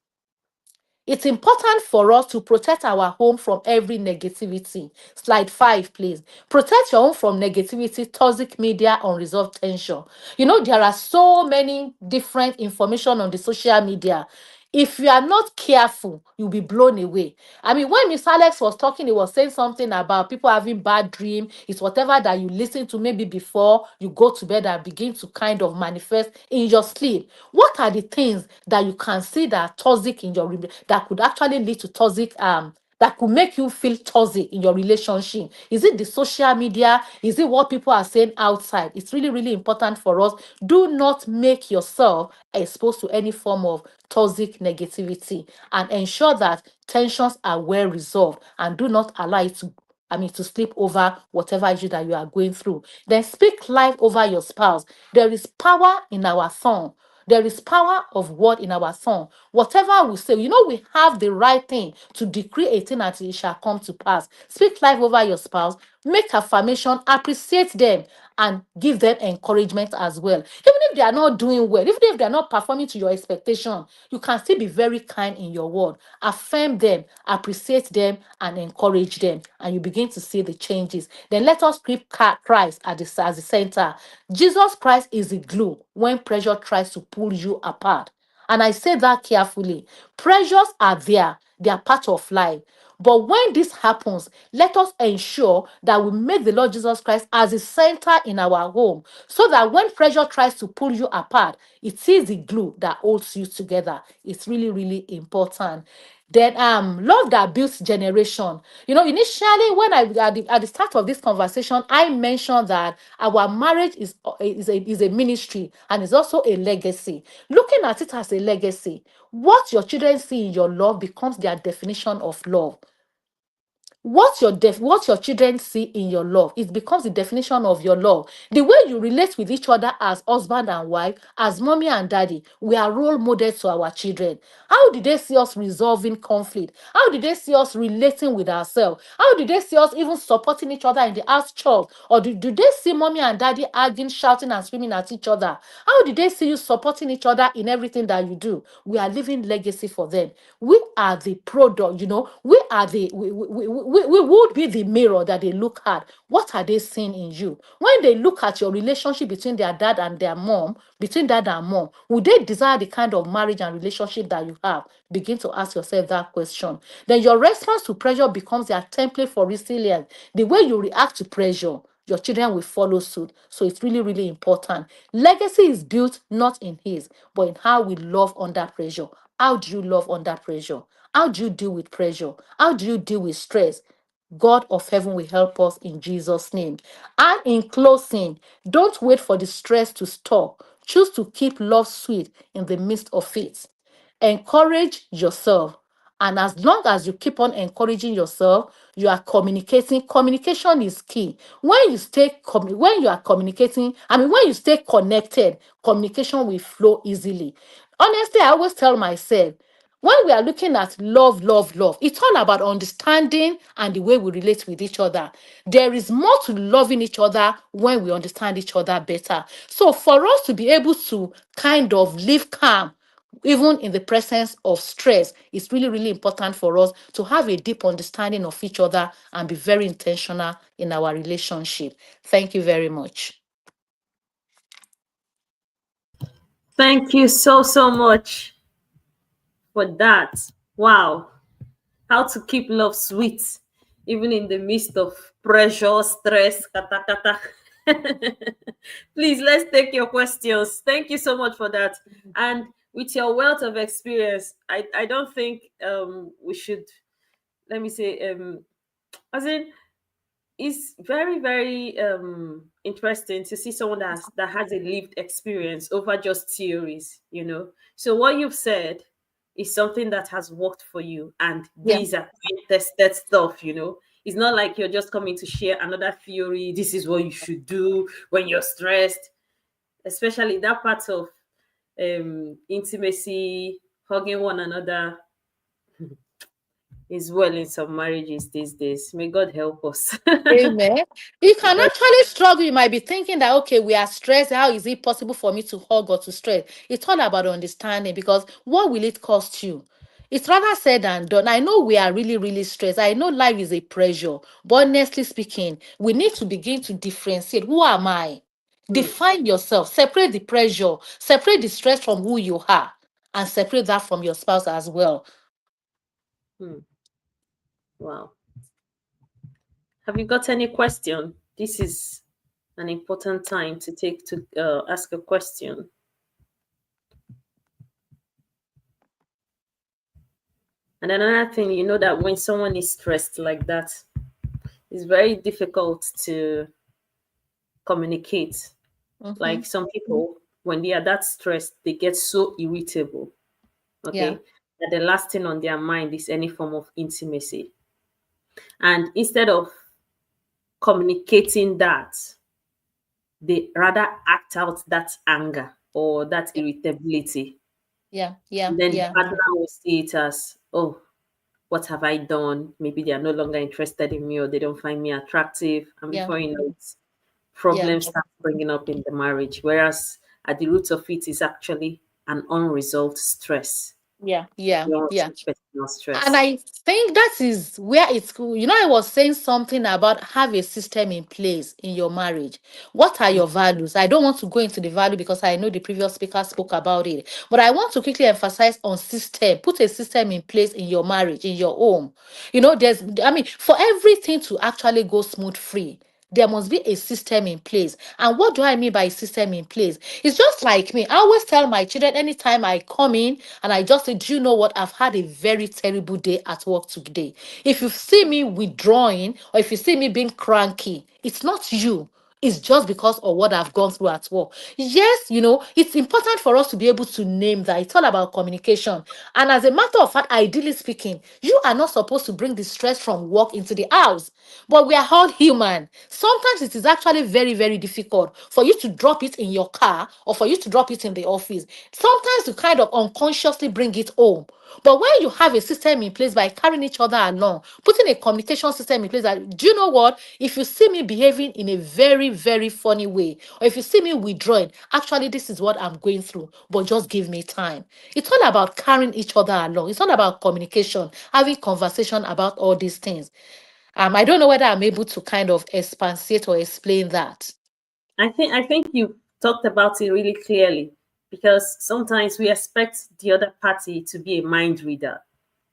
It's important for us to protect our home from every negativity. Slide 5, please. Protect your home from negativity, toxic media, unresolved tension. You know, there are so many different information on the social media. If you are not careful, you'll be blown away. I mean, when Miss Alex was talking, he was saying something about people having bad dream. It's whatever that you listen to maybe before you go to bed and begin to kind of manifest in your sleep. What are the things that you can see that are toxic in your that could actually lead to toxic that could make you feel toxic in your relationship? Is it the social media? Is it what people are saying outside? It's really, really important for us. Do not make yourself exposed to any form of toxic negativity, and ensure that tensions are well resolved, and do not allow it to to sleep over whatever issue that you are going through. Then speak life over your spouse. There is power in our tongue. There is power of word in our tongue. Whatever we say, we have the right thing to decree a thing until it shall come to pass. Speak life over your spouse. Make affirmation, appreciate them, and give them encouragement as well. Even if they are not doing well, even if they are not performing to your expectation, you can still be very kind in your word. Affirm them, appreciate them, and encourage them, and you begin to see the changes. Then let us keep Christ as the center. Jesus Christ is the glue when pressure tries to pull you apart. And I say that carefully. Pressures are there, they are part of life. But when this happens, let us ensure that we make the Lord Jesus Christ as the center in our home, so that when pressure tries to pull you apart, it is the glue that holds you together. It's really, really important. Then love that builds generation. Initially when I at the start of this conversation, I mentioned that our marriage is a ministry and is also a legacy. Looking at it as a legacy, what your children see in your love becomes their definition of love. What your children see in your love, it becomes the definition of your love. The way you relate with each other as husband and wife, as mommy and daddy, we are role models to our children. How did they see us resolving conflict? How did they see us relating with ourselves? How did they see us even supporting each other in the house chores? Or do they see mommy and daddy arguing, shouting and screaming at each other? How did they see you supporting each other in everything that you do? We are leaving legacy for them. We are the product, we are we would be the mirror that they look at. What are they seeing in you? When they look at your relationship between their dad and their mom, between dad and mom, would they desire the kind of marriage and relationship that you have? Begin to ask yourself that question. Then your response to pressure becomes their template for resilience. The way you react to pressure, your children will follow suit. So it's really, really important. Legacy is built not in his, but in how we love under pressure. How do you love under pressure? How do you deal with pressure? How do you deal with stress? God of heaven will help us in Jesus' name. And in closing, don't wait for the stress to stop. Choose to keep love sweet in the midst of it. Encourage yourself. And as long as you keep on encouraging yourself, you are communicating. Communication is key. When when you are communicating, when you stay connected, communication will flow easily. Honestly, I always tell myself, when we are looking at love, love, love, it's all about understanding and the way we relate with each other. There is more to loving each other when we understand each other better. So for us to be able to kind of live calm, even in the presence of stress, it's really, really important for us to have a deep understanding of each other and be very intentional in our relationship. Thank you very much. Thank you so, so much for that. Wow. How to keep love sweet, even in the midst of pressure, stress, kata kata. Please, let's take your questions. Thank you so much for that. And with your wealth of experience, I don't think we should, let me say, as in, it's very, very interesting to see someone that has a lived experience over just theories. So what you've said is something that has worked for you, and Yeah. these are tested stuff. It's not like you're just coming to share another theory. This is what you should do when you're stressed, especially that part of intimacy, hugging one another is well in some marriages these days. May God help us. Amen. You can God, actually struggle. You might be thinking that, okay, we are stressed. How is it possible for me to hug or to stress? It's all about understanding, because what will it cost you? It's rather said than done. I know we are really, really stressed. I know life is a pressure. But honestly speaking, we need to begin to differentiate. Who am I? hmm, Define yourself. Separate the pressure. Separate the stress from who you are. And separate that from your spouse as well. hmm, wow. Have you got any question? This is an important time to take to ask a question. And another thing, you know that when someone is stressed like that, it's very difficult to communicate. Mhm. Like some people, when they are that stressed, they get so irritable. Yeah. Okay. That the last thing on their mind is any form of intimacy. And instead of communicating that, they rather act out that anger or that irritability. Yeah. Yeah. And then the Yeah. partner will see it as, oh, what have I done? Maybe they are no longer interested in me or they don't find me attractive. And Yeah. before you know it, Yeah. problems start bringing up in the marriage. Whereas at the root of it is actually an unresolved stress, Yeah. Yeah. Yeah. unresolved personal And stress. I think that is where it's cool. I was saying something about have a system in place in your marriage. What are your values? I don't want to go into the value because I know the previous speaker spoke about it. But I want to quickly emphasize on system. Put a system in place in your marriage, in your home. For everything to actually go smooth free, there must be a system in place. And what do I mean by system in place? It's just like me. I always tell my children anytime I come in and I just say, do you know what? I've had a very terrible day at work today. If you see me withdrawing or if you see me being cranky, it's not you. It's just because of what I've gone through at work. Yes, it's important for us to be able to name that. It's all about communication. And as a matter of fact, ideally speaking, you are not supposed to bring the stress from work into the house. But we are all human. Sometimes it is actually very, very difficult for you to drop it in your car or for you to drop it in the office. Sometimes you kind of unconsciously bring it home. But when you have a system in place by carrying each other along, putting a communication system in place, that do you know what? If you see me behaving in a very, very funny way, or if you see me withdrawing, actually, this is what I'm going through, but just give me time. It's all about carrying each other along. It's all about communication, having conversation about all these things. I don't know whether I'm able to kind of expatiate or explain that. I think you talked about it really clearly because sometimes we expect the other party to be a mind reader,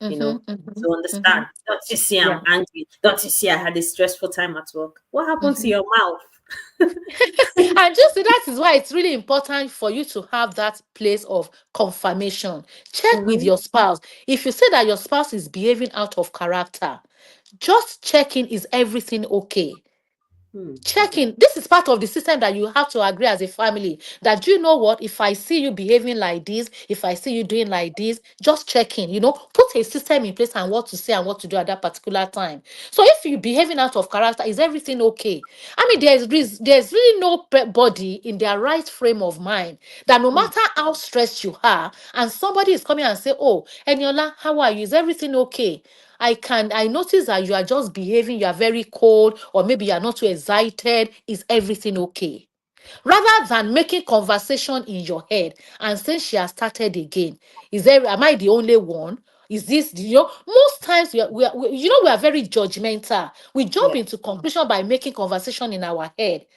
you Mm-hmm, know, mm-hmm, to mm-hmm. understand. Don't you see Yeah. I'm angry? Don't you see I had a stressful time at work? What happened to Mhm. your mouth? And just that is why it's really important for you to have that place of confirmation. Check with Mm-hmm. your spouse. If you say that your spouse is behaving out of character, just checking, is everything okay? Hmm. Checking. This is part of the system that you have to agree as a family that, do you know what, if I see you behaving like this, if I see you doing like this, just checking, put a system in place and what to say and what to do at that particular time. So if you're behaving out of character, is everything okay? There's really nobody in their right frame of mind that no Hmm. matter how stressed you are and somebody is coming and say, oh, Eniola, how are you, is everything okay? I notice that you are just behaving, you are very cold, or maybe you are not too excited. Is everything okay? Rather than making conversation in your head and saying she has started again. Am I the only one? Is this, most times we are very judgmental. We jump Yeah. into conclusion by making conversation in our head,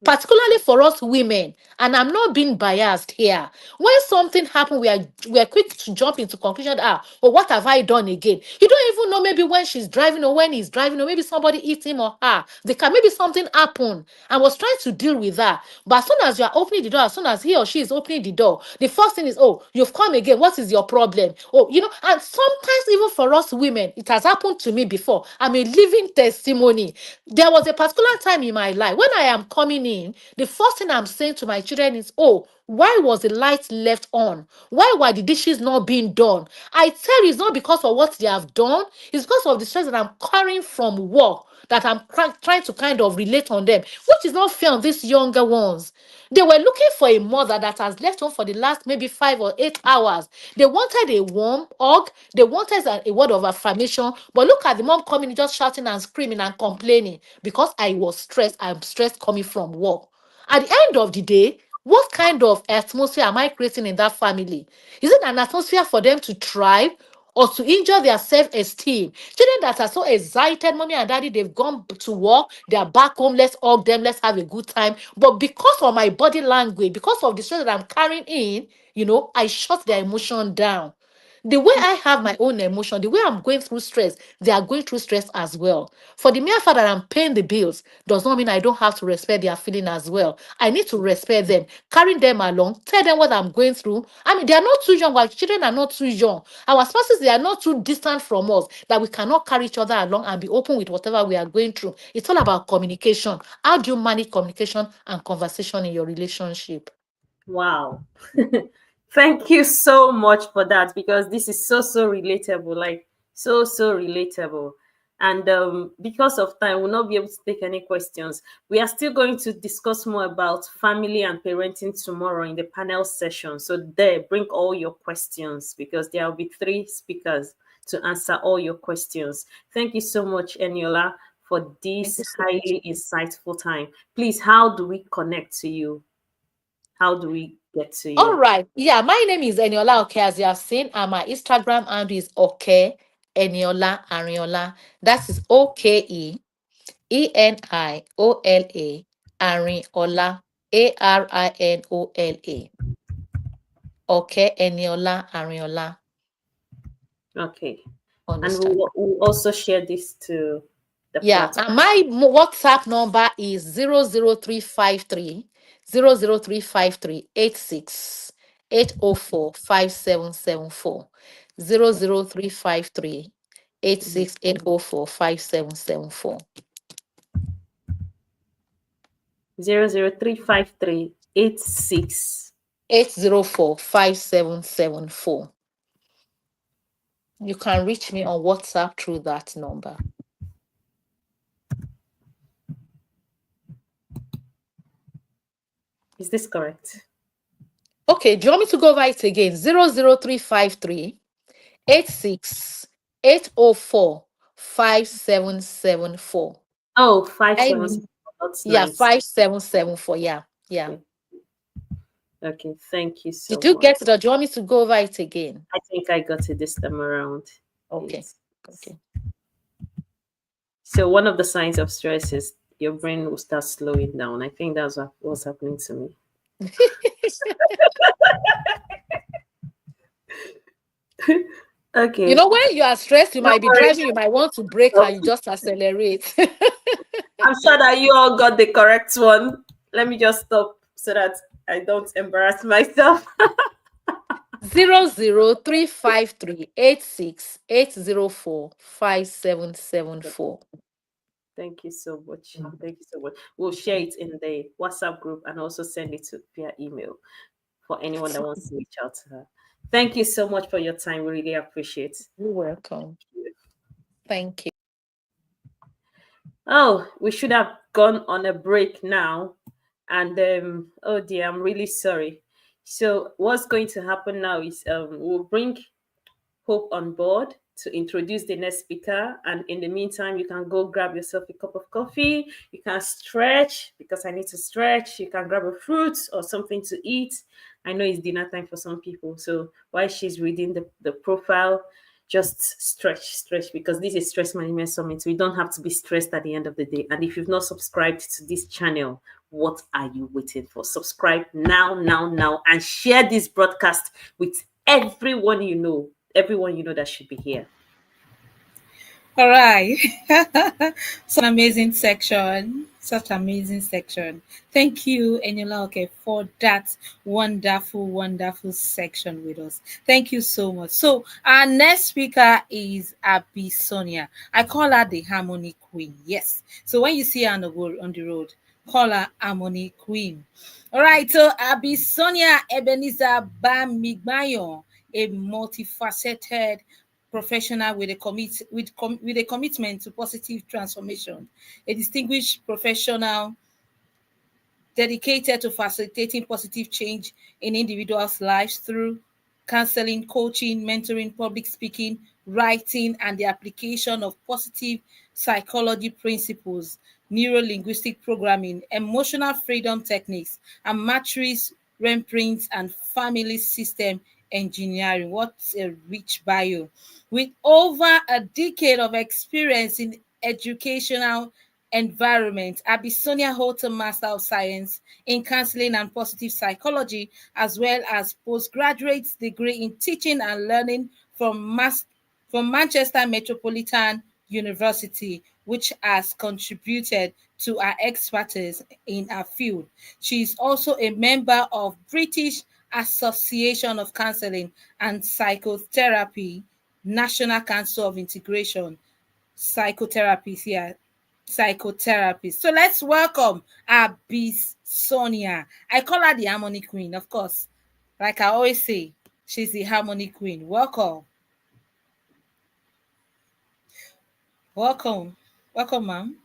particularly for us women. And I'm not being biased here. When something happened, we are quick to jump into conclusion. What have I done again? You don't even know, maybe when she's driving or when he's driving, or maybe somebody hit him or her. Maybe something happened and was trying to deal with that. But as soon as you are opening the door, as soon as he or she is opening the door, the first thing is, oh, you've come again. What is your problem? Oh, and sometimes even for us women, it has happened to me before. I'm a living testimony. There was a particular time in my life when I am coming in, the first thing I'm saying to my children is, oh, why was the light left on? Why were the dishes not being done? I tell you, it's not because of what they have done. It's because of the stress that I'm carrying from work that I'm trying to kind of relate on them, which is not fair on these younger ones. They were looking for a mother that has left home for the last maybe 5 or 8 hours. They wanted a warm hug. They wanted a word of affirmation. But look at the mom coming, just shouting and screaming and complaining because I was stressed. I'm stressed coming from work. At the end of the day, what kind of atmosphere am I creating in that family? Is it an atmosphere for them to thrive or to injure their self-esteem? Children that are so excited, mommy and daddy, they've gone to work, they are back home, let's hug them, let's have a good time. But because of my body language, because of the stress that I'm carrying in, I shut their emotion down. The way I have my own emotion, the way I'm going through stress, they are going through stress as well. For the mere fact that I'm paying the bills does not mean I don't have to respect their feeling as well. I need to respect them, carrying them along, tell them what I'm going through. I mean, they are not too young. Our children are not too young. Our spouses, they are not too distant from us that we cannot carry each other along and be open with whatever we are going through. It's all about communication. How do you manage communication and conversation in your relationship? Wow. Thank you so much for that, because this is so relatable, like so relatable. And because of time, we'll not be able to take any questions. We are still going to discuss more about family and parenting tomorrow in the panel session. So there, bring all your questions, because there will be 3 speakers to answer all your questions. Thank you so much, Eniola, for Thank you this so much. highly insightful time. Please, how do we connect to you? How do we get to All you? right. Yeah, my name is Eniola Oke, as you have seen, and my Instagram handle is Oke Eniola Ariola. That is Okeniola Arinola Arinola. Oke Eniola Ariola Okay. on And Instagram. we'll also share this to the Yeah, platform. and my WhatsApp number is 00353 00353 86 804 5774 00353 Mhm. 86 804 5774. 0035386. 804 5774. You can reach me on WhatsApp through that number. Is this correct? Okay, do you want me to go over it again? 00353 86 804 5774. Oh, five I seven. That's Yeah, nice. 5774. Yeah, yeah. Okay. Okay. Thank you so Did you much. get it, or do you want me to go over it again? I think I got it this time around. Okay, It's okay. so one of the signs of stress is your brain will start slowing down. I think that's what's happening to me. You Okay. know, when you are stressed, you No might be worries. driving, you might want to brake and you just accelerate. I'm sure that you all got the correct one. Let me just stop so that I don't embarrass myself. 00353 86 804 5774. Thank you so much. Thank you so much. We'll share it in the WhatsApp group and also send it to via email for anyone that wants to reach out to her. Thank you so much for your time. We really appreciate You're welcome. it. Thank you. Oh, we should have gone on a break now. And oh dear, I'm really sorry. So what's going to happen now is we'll bring Hope on board to introduce the next speaker. And in the meantime, you can go grab yourself a cup of coffee. You can stretch because I need to stretch. You can grab a fruit or something to eat. I know it's dinner time for some people. So while she's reading the profile, just stretch because this is Stress Management Summit. We don't have to be stressed at the end of the day. And if you've not subscribed to this channel, what are you waiting for? Subscribe now, and share this broadcast with everyone you know that should be here. All right. Such an amazing section. Such amazing section. Thank you, Eniola Oke, for that wonderful section with us. Thank you so much. So our next speaker is Abi Sonia. I call her the Harmony Queen. Yes. So when you see her on the road, call her Harmony Queen. All right, so Abisonia Ebenezer Bamigbayo, a multifaceted professional with with a commitment to positive transformation, a distinguished professional dedicated to facilitating positive change in individuals' lives through counseling, coaching, mentoring, public speaking, writing, and the application of positive psychology principles, neuro linguistic programming, emotional freedom techniques, and matrix reprints and family system engineering. What a rich bio. With over a decade of experience in educational environment, Abisonia holds a Master of Science in Counseling and Positive Psychology, as well as postgraduate degree in Teaching and Learning from Manchester Metropolitan University, which has contributed to her expertise in her field. She is also a member of British Association of Counseling and Psychotherapy, National Council of Integration, psychotherapists here, psychotherapist. So let's welcome Abis Sonia. I call her the Harmony Queen, of course. Like I always say, she's the Harmony Queen. Welcome. Welcome. Welcome, ma'am.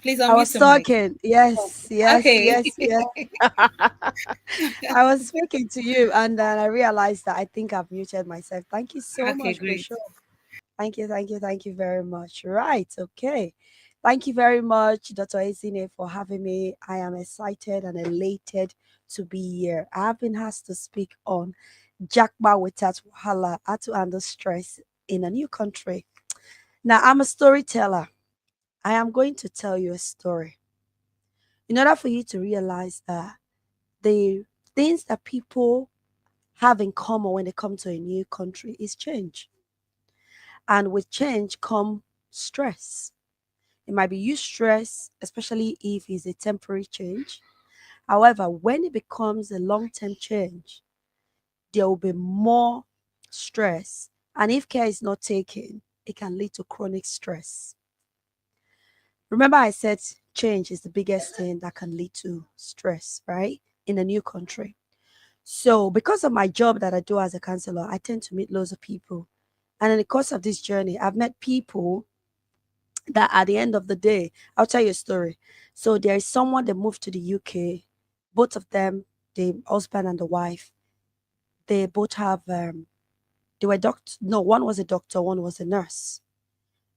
Please I unmute was your mic. talking. Yes, yes, Okay. yes, yes. I was speaking to you, and then I realized that I think I've muted myself. Thank you so Okay, much for great. sure. Thank you, thank you, thank you very much. Right, okay. Thank you very much, Dr. Ezinne, for having me. I am excited and elated to be here. I have been asked to speak on Japa without Wahala, how to handle stress in a new country. Now, I'm a storyteller. I am going to tell you a story in order for you to realize that the things that people have in common when they come to a new country is change. And with change come stress. It might be you stress, especially if it's a temporary change. However, when it becomes a long-term change, there will be more stress. And if care is not taken, it can lead to chronic stress. Remember, I said change is the biggest thing that can lead to stress, right? In a new country. So, because of my job that I do as a counselor, I tend to meet loads of people. And in the course of this journey, I've met people that at the end of the day, I'll tell you a story. So, there is someone that moved to the UK. Both of them, the husband and the wife, they both have, they were doctors. No, one was a doctor, one was a nurse.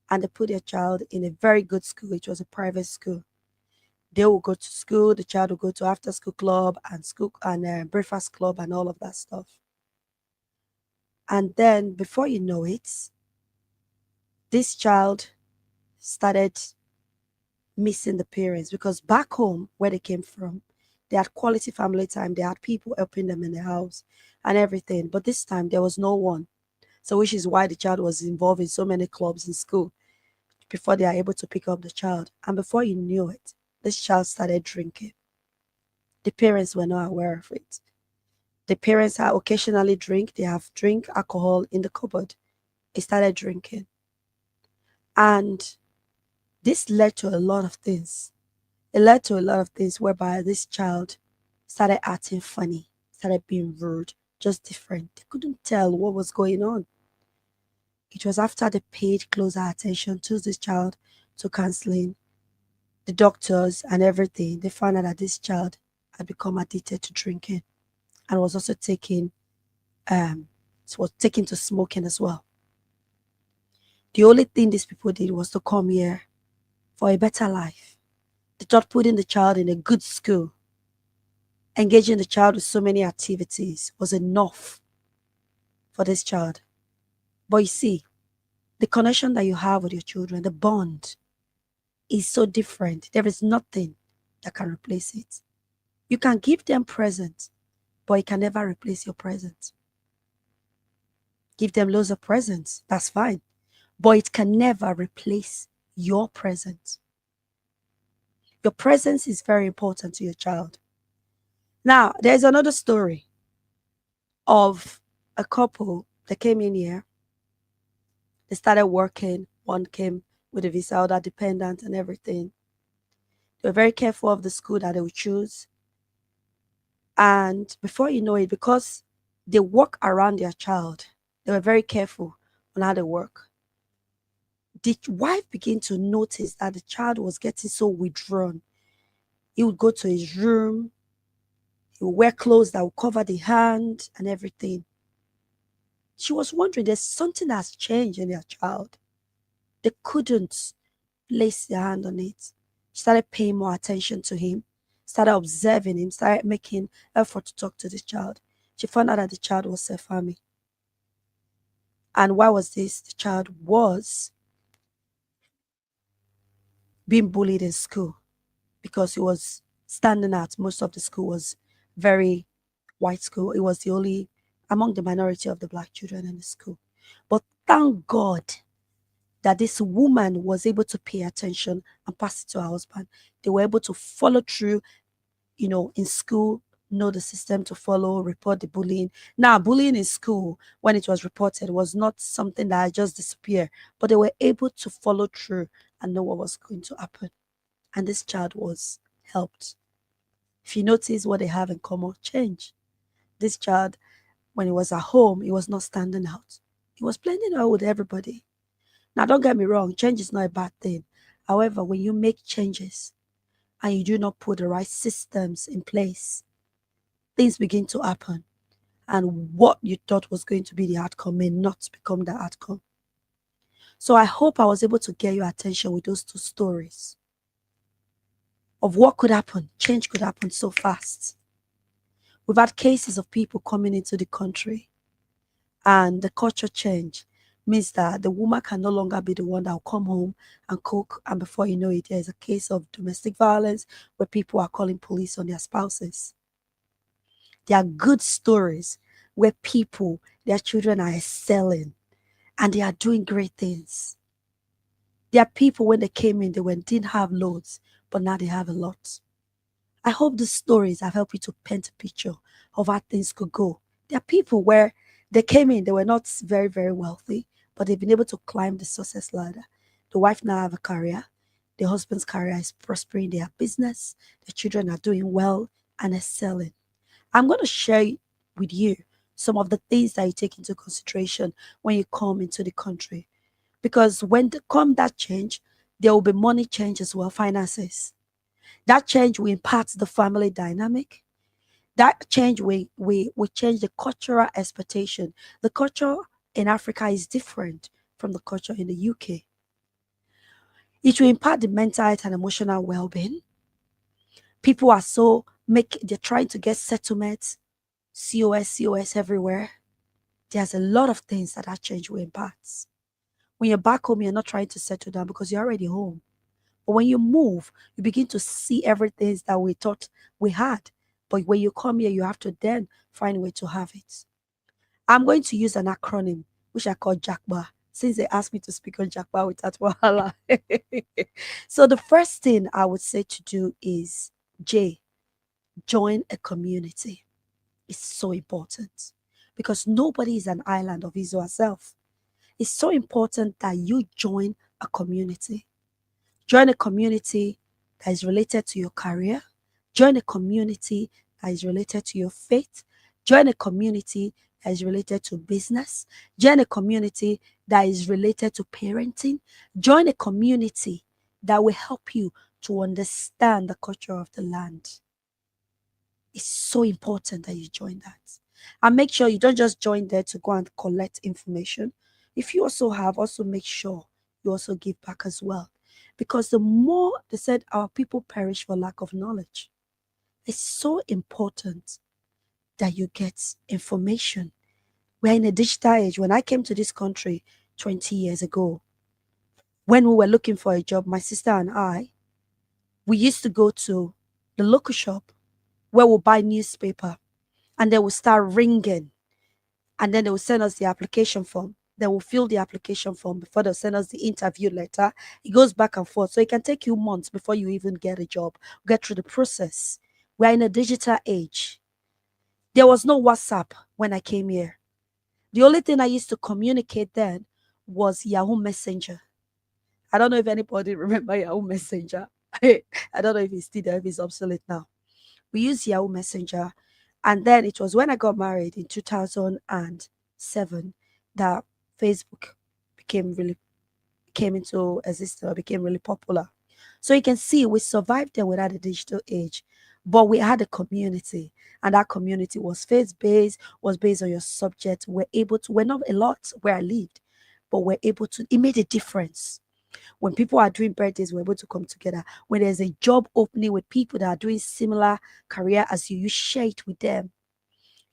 And they put their child in a very good school. It was a private school. They will go to school, the child will go to after school club and school and breakfast club and all of that stuff. And then before you know it, this child started missing the parents because back home where they came from, they had quality family time, they had people helping them in the house and everything. But this time there was no one. So which is why the child was involved in so many clubs in school before they are able to pick up the child. And before you knew it, this child started drinking. The parents were not aware of it. The parents are occasionally drink, they have drink alcohol in the cupboard. He started drinking. And this led to a lot of things. It led to a lot of things whereby this child started acting funny, started being rude, just different. They couldn't tell what was going on. It was after they paid closer attention to this child, to counseling, the doctors and everything. They found out that this child had become addicted to drinking and was also um was taken to smoking as well. The only thing these people did was to come here for a better life. They thought putting the child in a good school, engaging the child with so many activities was enough for this child. But you see, the connection that you have with your children, the bond, is so different. There is nothing that can replace it. You can give them presents, but it can never replace your presence. Give them loads of presents, that's fine, but it can never replace your presence. Your presence is very important to your child. Now, there's another story of a couple that came in here. They started working. One came with a visa, other dependent and everything. They were very careful of the school that they would choose. And before you know it, because they work around their child, they were very careful on how they work. The wife began to notice that the child was getting so withdrawn. He would go to his room, he would wear clothes that would cover the hand and everything. She was wondering, there's something that's changed in their child. They couldn't place their hand on it. She started paying more attention to him, started observing him, started making effort to talk to the child. She found out that the child was Sefami. And why was this? The child was being bullied in school because he was standing out. Most of the school was very white school. It was the only among the minority of the black children in the school. But thank God that this woman was able to pay attention and pass it to her husband. They were able to follow through, in school, know the system to follow, report the bullying. Now, bullying in school, when it was reported, was not something that just disappeared, but they were able to follow through and know what was going to happen. And this child was helped. If you notice what they have in common, change. This child, when he was at home, he was not standing out. He was blending out with everybody. Now, don't get me wrong, change is not a bad thing. However, when you make changes and you do not put the right systems in place, things begin to happen. And what you thought was going to be the outcome may not become the outcome. So I hope I was able to get your attention with those two stories of what could happen. Change could happen so fast. We've had cases of people coming into the country, and the culture change means that the woman can no longer be the one that will come home and cook, and before you know it, there's a case of domestic violence where people are calling police on their spouses. There are good stories where people, their children are excelling and they are doing great things. There are people, when they came in, didn't have loads, but now they have a lot. I hope the stories have helped you to paint a picture of how things could go. There are people where they came in, they were not very, very wealthy, but they've been able to climb the success ladder. The wife now have a career. The husband's career is prospering. They have business. The children are doing well and excelling. I'm going to share with you some of the things that you take into consideration when you come into the country. Because when there come that change, there will be money change as well, finances. That change will impact the family dynamic. That change will change the cultural expectation. The culture in Africa is different from the culture in the UK. It will impact the mental health and emotional well-being. People are they're trying to get settlements, COS everywhere. There's a lot of things that change will impact. When you're back home, you're not trying to settle down because you're already home. But when you move, you begin to see everything that we thought we had. But when you come here, you have to then find a way to have it. I'm going to use an acronym, which I call Japa, since they asked me to speak on Japa without Wahala. So the first thing I would say to do is J, join a community. It's so important because nobody is an island of his or herself. It's so important that you join a community. Join a community that is related to your career. Join a community that is related to your faith. Join a community that is related to business. Join a community that is related to parenting. Join a community that will help you to understand the culture of the land. It's so important that you join that. And make sure you don't just join there to go and collect information. If you also make sure you also give back as well. Because the more, they said, our people perish for lack of knowledge. It's so important that you get information. We're in a digital age. When I came to this country 20 years ago, when we were looking for a job, my sister and I, we used to go to the local shop where we'll buy newspaper, and they will start ringing, and then they will send us the application form. They will fill the application form before they'll send us the interview letter. It goes back and forth. So it can take you months before you even get a job, get through the process. We're in a digital age. There was no WhatsApp when I came here. The only thing I used to communicate then was Yahoo Messenger. I don't know if anybody remember Yahoo Messenger. I don't know if it's still there, if it's obsolete now. We use Yahoo Messenger. And then it was when I got married in 2007 that Facebook became really came into existence or became really popular. So you can see we survived them without the digital age, but we had a community, and that community was faith-based, was based on your subject. We're not a lot where I lived, but we're able to, it made a difference. When people are doing birthdays, we're able to come together. When there's a job opening with people that are doing similar career as you share it with them.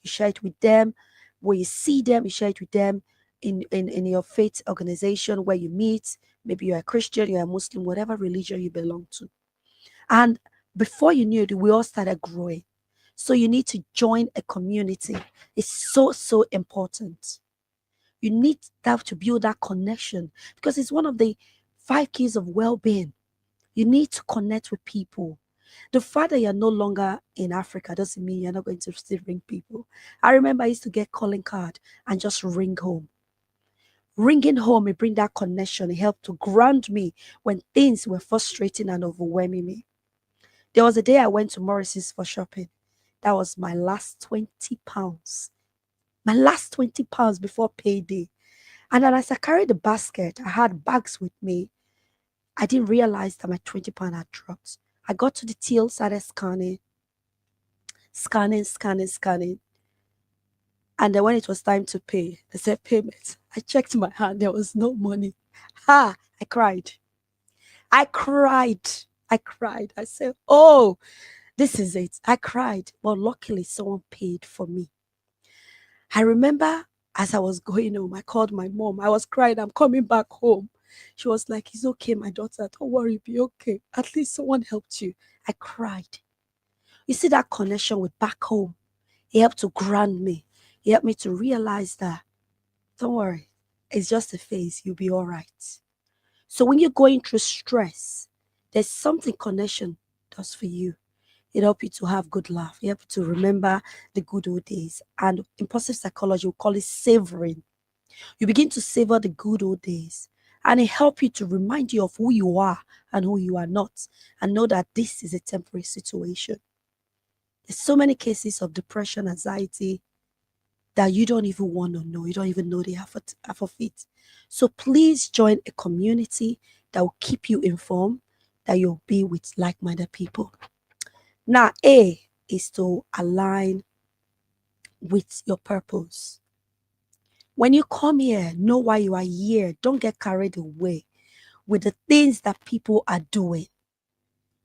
You share it with them. When you see them, you share it with them in your faith organization where you meet. Maybe you're a Christian, you're a Muslim, whatever religion you belong to. And before you knew it, we all started growing. So you need to join a community. It's so important. You need that to build that connection because it's one of the 5 keys of well-being. You need to connect with people. The fact that you're no longer in Africa doesn't mean you're not going to still ring people. I remember I used to get calling card and just ring home. Ringing home, it bring that connection. It helped to ground me when things were frustrating and overwhelming me. There was a day I went to Morris's for shopping. That was my last £20. My last £20 before payday. And then as I carried the basket, I had bags with me. I didn't realize that my £20 had dropped. I got to the till, started scanning. And then when it was time to pay, they said payment. I checked my hand, there was no money. I cried. I cried. I said, oh, this is it. I cried. But luckily, someone paid for me. I remember as I was going home, I called my mom. I was crying, I'm coming back home. She was like, it's okay, my daughter. Don't worry, be okay. At least someone helped you. I cried. You see that connection with back home? It helped to ground me. It helped me to realize that, don't worry, it's just a phase. You'll be all right. So when you're going through stress, there's something connection does for you. It helps you to have good laugh. It helps you to remember the good old days. And in positive psychology, we call it savoring. You begin to savor the good old days. And it helps you to remind you of who you are and who you are not. And know that this is a temporary situation. There's so many cases of depression, anxiety that you don't even want to know. You don't even know they have of it. So please join a community that will keep you informed, that you'll be with like-minded people. Now, A is to align with your purpose. When you come here, know why you are here. Don't get carried away with the things that people are doing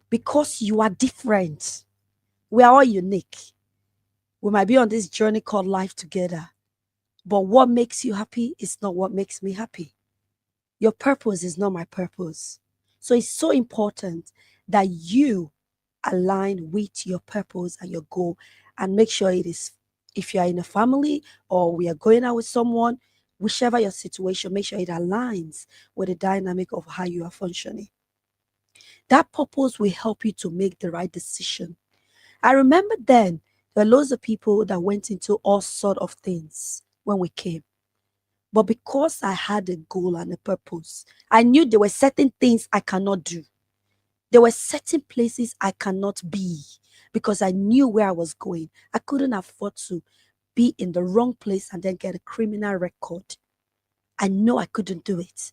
because you are different. We are all unique. We might be on this journey called life together, but what makes you happy is not what makes me happy. Your purpose is not my purpose. So it's so important that you align with your purpose and your goal and make sure it is, if you are in a family or we are going out with someone, whichever your situation, make sure it aligns with the dynamic of how you are functioning. That purpose will help you to make the right decision. I remember then there were loads of people that went into all sort of things when we came. But because I had a goal and a purpose, I knew there were certain things I cannot do. There were certain places I cannot be because I knew where I was going. I couldn't afford to be in the wrong place and then get a criminal record. I know I couldn't do it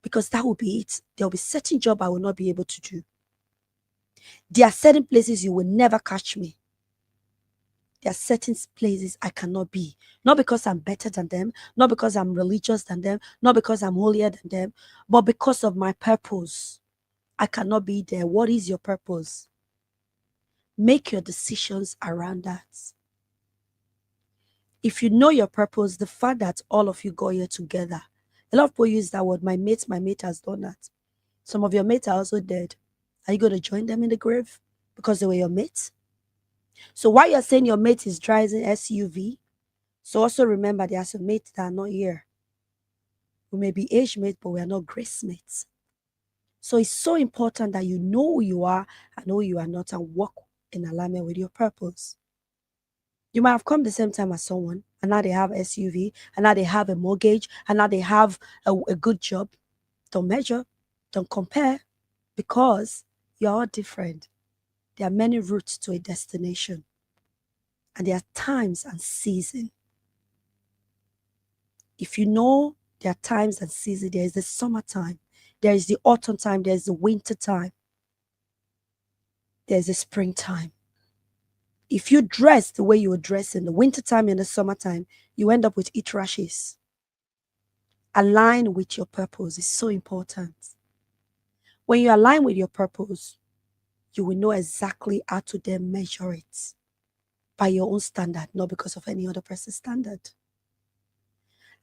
because that would be it. There will be certain job I will not be able to do. There are certain places you will never catch me. There are certain places I cannot be. Not because I'm better than them, not because I'm religious than them, not because I'm holier than them, but because of my purpose. I cannot be there. What is your purpose? Make your decisions around that. If you know your purpose, the fact that all of you go here together, a lot of people use that word, my mate has done that. Some of your mates are also dead. Are you going to join them in the grave because they were your mates? So while you're saying your mate is driving SUV, so also remember there are some mates that are not here. We may be age mates, but we are not grace mates. So it's so important that you know who you are and who you are not and work in alignment with your purpose. You might have come the same time as someone, and now they have SUV, and now they have a mortgage, and now they have a good job. Don't measure, don't compare, because You're all different. There are many routes to a destination. And there are times and seasons. If you know there are times and seasons, there is the summertime, there is the autumn time, there is the winter time, there is the springtime. If you dress the way you would dress in the wintertime and the summertime, you end up with heat rashes. Align with your purpose is so important. When you align with your purpose, you will know exactly how to then measure it by your own standard, not because of any other person's standard.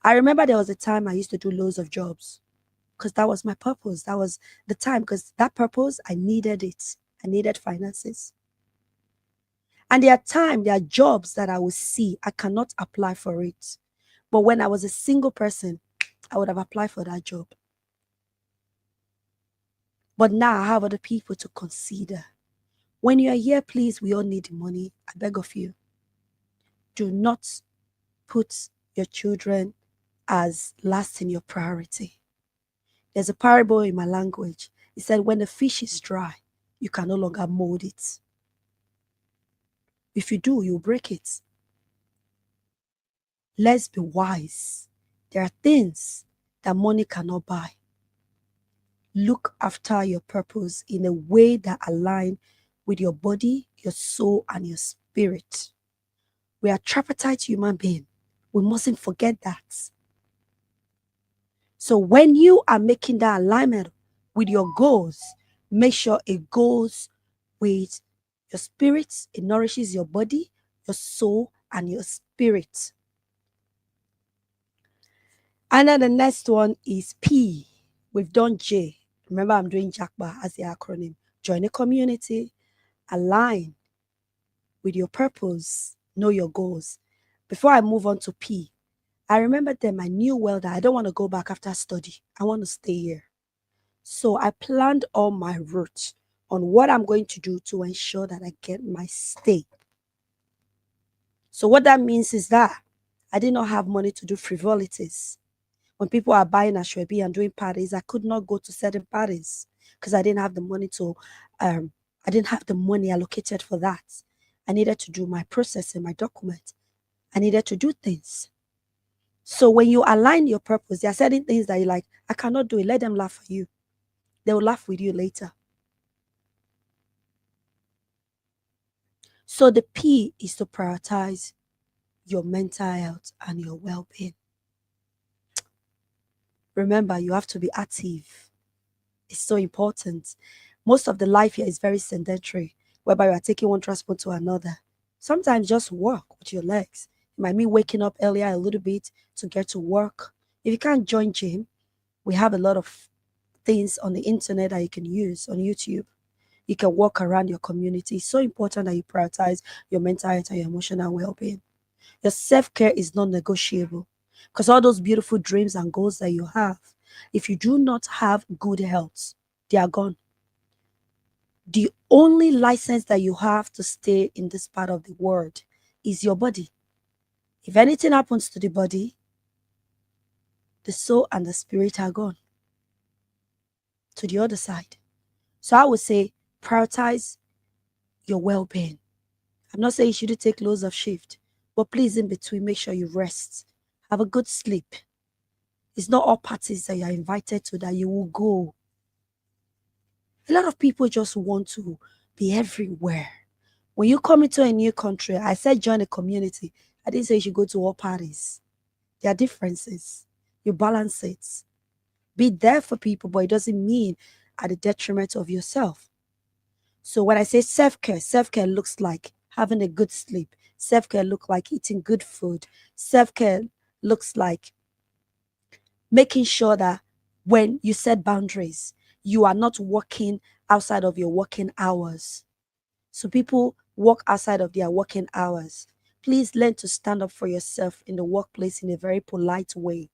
I remember there was a time I used to do loads of jobs because that was my purpose. That was the time, because that purpose, I needed it. I needed finances. And there are jobs that I will see, I cannot apply for it. But when I was a single person, I would have applied for that job. But now I have other people to consider. When you are here, please, we all need money. I beg of you. Do not put your children as last in your priority. There's a parable in my language. It said, when the fish is dry, you can no longer mold it. If you do, you'll break it. Let's be wise. There are things that money cannot buy. Look after your purpose in a way that aligns with your body, your soul, and your spirit. We are tripartite human beings. We mustn't forget that. So when you are making that alignment with your goals, make sure it goes with your spirit. It nourishes your body, your soul, and your spirit. And then the next one is P. We've done J. Remember, I'm doing Japa as the acronym. Join a community, align with your purpose, know your goals. Before I move on to P, I remember then I knew well that I don't want to go back after study. I want to stay here. So I planned all my route on what I'm going to do to ensure that I get my stay. So what that means is that I did not have money to do frivolities. When people are buying ashwebi and doing parties, I could not go to certain parties because I didn't have the money I didn't have the money allocated for that. I needed to do my processing, my document. I needed to do things. So when you align your purpose, there are certain things that you're like, I cannot do it. Let them laugh at you. They will laugh with you later. So the P is to prioritize your mental health and your well-being. Remember, you have to be active. It's so important. Most of the life here is very sedentary, whereby you are taking one transport to another. Sometimes just walk with your legs. It might mean waking up earlier a little bit to get to work. If you can't join gym, we have a lot of things on the internet that you can use on YouTube. You can walk around your community. It's so important that you prioritize your mental health and your emotional well-being. Your self-care is non-negotiable because all those beautiful dreams and goals that you have, if you do not have good health, they are gone. The only license that you have to stay in this part of the world is your body. If anything happens to the body, the soul and the spirit are gone to the other side. So I would say prioritize your well-being. I'm not saying you should take loads of shift, but please in between, make sure you rest. Have a good sleep. It's not all parties that you're invited to that you will go. A lot of people just want to be everywhere. When you come into a new country, I said join a community. I didn't say you should go to all parties. There are differences. You balance it. Be there for people, but it doesn't mean at the detriment of yourself. So when I say self-care looks like having a good sleep. Self-care looks like eating good food. Self-care looks like making sure that when you set boundaries, you are not working outside of your working hours. So people work outside of their working hours. Please learn to stand up for yourself in the workplace in a very polite way.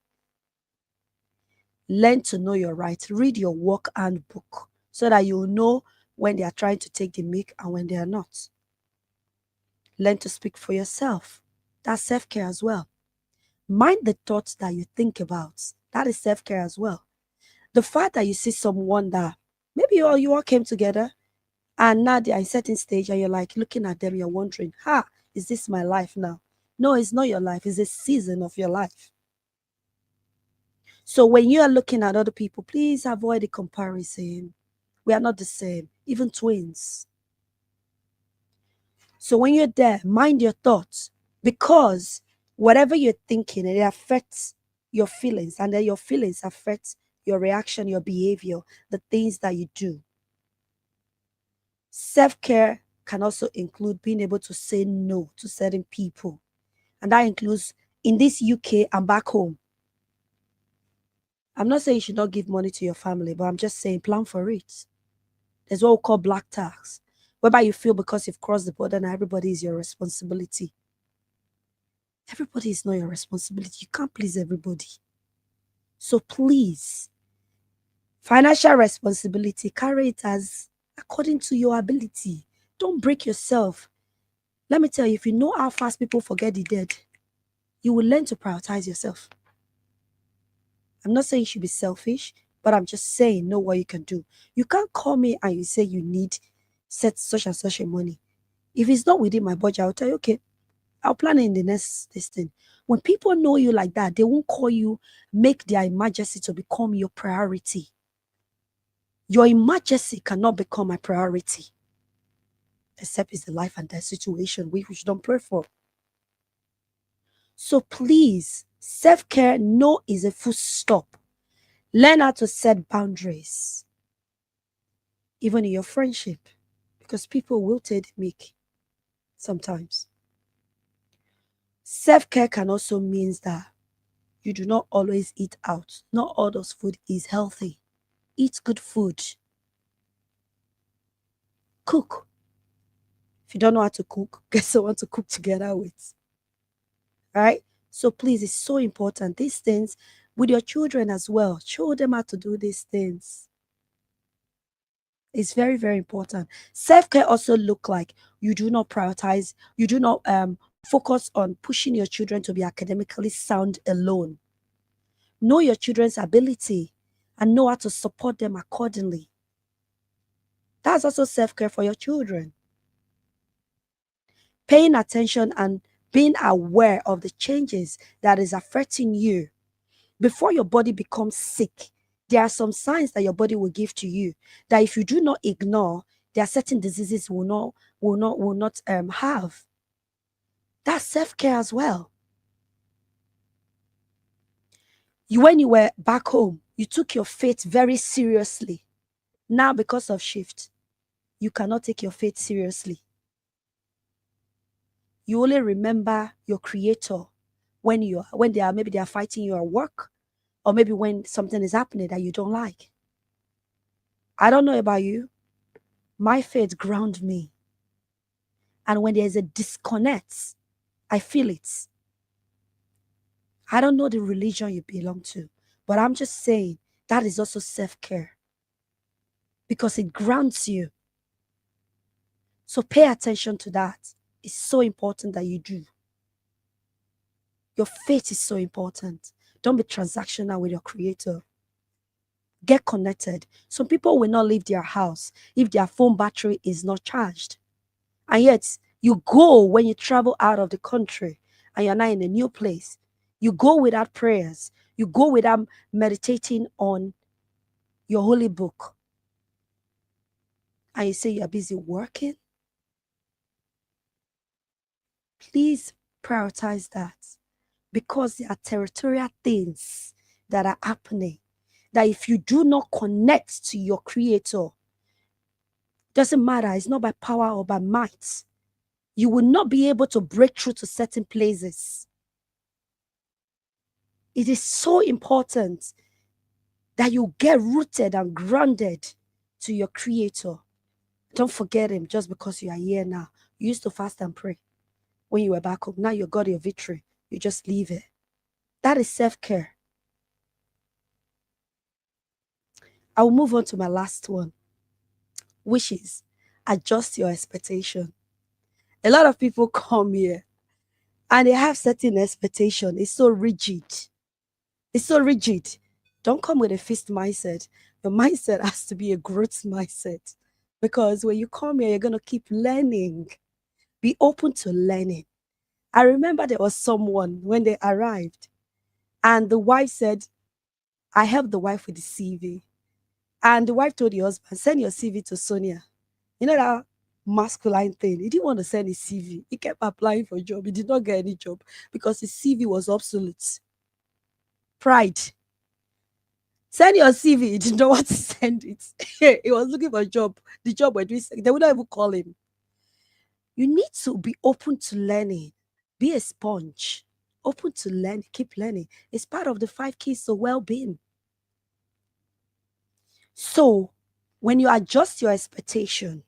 Learn to know your rights. Read your work handbook so that you know when they are trying to take the mic and when they are not. Learn to speak for yourself. That's self-care as well. Mind the thoughts that you think about. That is self-care as well. The fact that you see someone that maybe you all came together, And now they are in a certain stage and you're like looking at them, you're wondering, is this my life now? No, it's not your life. It's a season of your life. So when you are looking at other people, please avoid the comparison. We are not the same, even twins. So when you're there, mind your thoughts, because whatever you're thinking, it affects your feelings, and then your feelings affect your reaction, your behavior, the things that you do. Self-care can also include being able to say no to certain people. And that includes in this UK and back home. I'm not saying you should not give money to your family, but I'm just saying plan for it. There's what we call black tax, whereby you feel because you've crossed the border and everybody is your responsibility. Everybody is not your responsibility. You can't please everybody. So please, financial responsibility, carry it as according to your ability. Don't break yourself. Let me tell you, if you know how fast people forget the dead, you will learn to prioritize yourself. I'm not saying you should be selfish, but I'm just saying know what you can do. You can't call me and you say you need such and such a money. If it's not within my budget, I'll tell you, okay, I'll plan it in the next this thing. When people know you like that, they won't call you, make their emergency to become your priority. Your emergency cannot become my priority. Except it's the life and death situation which don't pray for. So please, self-care, no is a full stop. Learn how to set boundaries. Even in your friendship. Because people will take the mic sometimes. Self-care can also mean that you do not always eat out. Not all those food is healthy. Eat good food. Cook. If you don't know how to cook, get someone to cook together with. Right? So please, it's so important. These things with your children as well. Show them how to do these things. It's very, very important. Self-care also look like you do not prioritize, you do not focus on pushing your children to be academically sound alone. Know your children's ability and know how to support them accordingly. That's also self-care for your children. Paying attention and being aware of the changes that is affecting you. Before your body becomes sick, there are some signs that your body will give to you that if you do not ignore, there are certain diseases will not have. That's self-care as well. When you were back home, you took your faith very seriously. Now, because of shift, you cannot take your faith seriously. You only remember your creator when they are fighting you at work, or maybe when something is happening that you don't like. I don't know about you. My faith grounds me. And when there's a disconnect, I feel it. I don't know the religion you belong to, but I'm just saying that is also self-care because it grounds you. So pay attention to that. It's so important that you do. Your faith is so important. Don't be transactional with your creator. Get connected. Some people will not leave their house if their phone battery is not charged. And yet, you go when you travel out of the country and you're not in a new place. You go without prayers. You go without meditating on your holy book. And you say you're busy working. Please prioritize that. Because there are territorial things that are happening. That if you do not connect to your creator, doesn't matter, it's not by power or by might. You will not be able to break through to certain places. It is so important that you get rooted and grounded to your creator. Don't forget him just because you are here now. You used to fast and pray when you were back home. Now you got your victory. You just leave it. That is self-care. I will move on to my last one, which is adjust your expectation. A lot of people come here and they have certain expectation. It's so rigid. It's so rigid. Don't come with a fixed mindset. Your mindset has to be a growth mindset. because when you come here, you're going to keep learning. Be open to learning. I remember there was someone when they arrived, and the wife said, I helped the wife with the CV. And the wife told the husband, send your CV to Sonia. You know that masculine thing. He didn't want to send his CV. He kept applying for a job. He did not get any job because his CV was obsolete. Pride. Send your CV. He did not want to send it. He was looking for a job. The job were doing, they would not even call him. You need to be open to learning. Be a sponge. Open to learn. Keep learning. It's part of the 5 keys to well-being. So when you adjust your expectation,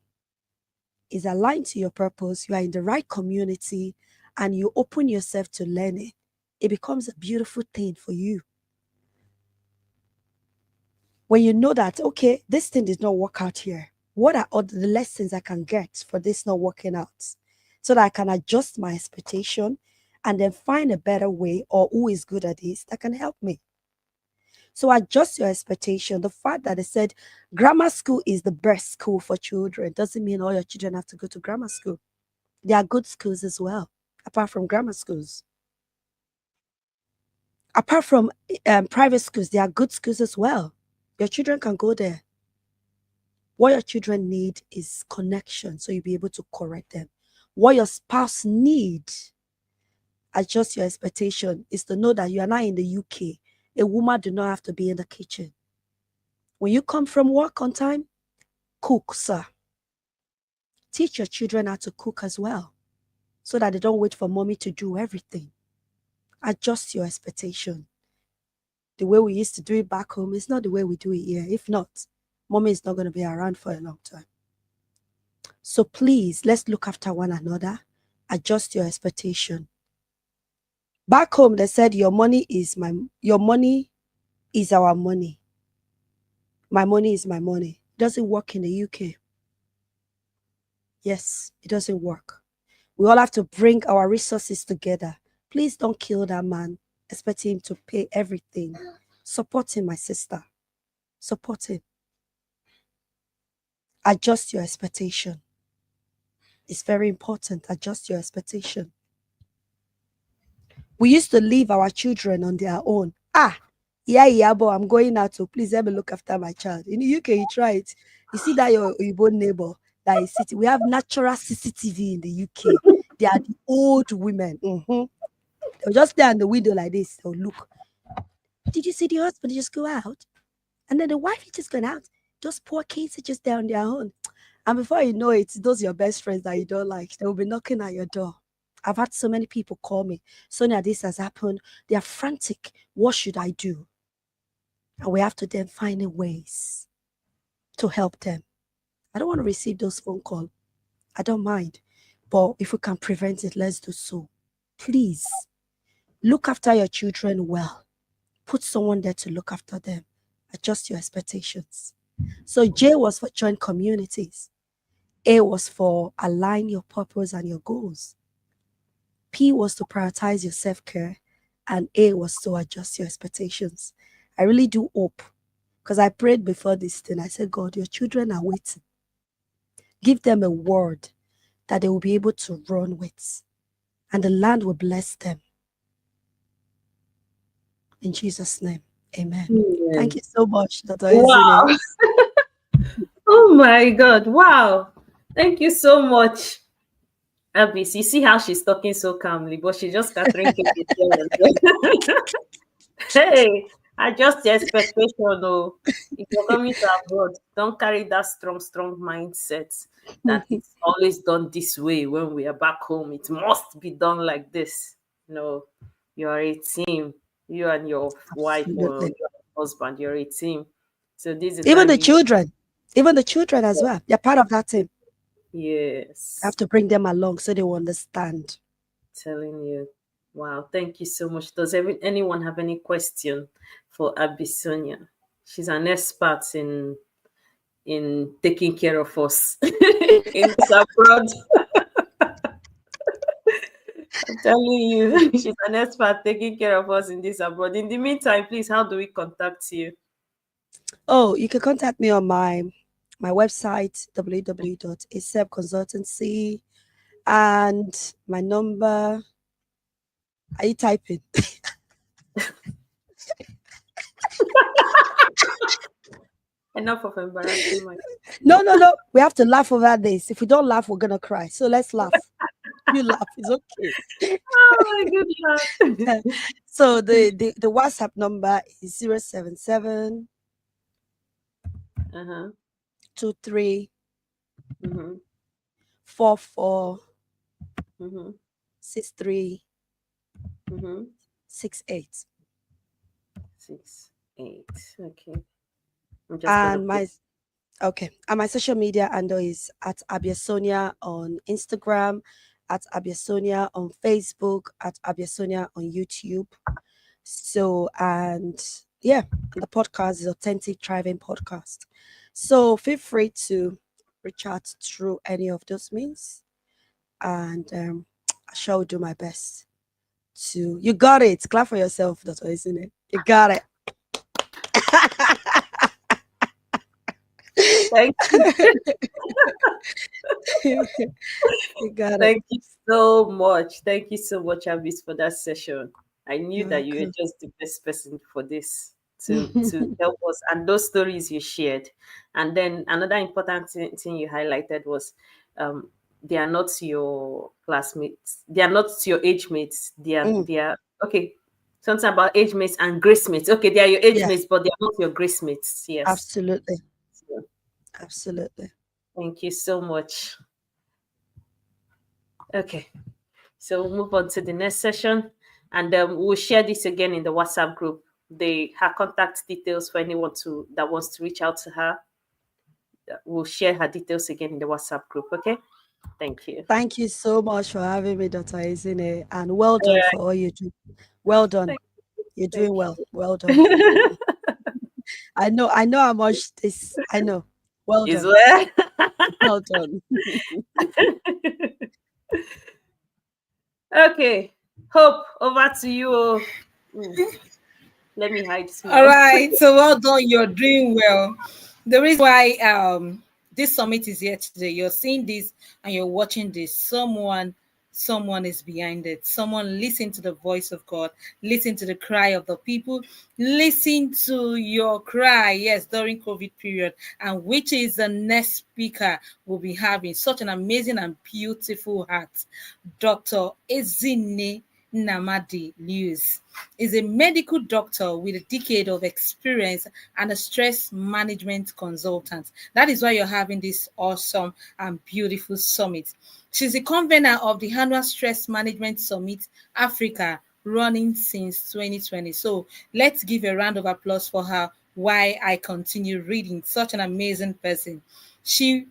is aligned to your purpose, you are in the right community, and you open yourself to learning, it becomes a beautiful thing for you. When you know that, okay, this thing did not work out here, what are all the lessons I can get for this not working out, so that I can adjust my expectation and then find a better way, or who is good at this that can help me. So adjust your expectation. The fact that they said grammar school is the best school for children doesn't mean all your children have to go to grammar school. There are good schools as well, apart from grammar schools. Apart from private schools, there are good schools as well. Your children can go there. What your children need is connection, so you'll be able to correct them. What your spouse needs, adjust your expectation, is to know that you are not in the UK. A woman do not have to be in the kitchen. When you come from work on time, cook, sir. Teach your children how to cook as well, so that they don't wait for mommy to do everything. Adjust your expectation. The way we used to do it back home is not the way we do it here. If not, mommy is not going to be around for a long time. So please, let's look after one another. Adjust your expectation. Back home, they said your money is our money. My money is my money. It doesn't work in the UK. Yes, it doesn't work. We all have to bring our resources together. Please don't kill that man, expect him to pay everything. Support him, my sister. Support him. Adjust your expectation. It's very important. Adjust your expectation. We used to leave our children on their own. Yeah, but I'm going out, so please let me look after my child. In the UK, you try it. You see that your neighbor that is sitting. We have natural CCTV in the UK. They are the old women. They'll just stay on the window like this. They'll look. Did you see the husband just go out? And then the wife is just gone out. Those poor kids are just there on their own. And before you know it, those are your best friends that you don't like. They will be knocking at your door. I've had so many people call me. Sonia, this has happened. They are frantic. What should I do? And we have to then find ways to help them. I don't want to receive those phone calls. I don't mind. But if we can prevent it, let's do so. Please, look after your children well. Put someone there to look after them. Adjust your expectations. So J was for join communities. A was for align your purpose and your goals. P was to prioritize your self-care. And A was to adjust your expectations. I really do hope, because I prayed before this thing. I said, God, your children are waiting. Give them a word that they will be able to run with, and the land will bless them. In Jesus' name, amen. Thank you so much, Dr. Wow. Ezinne. Oh my God. Wow. Thank you so much, Abis. You see how she's talking so calmly, but she just got drinking. Hey, adjust the expectation, though. If you're coming to abroad, don't carry that strong mindset that it's always done this way. When we are back home, it must be done like this. No, you are a team. You and your wife or Absolutely. your husband, you're a team. So this is Even time the you. children as well. They're part of that team. Yes. I have to bring them along so they will understand. Telling you. Wow, thank you so much. Does anyone have any question for Abisonia? She's an expert in taking care of us in this abroad. I'm telling you, she's an expert taking care of us in this abroad. In the meantime, please, how do we contact you? Oh, you can contact me on my my website www.acebconsultancy, and my number. Are you typing? Enough of embarrassing my. No, no, no. We have to laugh over this. If we don't laugh, we're gonna cry. So let's laugh. You laugh. It's okay. Oh my good Lord. So the WhatsApp number is 077 Uh-huh. 23 Mm-hmm. 44 Mm-hmm. 63 Mm-hmm. 68. 6, 8. Okay. I'm just gonna And put. my social media handle is at Abiasonia on Instagram, at Abiasonia on Facebook, at Abiasonia on YouTube. So, and yeah, the podcast is Authentic Thriving Podcast. So feel free to reach out through any of those means, and I shall do my best to. You got it. Clap for yourself, Dr. Ezinne. You got it. Thank you. You got it. Thank you so much. Thank you so much, Abis, for that session. I knew You're that you were welcome. just the best person for this to help us and those stories you shared. And then another important thing you highlighted was um, they are not your classmates. They are not your age mates. Mm, They are okay. Something about age mates and grace mates. Okay, they are your age yeah, mates, but they are not your grace mates. Yes. absolutely. So, Absolutely. thank you so much. Okay. So we'll move on to the next session, and we'll share this again in the WhatsApp group. Her contact details for anyone that wants to reach out to her. We'll share her details again in the WhatsApp group. Okay. Thank you. Thank you so much for having me, Dr. Izine, and well All done right. for all you do. Well done. Thank, You're doing thank well. Well done. you. I know how much this I know. Well Is done. well. Well done. Okay. Hope over to you. Mm, let me hide All small. right, so well done. You're doing well. The reason why this summit is here today, you're seeing this and you're watching this. Someone is behind it. Someone listen to the voice of God, listen to the cry of the people, listen to your cry, yes, during COVID period, and which is the next speaker will be having such an amazing and beautiful heart. Dr. Ezinne Namadi Lewis is a medical doctor with a decade of experience and a stress management consultant. That is why you're having this awesome and beautiful summit. She's the convener of the annual Stress Management Summit Africa, running since 2020. So let's give a round of applause for her while I continue reading. Such an amazing person. She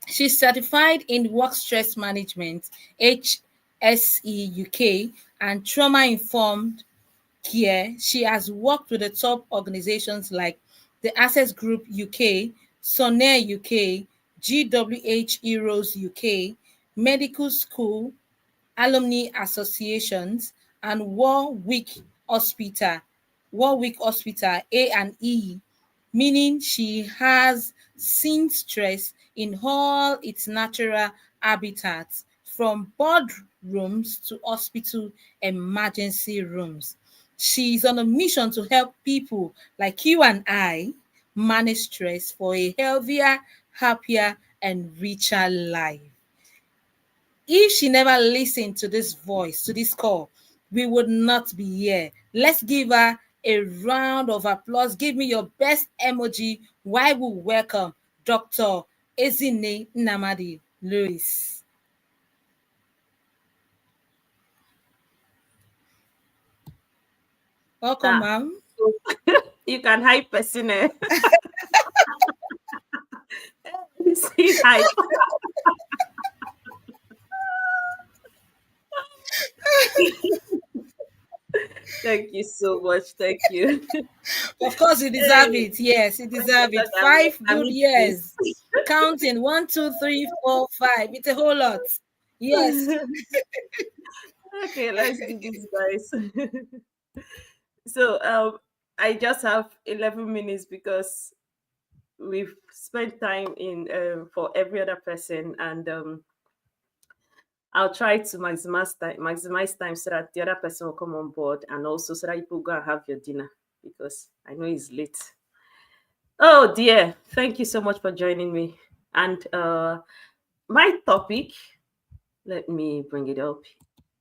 She's certified in work stress management, HSE UK, and trauma informed care. She has worked with the top organizations like the Access Group UK, Sonair UK, GWH Heroes UK, Medical School, alumni associations, and Warwick Hospital A&E, meaning she has seen stress in all its natural habitats, from boardrooms to hospital emergency rooms. She's on a mission to help people like you and I manage stress for a healthier, happier, and richer life. If she never listened to this voice, to this call, we would not be here. Let's give her a round of applause. Give me your best emoji while we welcome Dr. Ezinne Namadi Lewis. Welcome, Ah, ma'am. you can hype person. See hype. Thank you so much. Thank you. Of course, you deserve Hey, it. Yes, you deserve it. I'm, 5 I'm good years. Counting 1, 2, 3, 4, 5. It's a whole lot. Yes. Okay, let's do this, guys. So I just have 11 minutes because we've spent time in for every other person, and I'll try to maximize time so that the other person will come on board, and also so that you go and have your dinner because I know it's late. Oh dear, thank you so much for joining me. And my topic, let me bring it up,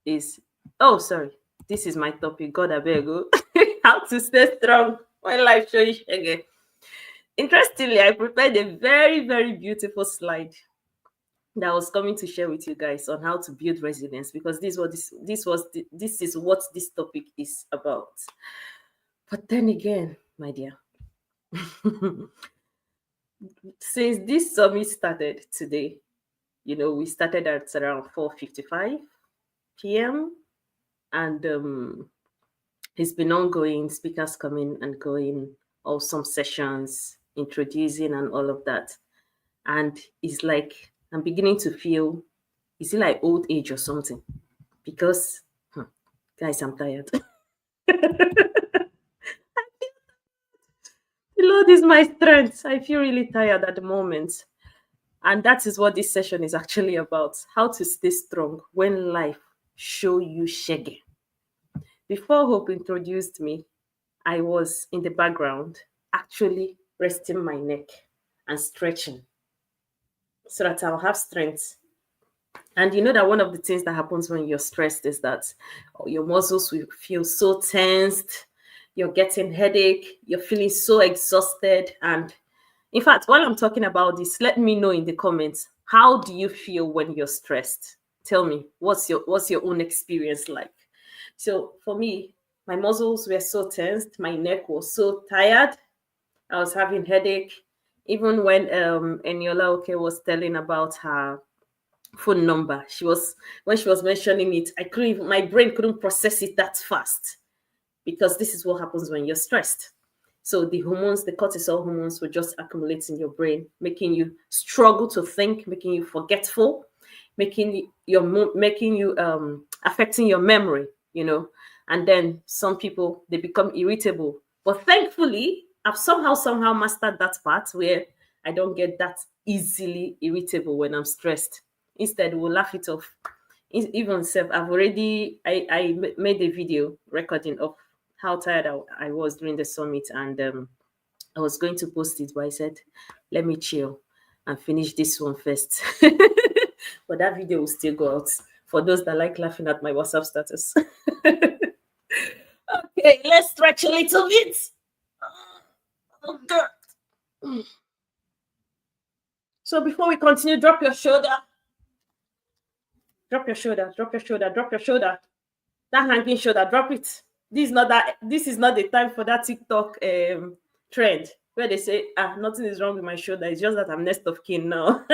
is oh sorry, this is my topic. God I beg you. How to stay strong when life shows you again. Interestingly, I prepared a very, very beautiful slide that I was coming to share with you guys on how to build resilience because this is what this topic is about. But then again, my dear, since this summit started today, we started at around 4:55 p.m. and it's been ongoing, speakers coming and going, or some sessions introducing and all of that. And it's like I'm beginning to feel, is it like old age or something? Because, guys, I'm tired. The Lord is my strength. I feel really tired at the moment. And that is what this session is actually about. How to stay strong when life show you shaggy. Before Hope introduced me, I was in the background actually resting my neck and stretching so that I'll have strength. And you know that one of the things that happens when you're stressed is that your muscles will feel so tensed, you're getting headache, you're feeling so exhausted. And in fact, while I'm talking about this, let me know in the comments, how do you feel when you're stressed? Tell me, what's your own experience like? So for me, my muscles were so tensed, my neck was so tired, I was having headache. Even when Eniola Oke was telling about her phone number, when she was mentioning it, I couldn't even, my brain couldn't process it that fast because this is what happens when you're stressed. So the hormones, the cortisol hormones, will just accumulate in your brain, making you struggle to think, making you forgetful, making you affecting your memory. And then some people, they become irritable. But thankfully, I've somehow mastered that part where I don't get that easily irritable when I'm stressed. Instead, we'll laugh it off. Even self, I made a video recording of how tired I was during the summit, and I was going to post it, but I said, let me chill and finish this one first. But that video will still go out for those that like laughing at my WhatsApp status. Okay, let's stretch a little bit. Oh, God. So before we continue, drop your shoulder. Drop your shoulder, drop your shoulder, drop your shoulder. That hanging shoulder, drop it. This is not the time for that TikTok trend where they say, nothing is wrong with my shoulder. It's just that I'm next of kin now.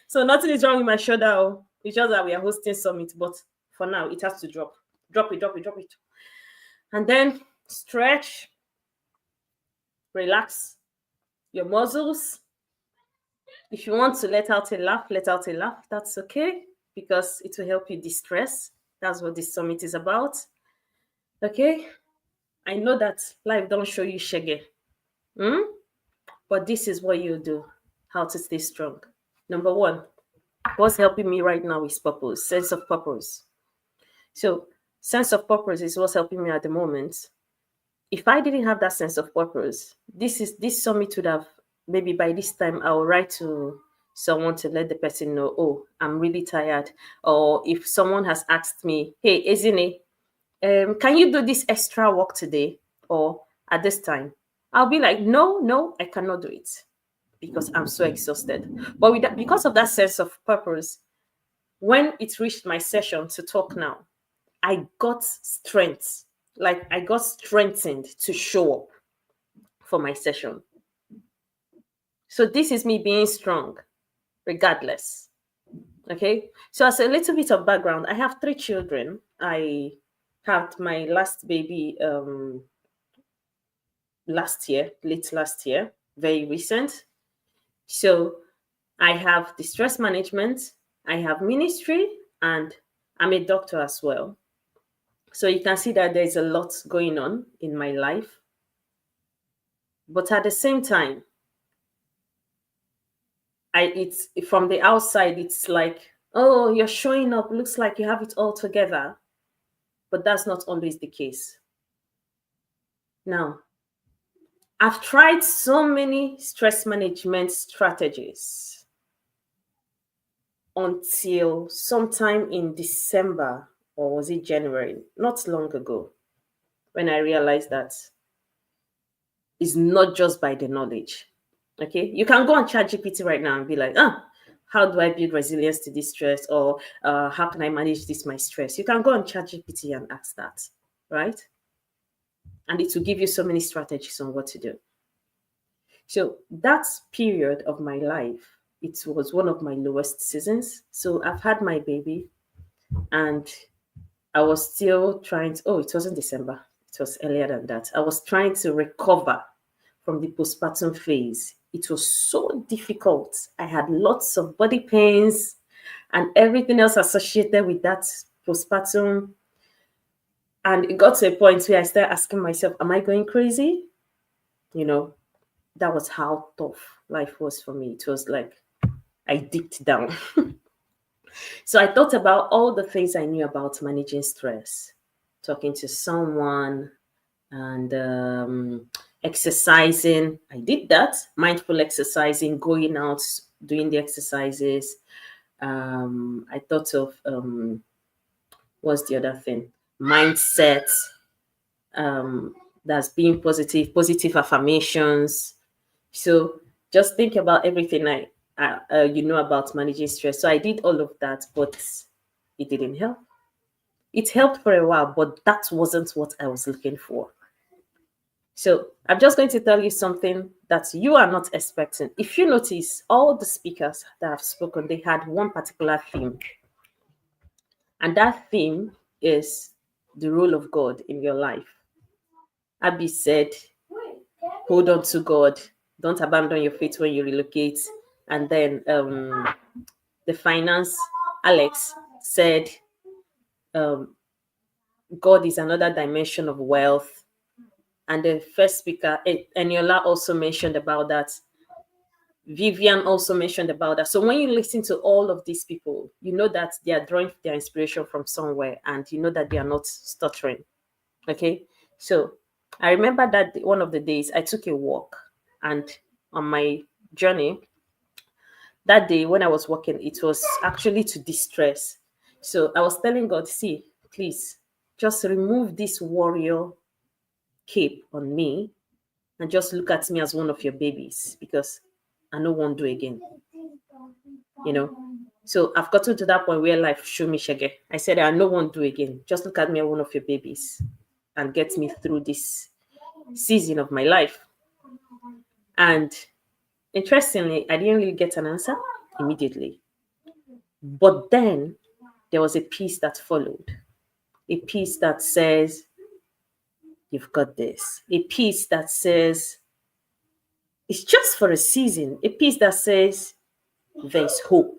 So nothing is wrong with my shoulder. Oh. It's just that we are hosting summit. But for now, it has to drop. Drop it, drop it, drop it. And then stretch. Relax your muscles. If you want to let out a laugh, that's okay, because it will help you de-stress. That's what this summit is about. Okay? I know that life don't show you shaggy. But this is what you do. How to stay strong. Number one, what's helping me right now is purpose, sense of purpose. So sense of purpose is what's helping me at the moment. If I didn't have that sense of purpose, this summit would have, maybe by this time I'll write to someone to let the person know, oh, I'm really tired. Or if someone has asked me, hey, Ezinne, can you do this extra work today or at this time? I'll be like, no, I cannot do it because I'm so exhausted. But because of that sense of purpose, when it reached my session to talk now, I got strength. Like I got strengthened to show up for my session. So this is me being strong, regardless. Okay. So as a little bit of background, I have 3 children. I had my last baby late last year, very recent. So I have the stress management, I have ministry, and I'm a doctor as well. So you can see that there's a lot going on in my life. But at the same time, it's from the outside, it's like, oh, you're showing up, looks like you have it all together. But that's not always the case. Now, I've tried so many stress management strategies until sometime in December, or was it January, not long ago, when I realized that it's not just by the knowledge. Okay, you can go on ChatGPT right now and be like, how do I build resilience to this stress, or how can I manage this my stress? You can go on ChatGPT and ask that, right? And it will give you so many strategies on what to do. So that period of my life, it was one of my lowest seasons. So I've had my baby, and I was still trying to, it wasn't December, it was earlier than that. I was trying to recover from the postpartum phase. It was so difficult. I had lots of body pains and everything else associated with that postpartum. And it got to a point where I started asking myself, am I going crazy? You know, that was how tough life was for me. It was like I dipped down. So I thought about all the things I knew about managing stress, talking to someone, and exercising. I did that, mindful exercising, going out, doing the exercises. I thought of what's the other thing? Mindset. That's being positive, positive affirmations. So just think about everything you know about managing stress. So I did all of that, but it didn't help. It helped for a while, but that wasn't what I was looking for. So I'm just going to tell you something that you are not expecting. If you notice, all the speakers that have spoken, they had one particular theme. And that theme is the role of God in your life. Abby said, hold on to God. Don't abandon your faith when you relocate. And then the finance, Alex, said, God is another dimension of wealth. And the first speaker, Eniola, also mentioned about that. Vivian also mentioned about that. So when you listen to all of these people, you know that they are drawing their inspiration from somewhere, and you know that they are not stuttering. Okay. So I remember that one of the days I took a walk, and on my journey that day when I was walking, it was actually to distress. So I was telling God, see, please just remove this warrior cape on me and just look at me as one of your babies, because I no won't do again. You know, so I've gotten to that point where life show me shege. I said, I no won't do again. Just look at me as one of your babies and get me through this season of my life. And interestingly, I didn't really get an answer immediately. But then there was a piece that followed, a piece that says, you've got this, a piece that says, it's just for a season, a piece that says, there's hope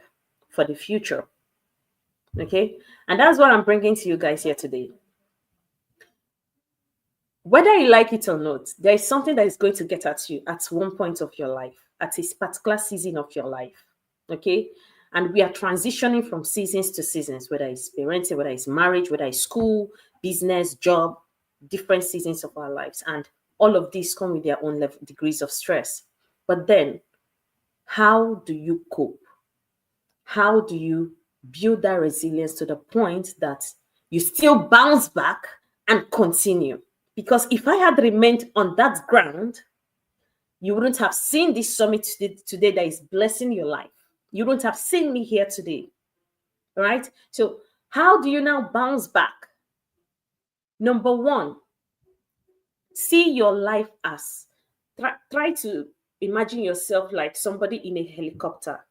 for the future. Okay. And that's what I'm bringing to you guys here today. Whether you like it or not, there is something that is going to get at you at one point of your life, at a particular season of your life. Okay. And we are transitioning from seasons to seasons, whether it's parenting, whether it's marriage, whether it's school, business, job, different seasons of our lives. And all of these come with their own degrees of stress. But then, how do you cope? How do you build that resilience to the point that you still bounce back and continue? Because if I had remained on that ground, you wouldn't have seen this summit today that is blessing your life. You wouldn't have seen me here today. All right? So how do you now bounce back? Number one, see your life as, try to imagine yourself like somebody in a helicopter.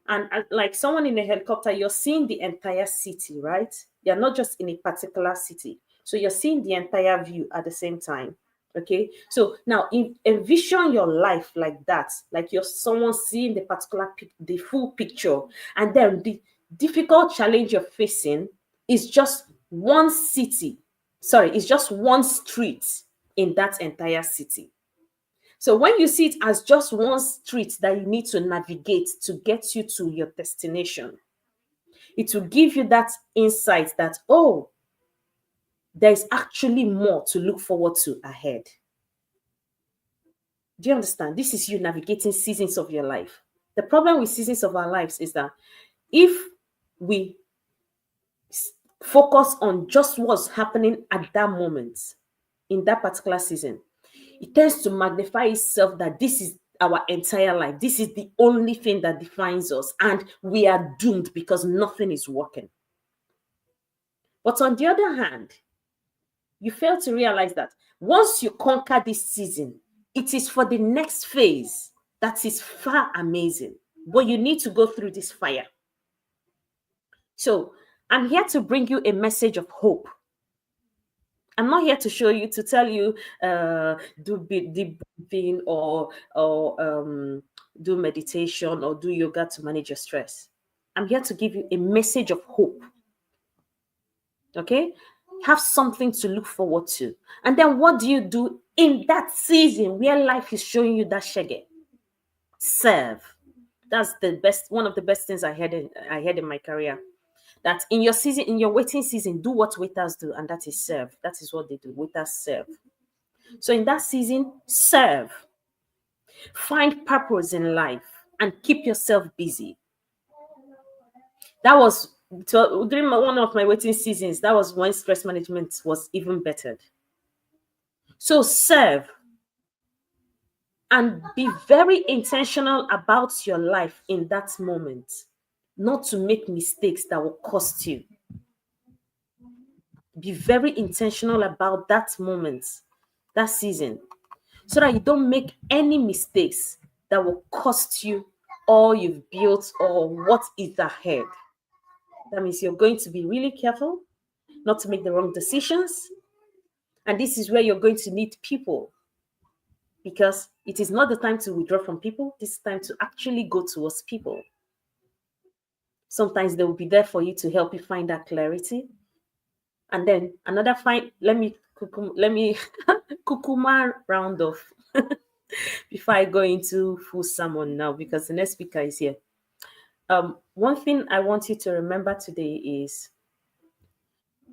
And like someone in a helicopter, you're seeing the entire city, right? You're not just in a particular city. So you're seeing the entire view at the same time. Okay. So now envision your life like that, like you're someone seeing the particular, the full picture. And then the difficult challenge you're facing is just one city. Sorry, it's just one street in that entire city. So when you see it as just one street that you need to navigate to get you to your destination, it will give you that insight that, oh, there's actually more to look forward to ahead. Do you understand? This is you navigating seasons of your life. The problem with seasons of our lives is that if we focus on just what's happening at that moment in that particular season, it tends to magnify itself that this is our entire life. This is the only thing that defines us, and we are doomed because nothing is working. But on the other hand, you fail to realize that once you conquer this season, it is for the next phase that is far amazing. But you need to go through this fire. So I'm here to bring you a message of hope. I'm not here to show you, to tell you, do deep breathing or do meditation or do yoga to manage your stress. I'm here to give you a message of hope. Okay? Have something to look forward to. And then what do you do in that season where life is showing you that shege? Serve. That's the best, one of the best things I had in my career. That in your season, in your waiting season, do what waiters do, and that is serve. That is what they do. Waiters serve. So in that season, serve. Find purpose in life and keep yourself busy. That was during one of my waiting seasons. That was when stress management was even bettered. So serve and be very intentional about your life in that moment, not to make mistakes that will cost you. Be very intentional about that moment, that season, so that you don't make any mistakes that will cost you all you've built or what is ahead. That means you're going to be really careful not to make the wrong decisions. And this is where you're going to need people, because it is not the time to withdraw from people. This is time to actually go towards people. Sometimes they will be there for you to help you find that clarity. And then another let me kukuma round off before I go into full sermon now, because the next speaker is here. One thing I want you to remember today is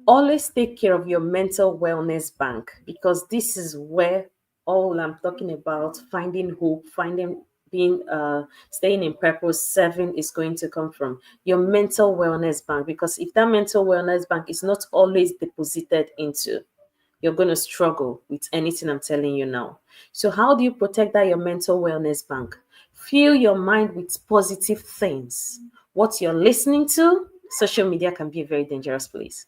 always take care of your mental wellness bank, because this is where all I'm talking about, finding hope, staying in purpose, serving, is going to come from your mental wellness bank. Because if that mental wellness bank is not always deposited into, you're going to struggle with anything I'm telling you now. So how do you protect that your mental wellness bank? Fill your mind with positive things. What you're listening to, social media can be a very dangerous place.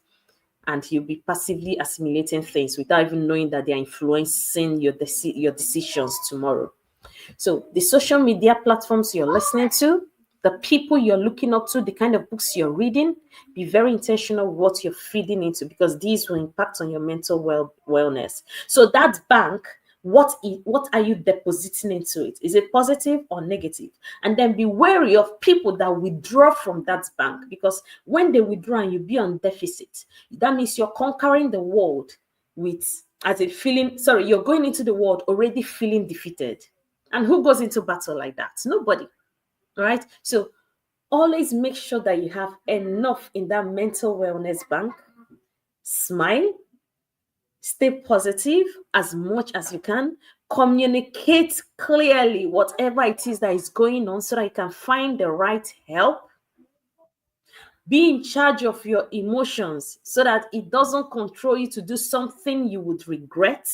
And you'll be passively assimilating things without even knowing that they're influencing your decisions tomorrow. So the social media platforms you're listening to, the people you're looking up to, the kind of books you're reading, be very intentional what you're feeding into, because these will impact on your mental wellness. So that bank, what are you depositing into it? Is it positive or negative? And then be wary of people that withdraw from that bank, because when they withdraw and you be on deficit, that means you're conquering the world you're going into the world already feeling defeated. And who goes into battle like that? Nobody, right? So always make sure that you have enough in that mental wellness bank. Smile, stay positive as much as you can, communicate clearly whatever it is that is going on so that you can find the right help. Be in charge of your emotions so that it doesn't control you to do something you would regret.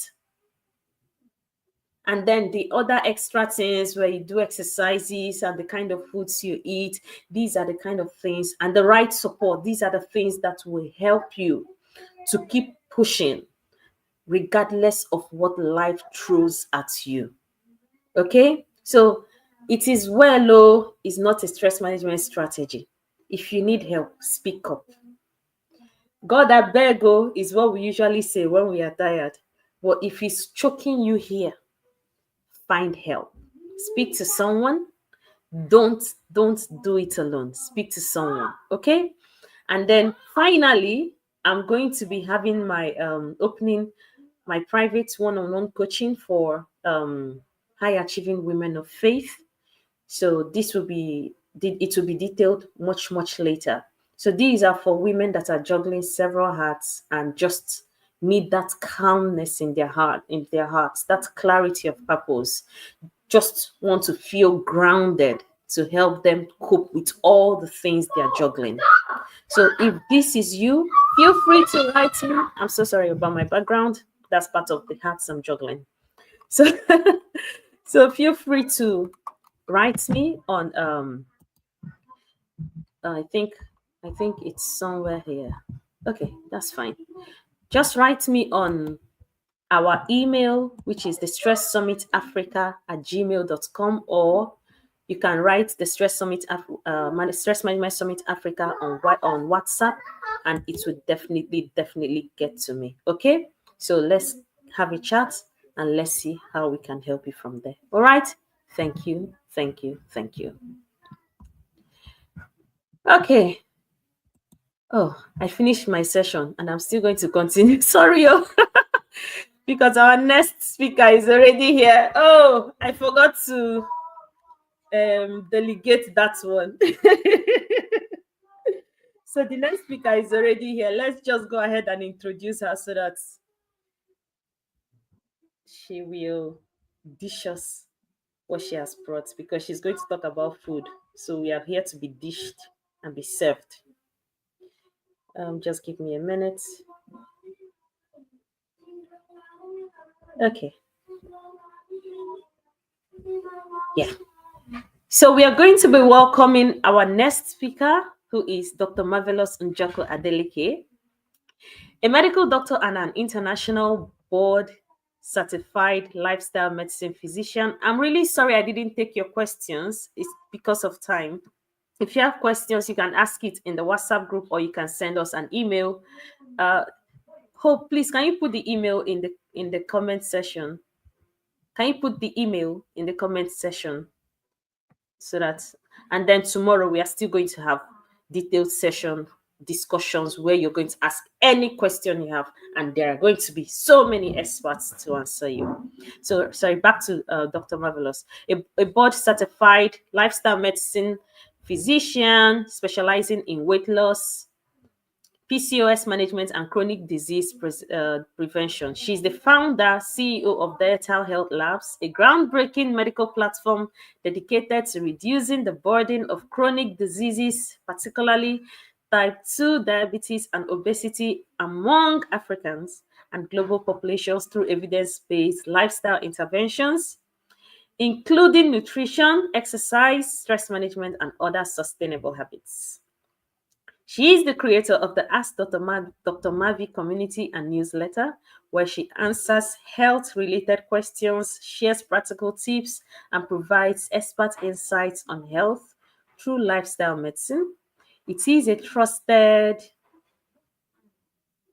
And then the other extra things where you do exercises and the kind of foods you eat, these are the kind of things, and the right support, these are the things that will help you to keep pushing regardless of what life throws at you. Okay? So it is is not a stress management strategy. If you need help, speak up. God, I beg, is what we usually say when we are tired. But if it's choking you here, find help. Speak to someone. Don't do it alone. Speak to someone. Okay? And then finally, I'm going to be having my opening my private one-on-one coaching for high achieving women of faith. So this will be it will be detailed much later. So these are for women that are juggling several hats and just need that calmness in their hearts, that clarity of purpose, just want to feel grounded to help them cope with all the things they are juggling. So if this is you, feel free to write me. I'm so sorry about my background. That's part of the hats I'm juggling. So so feel free to write me on I think it's somewhere here. Okay, that's fine. Just write me on our email, which is the stress summit africa at gmail.com, or you can write the stress summit stress management summit africa on WhatsApp, and it will definitely get to me. Okay, so let's have a chat and let's see how we can help you from there. All right, thank you. Okay. Oh, I finished my session and I'm still going to continue. Sorry, oh, because our next speaker is already here. Oh, I forgot to delegate that one. So the next speaker is already here. Let's just go ahead and introduce her so that she will dish us what she has brought, because she's going to talk about food. So we are here to be dished and be served. Just give me a minute. Okay. Yeah. So we are going to be welcoming our next speaker, who is Dr. Marvelous Njoko Adeleke, a medical doctor and an international board certified lifestyle medicine physician. I'm really sorry I didn't take your questions. It's because of time. If you have questions, you can ask it in the WhatsApp group or you can send us an email. Hope, please, can you put the email in the comment section? Can you put the email in the comment section? So that, and then tomorrow we are still going to have detailed session discussions where you're going to ask any question you have, and there are going to be so many experts to answer you. So sorry, back to Dr. Marvelous, a board certified lifestyle medicine physician specializing in weight loss, PCOS management, and chronic disease prevention. She's the founder, CEO of Digital Health Labs, a groundbreaking medical platform dedicated to reducing the burden of chronic diseases, particularly type 2 diabetes and obesity among Africans and global populations through evidence-based lifestyle interventions, including nutrition, exercise, stress management, and other sustainable habits. She is the creator of the Ask Dr. Mavi community and newsletter, where she answers health-related questions, shares practical tips, and provides expert insights on health through lifestyle medicine. It is a trusted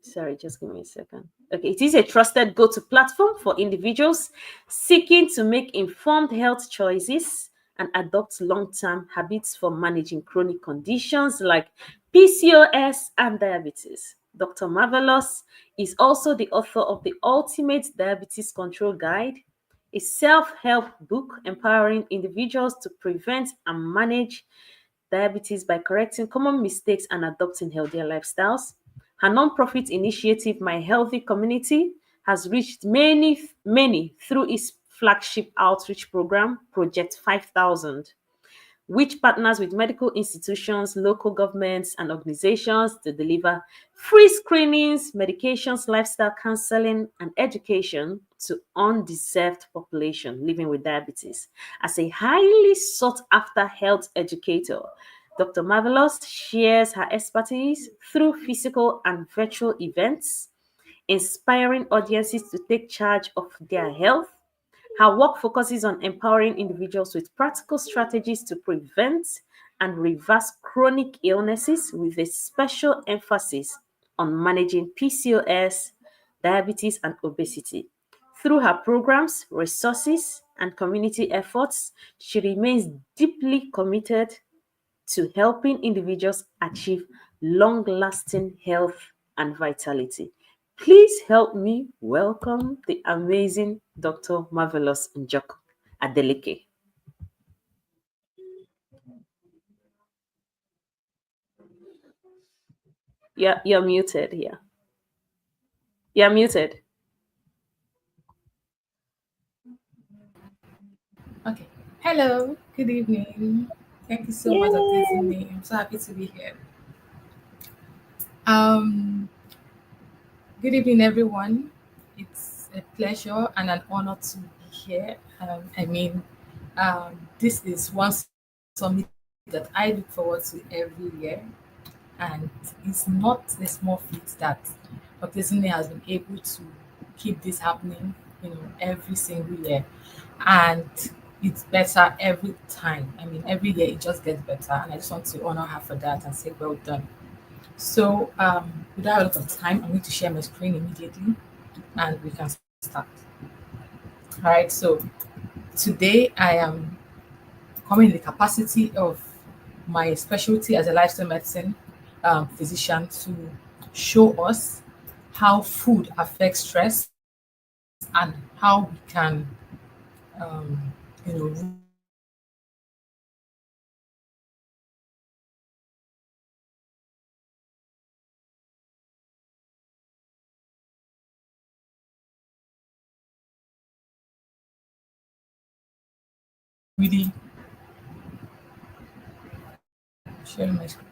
Sorry, just give me a second. Okay, it is a trusted go-to platform for individuals seeking to make informed health choices and adopt long-term habits for managing chronic conditions like PCOS and diabetes. Dr. Marvelous is also the author of the Ultimate Diabetes Control Guide, a self-help book empowering individuals to prevent and manage diabetes by correcting common mistakes and adopting healthier lifestyles. Her nonprofit initiative, My Healthy Community, has reached many through its flagship outreach program, Project 5000, which partners with medical institutions, local governments, and organizations to deliver free screenings, medications, lifestyle counseling, and education to undeserved population living with diabetes. As a highly sought-after health educator, Dr. Marvelous shares her expertise through physical and virtual events, inspiring audiences to take charge of their health. Her work focuses on empowering individuals with practical strategies to prevent and reverse chronic illnesses, with a special emphasis on managing PCOS, diabetes, and obesity. Through her programs, resources, and community efforts, she remains deeply committed to helping individuals achieve long-lasting health and vitality. Please help me welcome the amazing Dr. Marvelous Njoko. Adeleke. Yeah, you're muted. Yeah, you're muted. Okay. Hello. Good evening. Thank you so much, Dr. Yay! Ezinne. I'm so happy to be here. Um, Good evening, everyone. It's a pleasure and an honor to be here. This is one summit that I look forward to every year, and it's not a small feat that Dr. Ezinne has been able to keep this happening, every single year, and it's better every time. Every year it just gets better, and I just want to honor her for that and say well done. So, without a lot of time, I'm going to share my screen immediately and we can start. All right, so today I am coming in the capacity of my specialty as a lifestyle medicine physician to show us how food affects stress and how we can, really share my screen.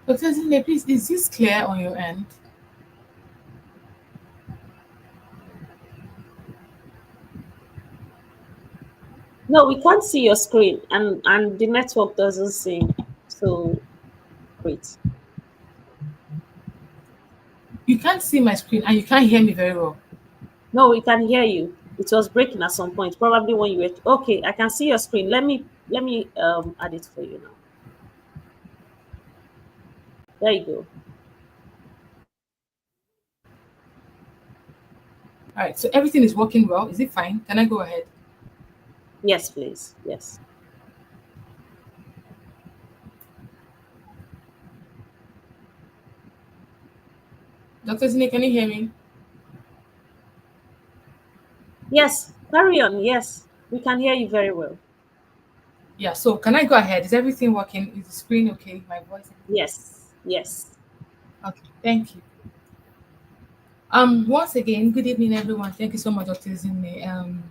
Dr. Zine, please, is this clear on your end? No, we can't see your screen, and the network doesn't seem so great. You can't see my screen and you can't hear me very well. No, we can hear you. It was breaking at some point, probably when you were okay. I can see your screen. Let me add it for you now. There you go. All right, so everything is working well. Is it fine? Can I go ahead? Yes, please. Yes. Dr. Zine, can you hear me? Yes. Carry on. Yes. We can hear you very well. Yeah, so can I go ahead? Is everything working? Is the screen okay? My voice? Yes. Yes. Okay, thank you. Once again, good evening, everyone. Thank you so much, Dr. Zine.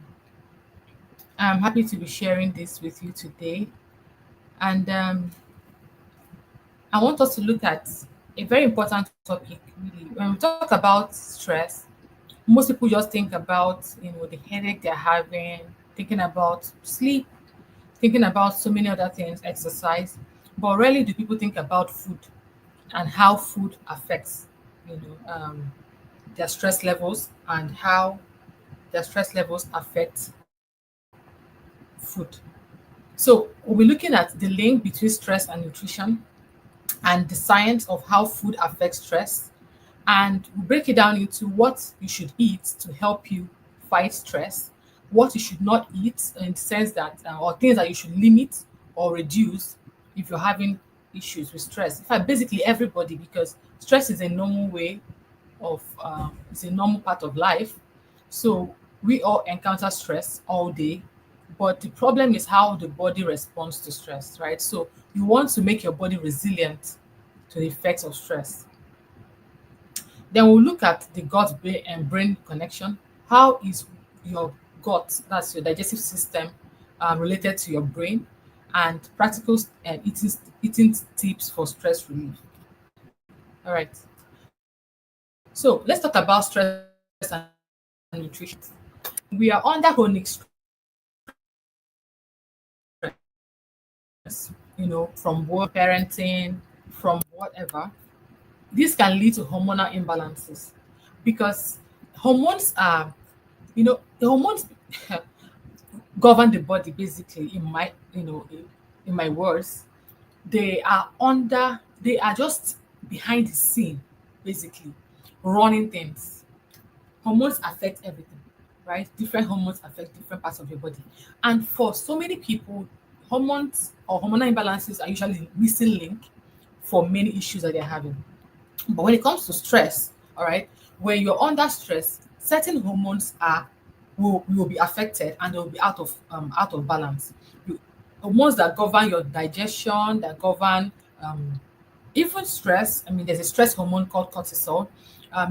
I'm happy to be sharing this with you today. And I want us to look at a very important topic, really. When we talk about stress, most people just think about, the headache they're having, thinking about sleep, thinking about so many other things, exercise, but rarely do people think about food and how food affects, you know, um, their stress levels and how their stress levels affect food. So we'll be looking at the link between stress and nutrition and the science of how food affects stress. And we break it down into what you should eat to help you fight stress, what you should not eat in the sense that, or things that you should limit or reduce if you're having issues with stress. In fact, basically everybody, because stress is a normal way of, it's a normal part of life. So we all encounter stress all day, but the problem is how the body responds to stress, right? So you want to make your body resilient to the effects of stress. Then we'll look at the and brain connection. How is your gut, that's your digestive system, related to your brain, and practical eating tips for stress relief. All right. So let's talk about stress and nutrition. We are under chronic stress, from work, parenting, from whatever. This can lead to hormonal imbalances because hormones are, the hormones govern the body basically in my words. They are under They are just behind the scene, basically, running things. Hormones affect everything, right? Different hormones affect different parts of your body. And for so many people, hormones or hormonal imbalances are usually the missing link for many issues that they're having. But when it comes to stress, all right, when you're under stress, certain hormones are will be affected and they'll be out of balance. You, hormones that govern your digestion, that govern even stress. I mean, there's a stress hormone called cortisol.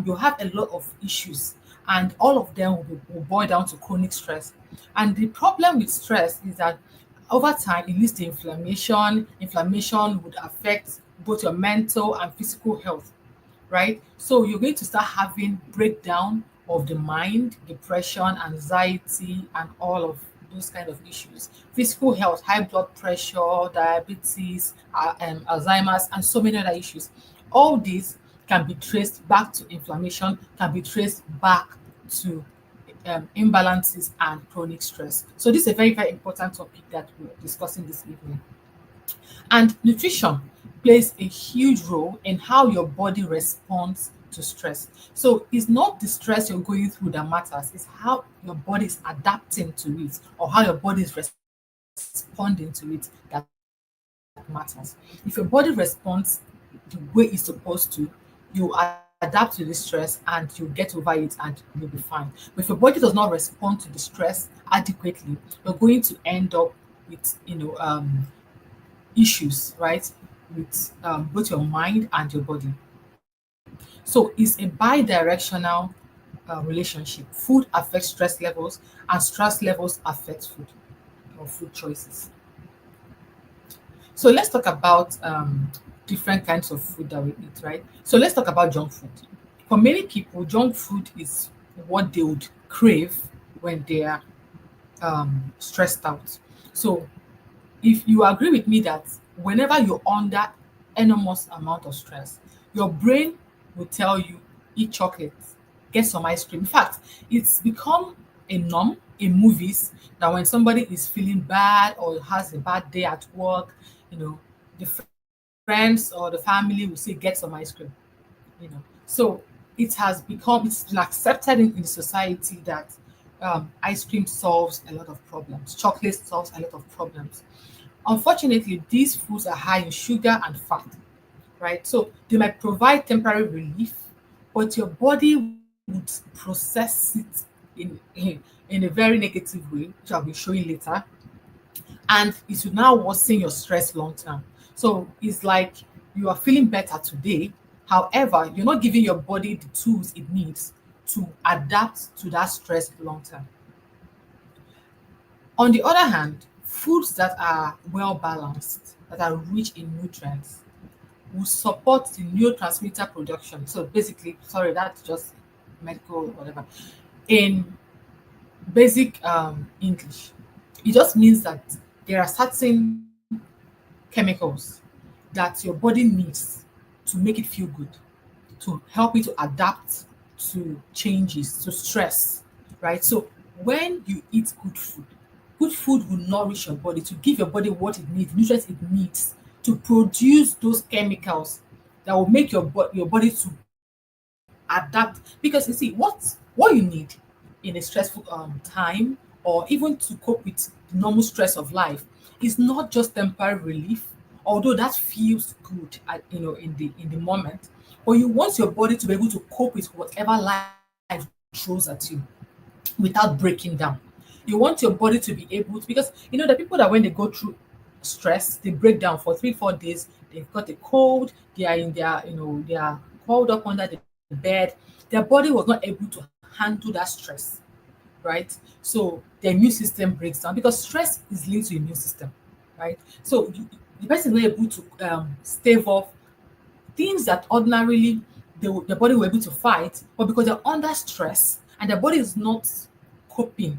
You have a lot of issues, and all of them will boil down to chronic stress. And the problem with stress is that over time it leads to inflammation. Inflammation would affect both your mental and physical health, right? So you're going to start having breakdown of the mind, depression, anxiety, and all of those kind of issues. Physical health, high blood pressure, diabetes, Alzheimer's, and so many other issues. All these can be traced back to inflammation, can be traced back to imbalances and chronic stress. So this is a very, very important topic that we're discussing this evening. And nutrition plays a huge role in how your body responds to stress. So it's not the stress you're going through that matters, it's how your body is adapting to it or how your body is responding to it that matters. If your body responds the way it's supposed to, you adapt to the stress and you get over it and you'll be fine. But if your body does not respond to the stress adequately, you're going to end up with issues, right? With both your mind and your body. So it's a bi-directional relationship. Food affects stress levels, and stress levels affect food or food choices. So let's talk about different kinds of food that we eat, right? So let's talk about junk food. For many people, junk food is what they would crave when they are stressed out. So if you agree with me that whenever you're under enormous amount of stress, your brain will tell you eat chocolate, get some ice cream. In fact, it's become a norm in movies that when somebody is feeling bad or has a bad day at work, the friends or the family will say get some ice cream. So it's been accepted in the society that ice cream solves a lot of problems, chocolate solves a lot of problems. Unfortunately, these foods are high in sugar and fat, right? So they might provide temporary relief, but your body would process it in a very negative way, which I'll be showing later, and it will now worsen your stress long term. So it's like you are feeling better today. However, you're not giving your body the tools it needs to adapt to that stress long term. On the other hand, foods that are well balanced, that are rich in nutrients, will support the neurotransmitter production. So basically, sorry, that's just medical whatever. In basic English, it just means that there are certain chemicals that your body needs to make it feel good, to help it to adapt to changes, to stress, right? So when you eat good food will nourish your body to give your body what it needs, nutrients it needs to produce those chemicals that will make your body to adapt. Because you see, what you need in a stressful time, or even to cope with the normal stress of life, is not just temporary relief, although that feels good in the moment, but you want your body to be able to cope with whatever life throws at you without breaking down. You want your body to be able to, because the people that when they go through stress, they break down for 3 4 days, they've got a cold, they are in their they are curled up under the bed, their body was not able to handle that stress, right? So the immune system breaks down because stress is linked to immune system, right? So the person is not able to stave off things that ordinarily the body will be able to fight, but because they're under stress and their body is not coping,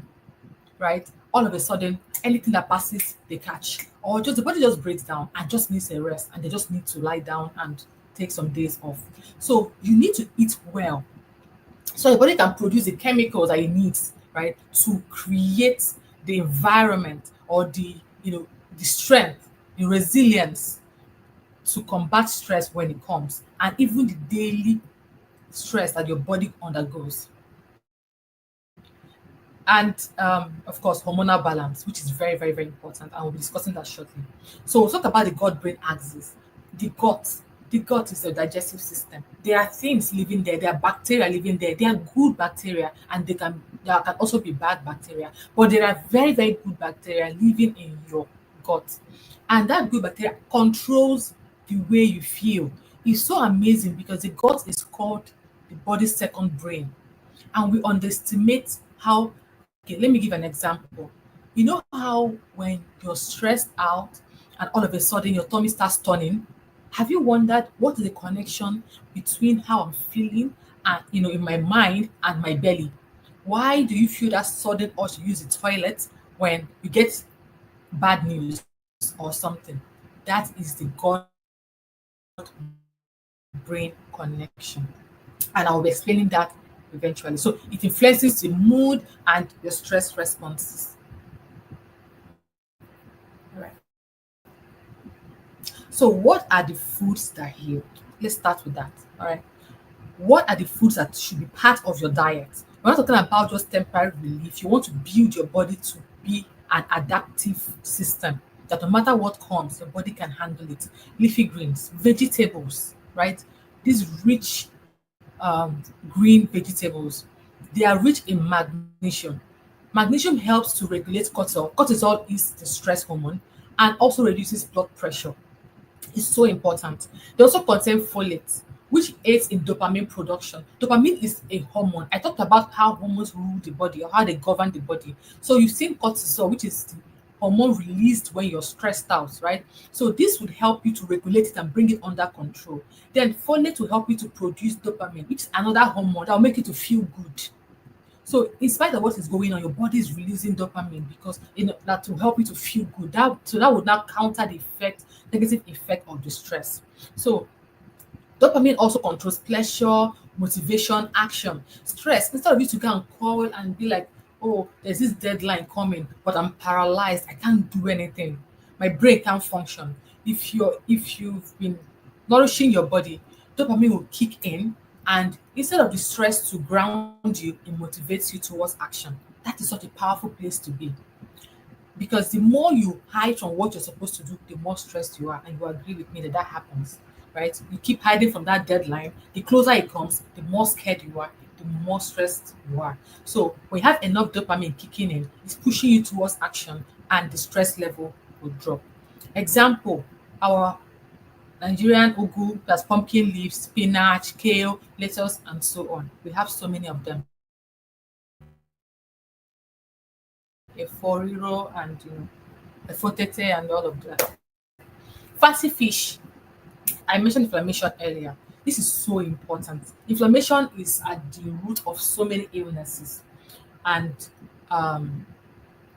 right? All of a sudden, anything that passes, they catch, or just the body just breaks down and just needs a rest, and they just need to lie down and take some days off. So you need to eat well so your body can produce the chemicals that it needs, right, to create the environment or the strength, the resilience to combat stress when it comes, and even the daily stress that your body undergoes. And of course, hormonal balance, which is very, very, very important, and we'll be discussing that shortly. So we'll talk about the gut-brain axis. The gut, the gut is a digestive system. There are things living there. There are bacteria living there. They are good bacteria, and they can also be bad bacteria. But there are very, very good bacteria living in your gut, and that good bacteria controls the way you feel. It's so amazing because the gut is called the body's second brain, and we underestimate how. Okay, let me give an example. You know how when you're stressed out and all of a sudden your tummy starts turning? Have you wondered what is the connection between how I'm feeling and in my mind and my belly? Why do you feel that sudden urge to use the toilet when you get bad news or something? That is the gut brain connection. And I'll be explaining that eventually. So it influences the mood and your stress responses. All right. So what are the foods that heal? Let's start with that. All right. What are the foods that should be part of your diet? We're not talking about just temporary relief. You want to build your body to be an adaptive system that no matter what comes, your body can handle it. Leafy greens, vegetables, right? These rich green vegetables, they are rich in magnesium. Magnesium helps to regulate cortisol. Cortisol is the stress hormone and also reduces blood pressure. Is so important. They also contain folate, which aids in dopamine production. Dopamine is a hormone. I talked about how hormones rule the body or how they govern the body. So you've seen cortisol, which is the hormone released when you're stressed out, right? So this would help you to regulate it and bring it under control. Then folate will help you to produce dopamine, which is another hormone that will make you to feel good. So in spite of what is going on, your body is releasing dopamine because that will help you to feel good. That would now counter the negative effect of the stress. So dopamine also controls pleasure, motivation, action. Stress, instead of you to go and quarrel and be like, oh, there's this deadline coming, but I'm paralyzed, I can't do anything. My brain can't function. If you've been nourishing your body, dopamine will kick in, and instead of the stress to ground you, it motivates you towards action. That is such a powerful place to be because the more you hide from what you're supposed to do, the more stressed you are. And you agree with me that that happens, right? You keep hiding from that deadline. The closer it comes, the more scared you are, the more stressed you are. So when you have enough dopamine kicking in, it's pushing you towards action, and the stress level will drop. Example, our Nigerian ugu, that's pumpkin leaves, spinach, kale, lettuce, and so on. We have so many of them. Eforiro and efotete and all of that. Fatty fish. I mentioned inflammation earlier. This is so important. Inflammation is at the root of so many illnesses, and um,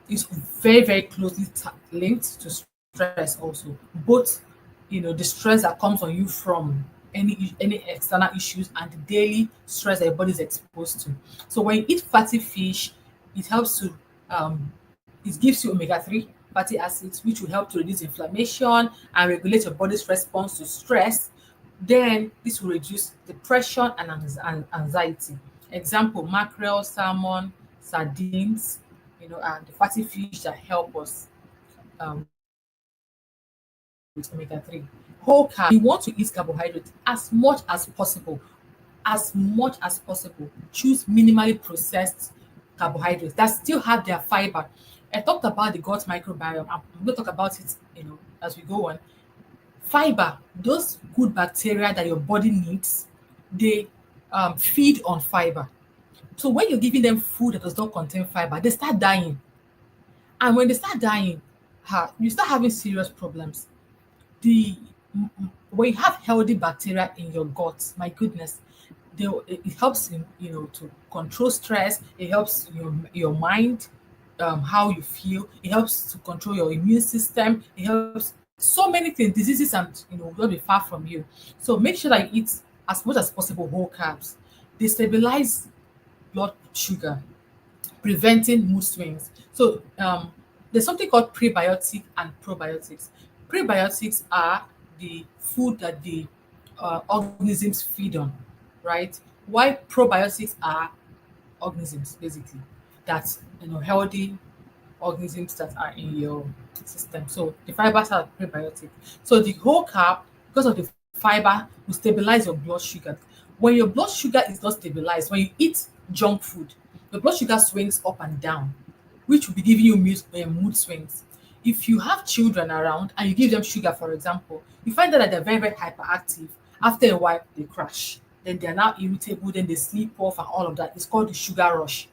is very, very closely linked to stress also. Both, the stress that comes on you from any external issues and the daily stress that your body is exposed to. So when you eat fatty fish, it helps to it gives you omega-3 fatty acids, which will help to reduce inflammation and regulate your body's response to stress. Then this will reduce depression and anxiety. Example, mackerel, salmon, sardines, and the fatty fish that help us with omega-3. Whole carb. You want to eat carbohydrates as much as possible. As much as possible. Choose minimally processed carbohydrates that still have their fiber. I talked about the gut microbiome. I'm going to talk about it, as we go on. Fiber, those good bacteria that your body needs, they feed on fiber. So when you're giving them food that does not contain fiber, they start dying. And when they start dying, you start having serious problems. The When you have healthy bacteria in your gut, my goodness, it helps to control stress. It helps your mind, how you feel. It helps to control your immune system. It helps so many things, diseases, and will not be far from you. So make sure that you eat as much as possible whole carbs. They stabilize blood sugar, preventing mood swings. So there's something called prebiotic and probiotics. Prebiotics are the food that the organisms feed on, right? Why probiotics are organisms basically that healthy organisms that are in your system. So the fibers are prebiotic. So the whole carb, because of the fiber, will stabilize your blood sugar. When your blood sugar is not stabilized, when you eat junk food, your blood sugar swings up and down, which will be giving you mood swings. If you have children around and you give them sugar, for example, you find out that they're very, very hyperactive. After a while, they crash. Then they're now irritable, then they sleep off and all of that. It's called the sugar rush.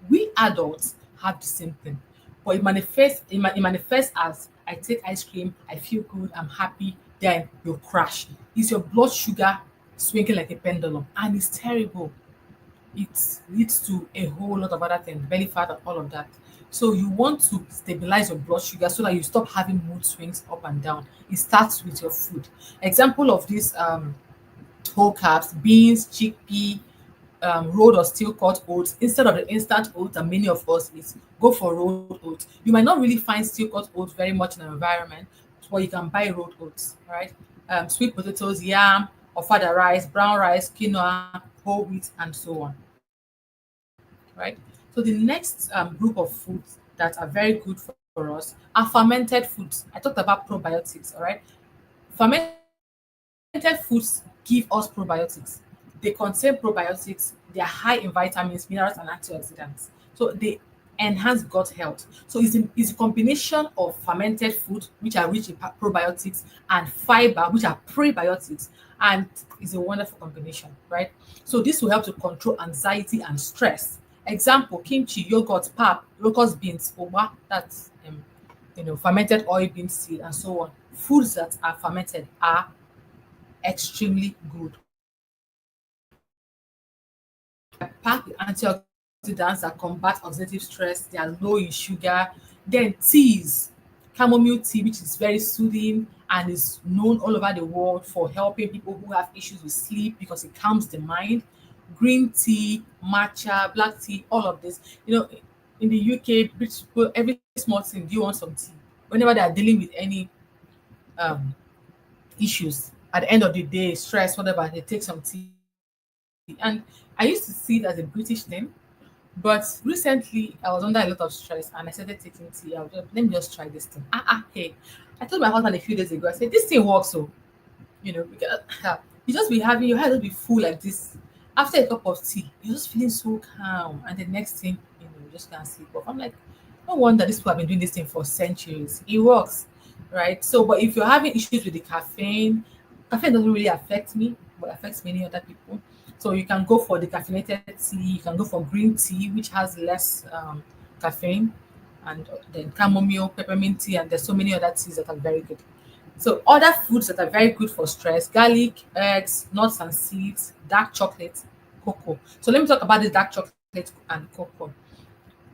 We adults have the same thing, but it manifests as I take ice cream, I feel good, I'm happy, then you crash. It's your blood sugar swinging like a pendulum, and it's terrible. It leads to a whole lot of other things, belly fat and all of that. So you want to stabilize your blood sugar so that you stop having mood swings up and down. It starts with your food. Example of this whole carbs, beans, chickpea, rolled or steel cut oats instead of the instant oats that many of us eat. Go for rolled oats. You might not really find steel cut oats very much in our environment, but you can buy rolled oats, right? Sweet potatoes, yam, or fada rice, brown rice, quinoa, whole wheat, and so on, right? So the next group of foods that are very good for us are fermented foods. I talked about probiotics, all right? Fermented foods give us probiotics. They contain probiotics. They are high in vitamins, minerals, and antioxidants. So they enhance gut health. So it's a combination of fermented food, which are rich in probiotics, and fiber, which are prebiotics. And it's a wonderful combination, right? So this will help to control anxiety and stress. Example, kimchi, yogurt, pap, locust beans, oba, that's fermented oil bean seed, and so on. Foods that are fermented are extremely good. They're packed with antioxidants that combat oxidative stress. They are low in sugar. Then teas, chamomile tea, which is very soothing and is known all over the world for helping people who have issues with sleep because it calms the mind. Green tea, matcha, black tea, all of this. In the UK, British people, every small thing, do you want some tea? Whenever they are dealing with any um, issues, at the end of the day, stress, whatever, they take some tea. And I used to see it as a British thing, but recently I was under a lot of stress and I started taking tea. Let me just try this thing. Hey. I told my husband a few days ago, I said, this thing works. So, because you just be having your head will be full like this. After a cup of tea, you're just feeling so calm. And the next thing, you just can't sleep off. I'm like, no wonder these people have been doing this thing for centuries. It works, right? So, but if you're having issues with the caffeine doesn't really affect me, but affects many other people. So you can go for the caffeinated tea, you can go for green tea, which has less caffeine, and then chamomile, peppermint tea, and there's so many other teas that are very good. So other foods that are very good for stress: garlic, eggs, nuts and seeds, dark chocolate, cocoa. So let me talk about the dark chocolate and cocoa.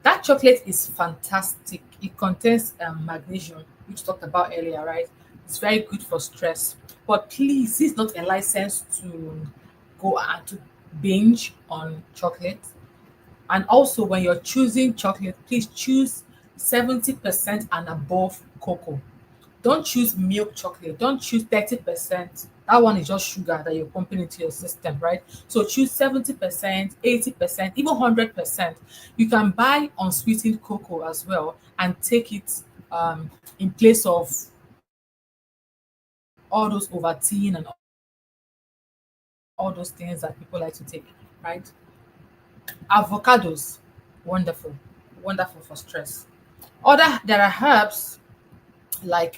Dark chocolate is fantastic. It contains magnesium, which we talked about earlier, right? It's very good for stress. But please, this is not a license to go and to binge on chocolate. And also, when you're choosing chocolate, please choose 70% and above cocoa. Don't choose milk chocolate. Don't choose 30%. That one is just sugar that you're pumping into your system, right? So choose 70%, 80%, even 100%. You can buy unsweetened cocoa as well and take it in place of all those Ovaltine and all those things that people like to take, right? Avocados, wonderful, wonderful for stress. There are herbs like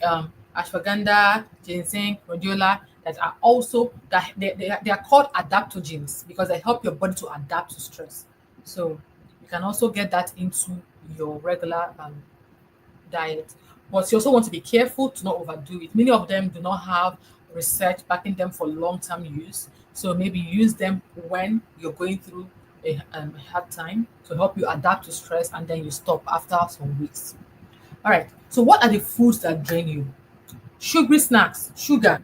ashwagandha, ginseng, rhodiola that are also they are called adaptogens because they help your body to adapt to stress. So you can also get that into your regular diet. But you also want to be careful to not overdo it. Many of them do not have research backing them for long-term use. So maybe use them when you're going through a hard time to help you adapt to stress, and then you stop after some weeks. All right. So what are the foods that drain you? Sugary snacks, sugar,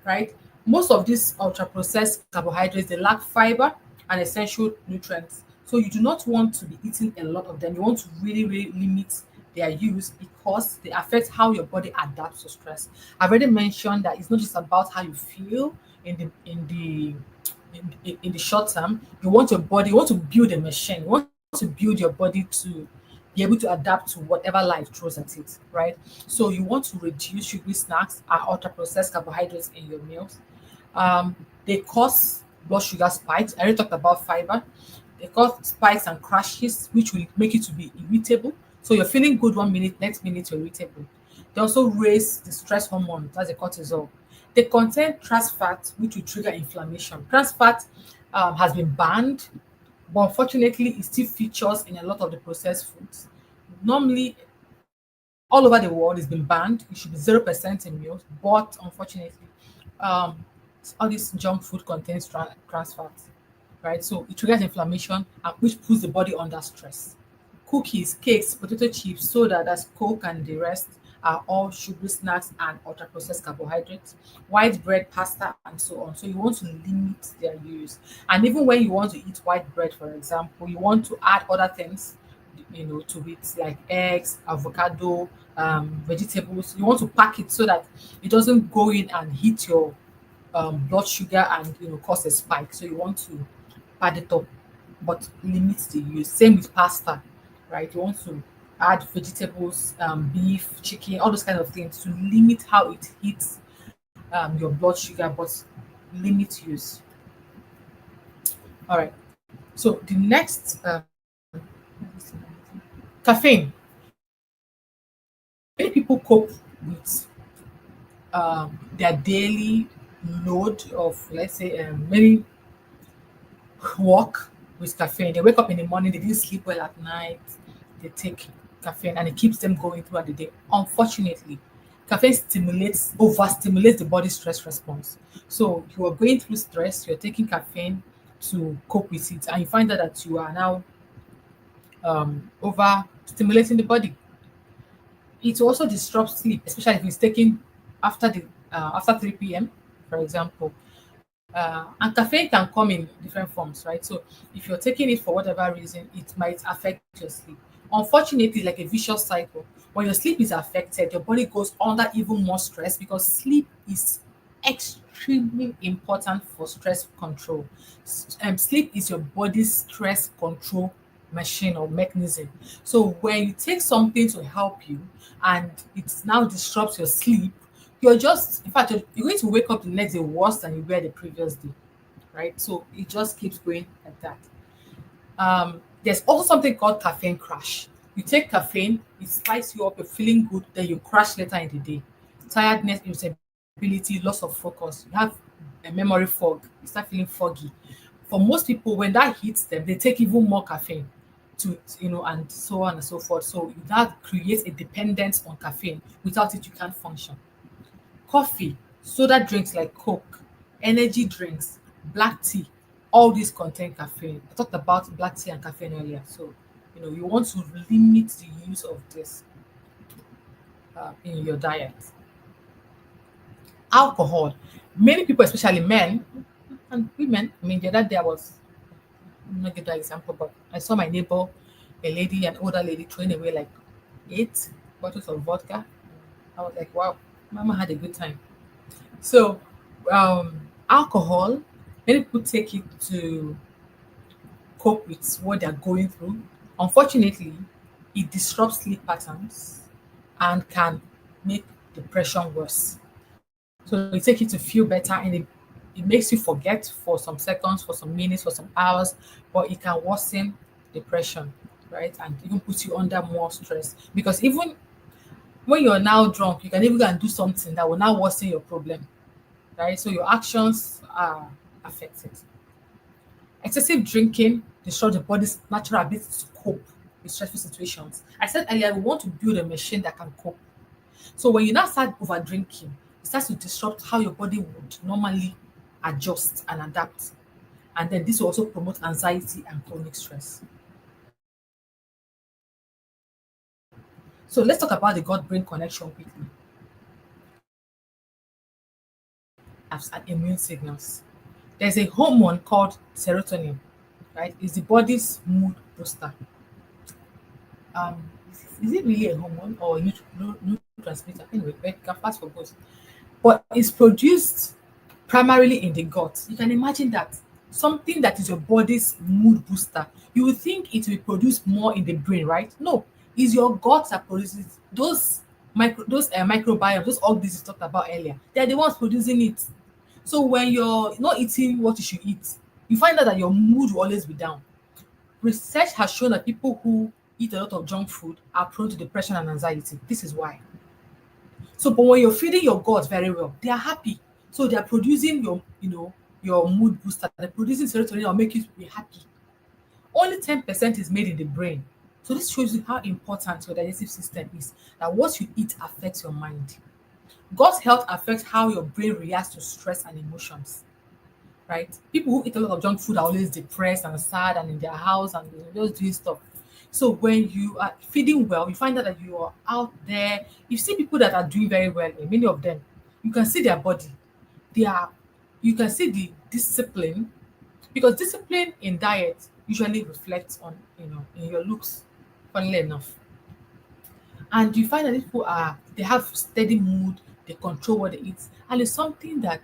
right? Most of these ultra processed carbohydrates, they lack fiber and essential nutrients. So you do not want to be eating a lot of them. You want to really, really limit they are used because they affect how your body adapts to stress. I've already mentioned that it's not just about how you feel in the short term. You want your body, you want to build a machine, you want to build your body to be able to adapt to whatever life throws at it, right? So you want to reduce sugary snacks and ultra processed carbohydrates in your meals. um, they cause blood sugar spikes. I already talked about fiber. They cause spikes and crashes, which will make you to be irritable. So you're feeling good 1 minute, next minute you're irritable. They also raise the stress hormone, that's the cortisol. They contain trans fat, which will trigger inflammation. Trans fat has been banned, but unfortunately, it still features in a lot of the processed foods. Normally, all over the world, it's been banned. It should be 0% in meals, but unfortunately, um, all this junk food contains trans fat, right? So it triggers inflammation, which puts the body under stress. Cookies, cakes, potato chips, soda, that's Coke and the rest, are all sugary snacks and ultra processed carbohydrates. White bread, pasta, and so on. So you want to limit their use. And even when you want to eat white bread, for example, you want to add other things, to it, like eggs, avocado, vegetables. You want to pack it so that it doesn't go in and hit your blood sugar and cause a spike. So you want to pad it up, but limit the use. Same with pasta, right? You want to add vegetables, beef, chicken, all those kind of things to limit how it hits your blood sugar, but limit use. All right. So the next caffeine. Many people cope with their daily load of, let's say, many work with caffeine. They wake up in the morning, they didn't sleep well at night, they take caffeine and it keeps them going throughout the day. Unfortunately, caffeine overstimulates the body stress response. So you are going through stress, you're taking caffeine to cope with it, and you find out that you are now over stimulating the body. It also disrupts sleep, especially if it's taken after 3 p.m., for example. And caffeine can come in different forms, right? So if you're taking it for whatever reason, it might affect your sleep. Unfortunately, it's like a vicious cycle. When your sleep is affected, your body goes under even more stress because sleep is extremely important for stress control. Sleep is your body's stress control machine or mechanism. So when you take something to help you and it now disrupts your sleep, you're just, in fact, you're going to wake up the next day worse than you were the previous day, right? So it just keeps going like that. There's also something called caffeine crash. You take caffeine, it spikes you up, you're feeling good, then you crash later in the day. Tiredness, irritability, loss of focus. You have a memory fog. You start feeling foggy. For most people, when that hits them, they take even more caffeine and so on and so forth. So that creates a dependence on caffeine. Without it, you can't function. Coffee, soda drinks like Coke, energy drinks, black tea, all these contain caffeine. I talked about black tea and caffeine earlier. So, you want to limit the use of this in your diet. Alcohol. Many people, especially men and women, I mean, the other day I'm not give that example, but I saw my neighbor, a lady, an older lady, throwing away like 8 bottles of vodka. I was like, wow, mama had a good time. So, alcohol, many people take it to cope with what they're going through. Unfortunately, it disrupts sleep patterns and can make depression worse. So you take it to feel better and it makes you forget for some seconds, for some minutes, for some hours, but it can worsen depression, right? And even put you under more stress. Because even when you're now drunk, you can even go and do something that will now worsen your problem, right? So your actions are affected. Excessive drinking destroys the body's natural ability to cope with stressful situations. I said earlier, we want to build a machine that can cope. So when you now start over drinking, it starts to disrupt how your body would normally adjust and adapt. And then this will also promote anxiety and chronic stress. So let's talk about the gut-brain connection quickly and immune signals. There's a hormone called serotonin, right? It's the body's mood booster. is it really a hormone or a neurotransmitter? Anyway, but you can fast for both. But it's produced primarily in the gut. You can imagine that something that is your body's mood booster, you would think it will produce more in the brain, right? No, it's your gut that produces those microbiomes, those organisms talked about earlier. They're the ones producing it. So when you're not eating what you should eat, you find out that your mood will always be down. Research has shown that people who eat a lot of junk food are prone to depression and anxiety. This is why. So, but when you're feeding your gut very well, they are happy. So they are producing your mood booster. They're producing serotonin that will make you be happy. Only 10% is made in the brain. So this shows you how important your digestive system is. That what you eat affects your mind. Gut health affects how your brain reacts to stress and emotions. Right? People who eat a lot of junk food are always depressed and sad and in their house and just doing stuff. So when you are feeding well, you find out that you are out there. You see people that are doing very well, and many of them, you can see their body. They are, you can see the discipline, because discipline in diet usually reflects on in your looks. Funnily enough, and you find that people they have steady mood, they control what they eat, and it's something that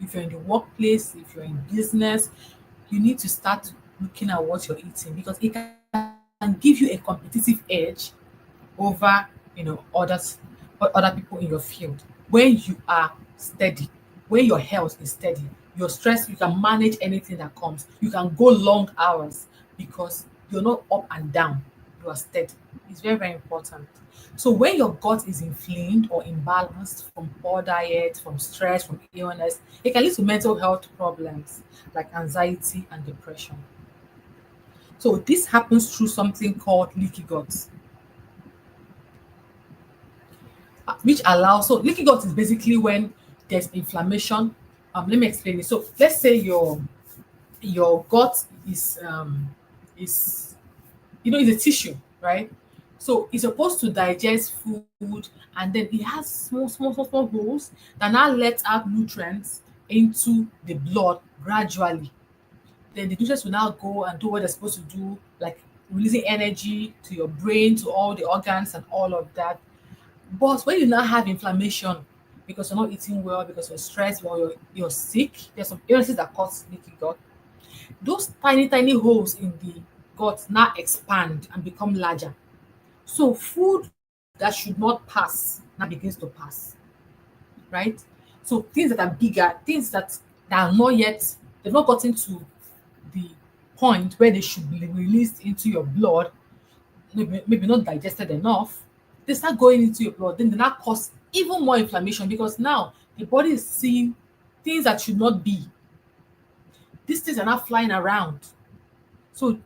if you're in the workplace, if you're in business, you need to start looking at what you're eating, because it can give you a competitive edge over others or other people in your field. When you are steady, when your health is steady, your stress, you can manage anything that comes, you can go long hours because you're not up and down, you are steady. It's very, very important. So when your gut is inflamed or imbalanced from poor diet, from stress, from illness, it can lead to mental health problems like anxiety and depression. So this happens through something called leaky gut, which allows, so leaky gut is basically when there's inflammation. Let me explain it. So let's say your gut is is a tissue, right? So it's supposed to digest food, and then it has small holes that now let out nutrients into the blood gradually. Then the nutrients will now go and do what they're supposed to do, like releasing energy to your brain, to all the organs and all of that. But when you now have inflammation because you're not eating well, because you're stressed, or you're sick, there's some illnesses that cause leaky gut. Those tiny, tiny holes in the gut now expand and become larger. So food that should not pass now begins to pass, right? So things that are bigger, things that are not yet, they've not gotten to the point where they should be released into your blood, maybe not digested enough, they start going into your blood. Then they now cause even more inflammation, because now the body is seeing things that should not be. These things are not flying around. So,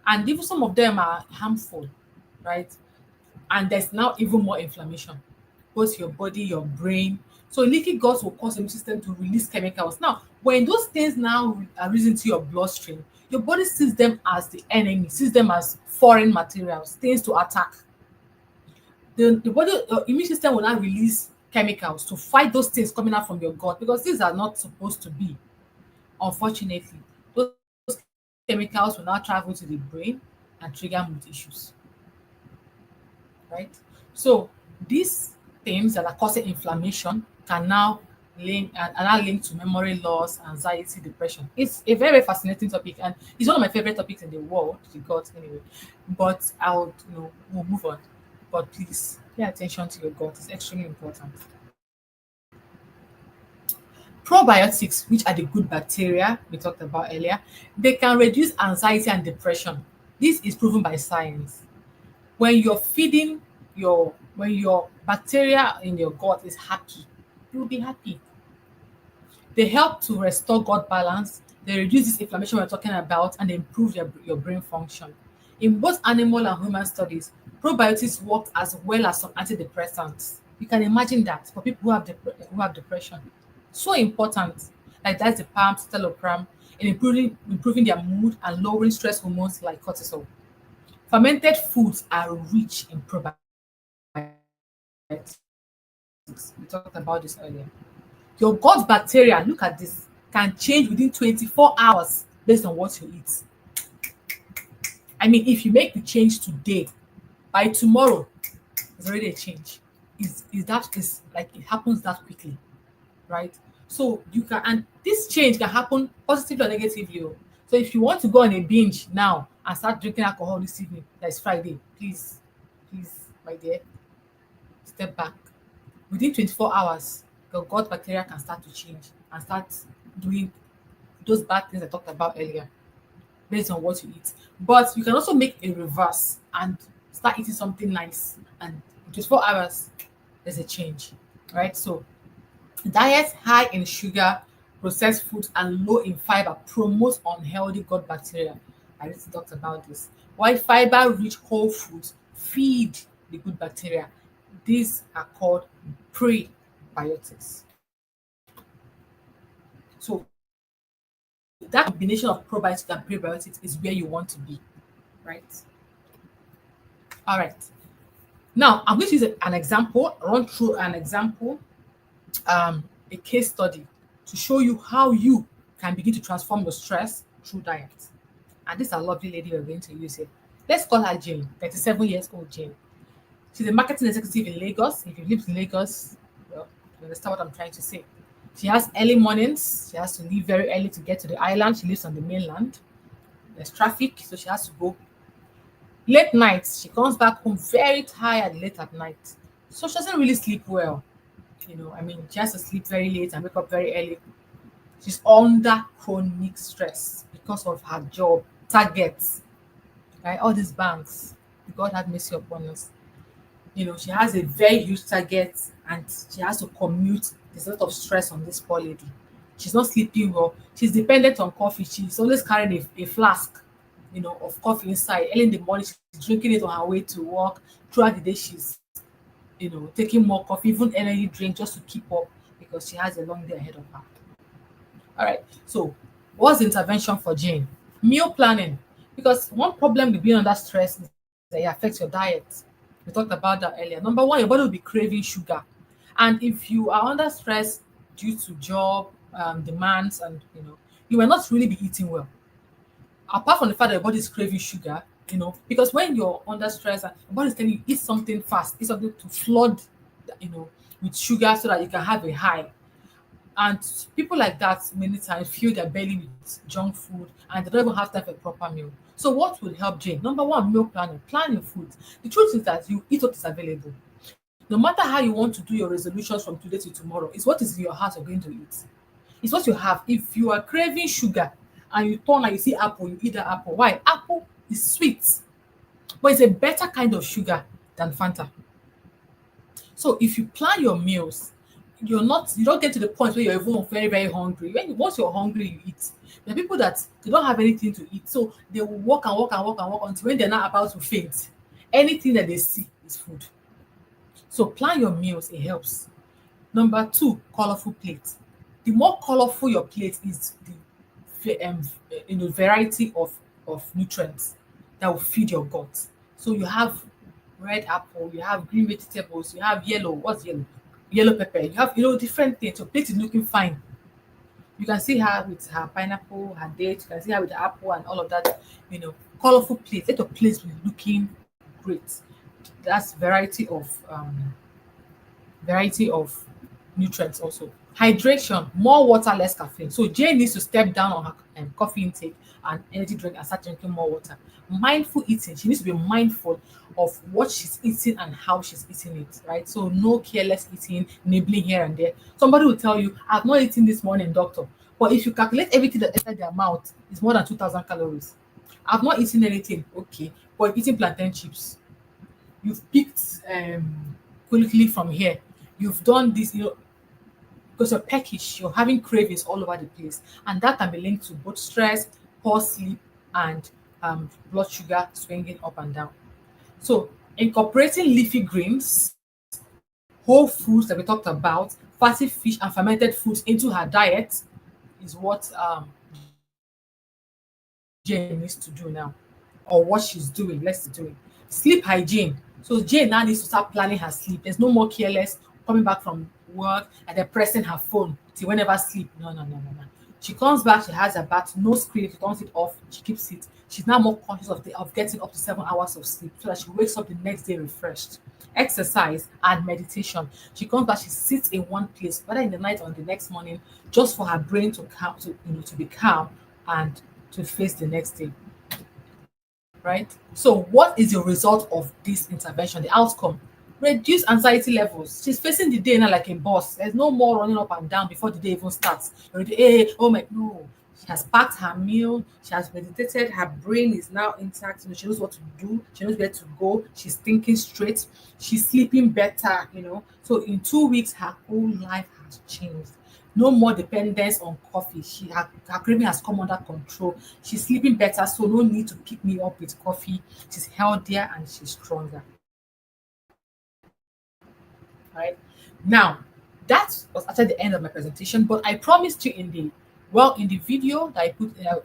and even some of them are harmful, right? And there's now even more inflammation, both your body, your brain. So leaky gut will cause the immune system to release chemicals. Now, when those things now are risen to your bloodstream, your body sees them as the enemy, sees them as foreign materials, things to attack. The body immune system will now release chemicals to fight those things coming out from your gut, because these are not supposed to be. Unfortunately, those chemicals will now travel to the brain and trigger mood issues, right? So these things that are causing inflammation can now link and are now linked to memory loss, anxiety, depression. It's a very, very fascinating topic, and it's one of my favorite topics in the world, the gut anyway. But we'll move on. But please pay attention to your gut. It's extremely important. Probiotics, which are the good bacteria we talked about earlier, they can reduce anxiety and depression. This is proven by science. When you're feeding when your bacteria in your gut is happy, you'll be happy. They help to restore gut balance, they reduce this inflammation we're talking about, and they improve your brain function. In both animal and human studies, probiotics work as well as some antidepressants. You can imagine that for people who have depression. So important. Like that's the palm, citalopram, in improving their mood and lowering stress hormones like cortisol. Fermented foods are rich in probiotics. We talked about this earlier. Your gut bacteria, look at this, can change within 24 hours based on what you eat. I mean, if you make the change today, by tomorrow, there's already a change. Is like it happens that quickly, right? So you can, and this change can happen positively or negatively. Oh. So if you want to go on a binge now and start drinking alcohol this evening, that is Friday, please, my dear, step back. Within 24 hours, your gut bacteria can start to change and start doing those bad things I talked about earlier based on what you eat. But you can also make a reverse and start eating something nice. And in 24 hours, there's a change, right? So diets high in sugar, processed foods, and low in fiber promote unhealthy gut bacteria. I already talked about this. While fiber-rich whole foods feed the good bacteria, these are called prebiotics. So that combination of probiotics and prebiotics is where you want to be, right? All right. Now I'm going to use an example, run through an example, a case study to show you how you can begin to transform your stress through diet. And this is a lovely lady we're going to use here. Let's call her Jane, 37 years old Jane. She's a marketing executive in Lagos. If you live in Lagos, well, you understand what I'm trying to say. She has early mornings. She has to leave very early to get to the island. She lives on the mainland. There's traffic, so she has to go. Late nights, she comes back home very tired late at night. So she doesn't really sleep well. I mean, she has to sleep very late and wake up very early. She's under chronic stress because of her job, targets, right? All these banks. God have mercy upon us. She has a very huge target and she has to commute. There's a lot of stress on this poor lady. She's not sleeping well. She's dependent on coffee. She's always carrying a flask, of coffee inside. Early in the morning, she's drinking it on her way to work. Throughout the day, she's, taking more coffee, even energy drink just to keep up because she has a long day ahead of her. All right. So, what's the intervention for Jane? Meal planning. Because one problem with being under stress is that it affects your diet. We talked about that earlier. Number one, your body will be craving sugar. And if you are under stress due to job demands and, you will not really be eating well. Apart from the fact that your body is craving sugar, because when you're under stress, and your body is telling you eat something fast, eat something to flood, with sugar so that you can have a high. And people like that many times fill their belly with junk food and they don't even have time for a proper meal. So what will help Jane? Number one, meal planning. Plan your food. The truth is that you eat what is available. No matter how you want to do your resolutions from today to tomorrow, it's what is in your heart you're going to eat. It's what you have. If you are craving sugar and you turn and you see apple, you eat that apple. Why? Apple is sweet, but it's a better kind of sugar than Fanta. So if you plan your meals, you don't get to the point where you're even very, very hungry. Once you're hungry, you eat. There are people that they don't have anything to eat, so they will walk and walk and walk and walk until when they're not about to faint. Anything that they see is food. So plan your meals, it helps. Number two, colorful plates. The more colorful your plate is, the variety of nutrients that will feed your gut. So you have red apple, you have green vegetables, you have yellow. What's yellow? Yellow pepper. You have different things. Your plate is looking fine. You can see her with her pineapple, her date. You can see her with the apple and all of that. Colorful plate. Let your plate be looking great. That's variety of nutrients also. Hydration, more water, less caffeine. So Jane needs to step down on her coffee intake and energy drink and start drinking more water. Mindful eating. She needs to be mindful of what she's eating and how she's eating it, right? So no careless eating, nibbling here and there. Somebody will tell you, I've not eaten this morning, doctor. But if you calculate everything that entered their mouth, it's more than 2,000 calories. I've not eaten anything, okay. But eating plantain chips. You've picked quickly from here. You've done this, because you're peckish, you're having cravings all over the place. And that can be linked to both stress, poor sleep, and blood sugar swinging up and down. So incorporating leafy greens, whole foods that we talked about, fatty fish and fermented foods into her diet is what Jane needs to do now, or what she's doing. Let's do it. Sleep hygiene. So Jane now needs to start planning her sleep. There's no more careless coming back from work and then pressing her phone till whenever sleep. No. She comes back, she has a bath, no screen, she turns it off, she keeps it. She's now more conscious of getting up to 7 hours of sleep so that she wakes up the next day refreshed. Exercise and meditation. She comes back, she sits in one place, whether in the night or the next morning, just for her brain to calm, to be calm and to face the next day. Right? So, what is the result of this intervention? The outcome: reduce anxiety levels. She's facing the day now like a boss. There's no more running up and down before the day even starts. You're already, hey, oh my, no. She has packed her meal. She has meditated. Her brain is now intact. She knows what to do. She knows where to go. She's thinking straight. She's sleeping better. So in 2 weeks, her whole life has changed. No more dependence on coffee. Her craving has come under control. She's sleeping better, so no need to pick me up with coffee. She's healthier and she's stronger. Right now, that was actually the end of my presentation. But I promised you in the video that I put, the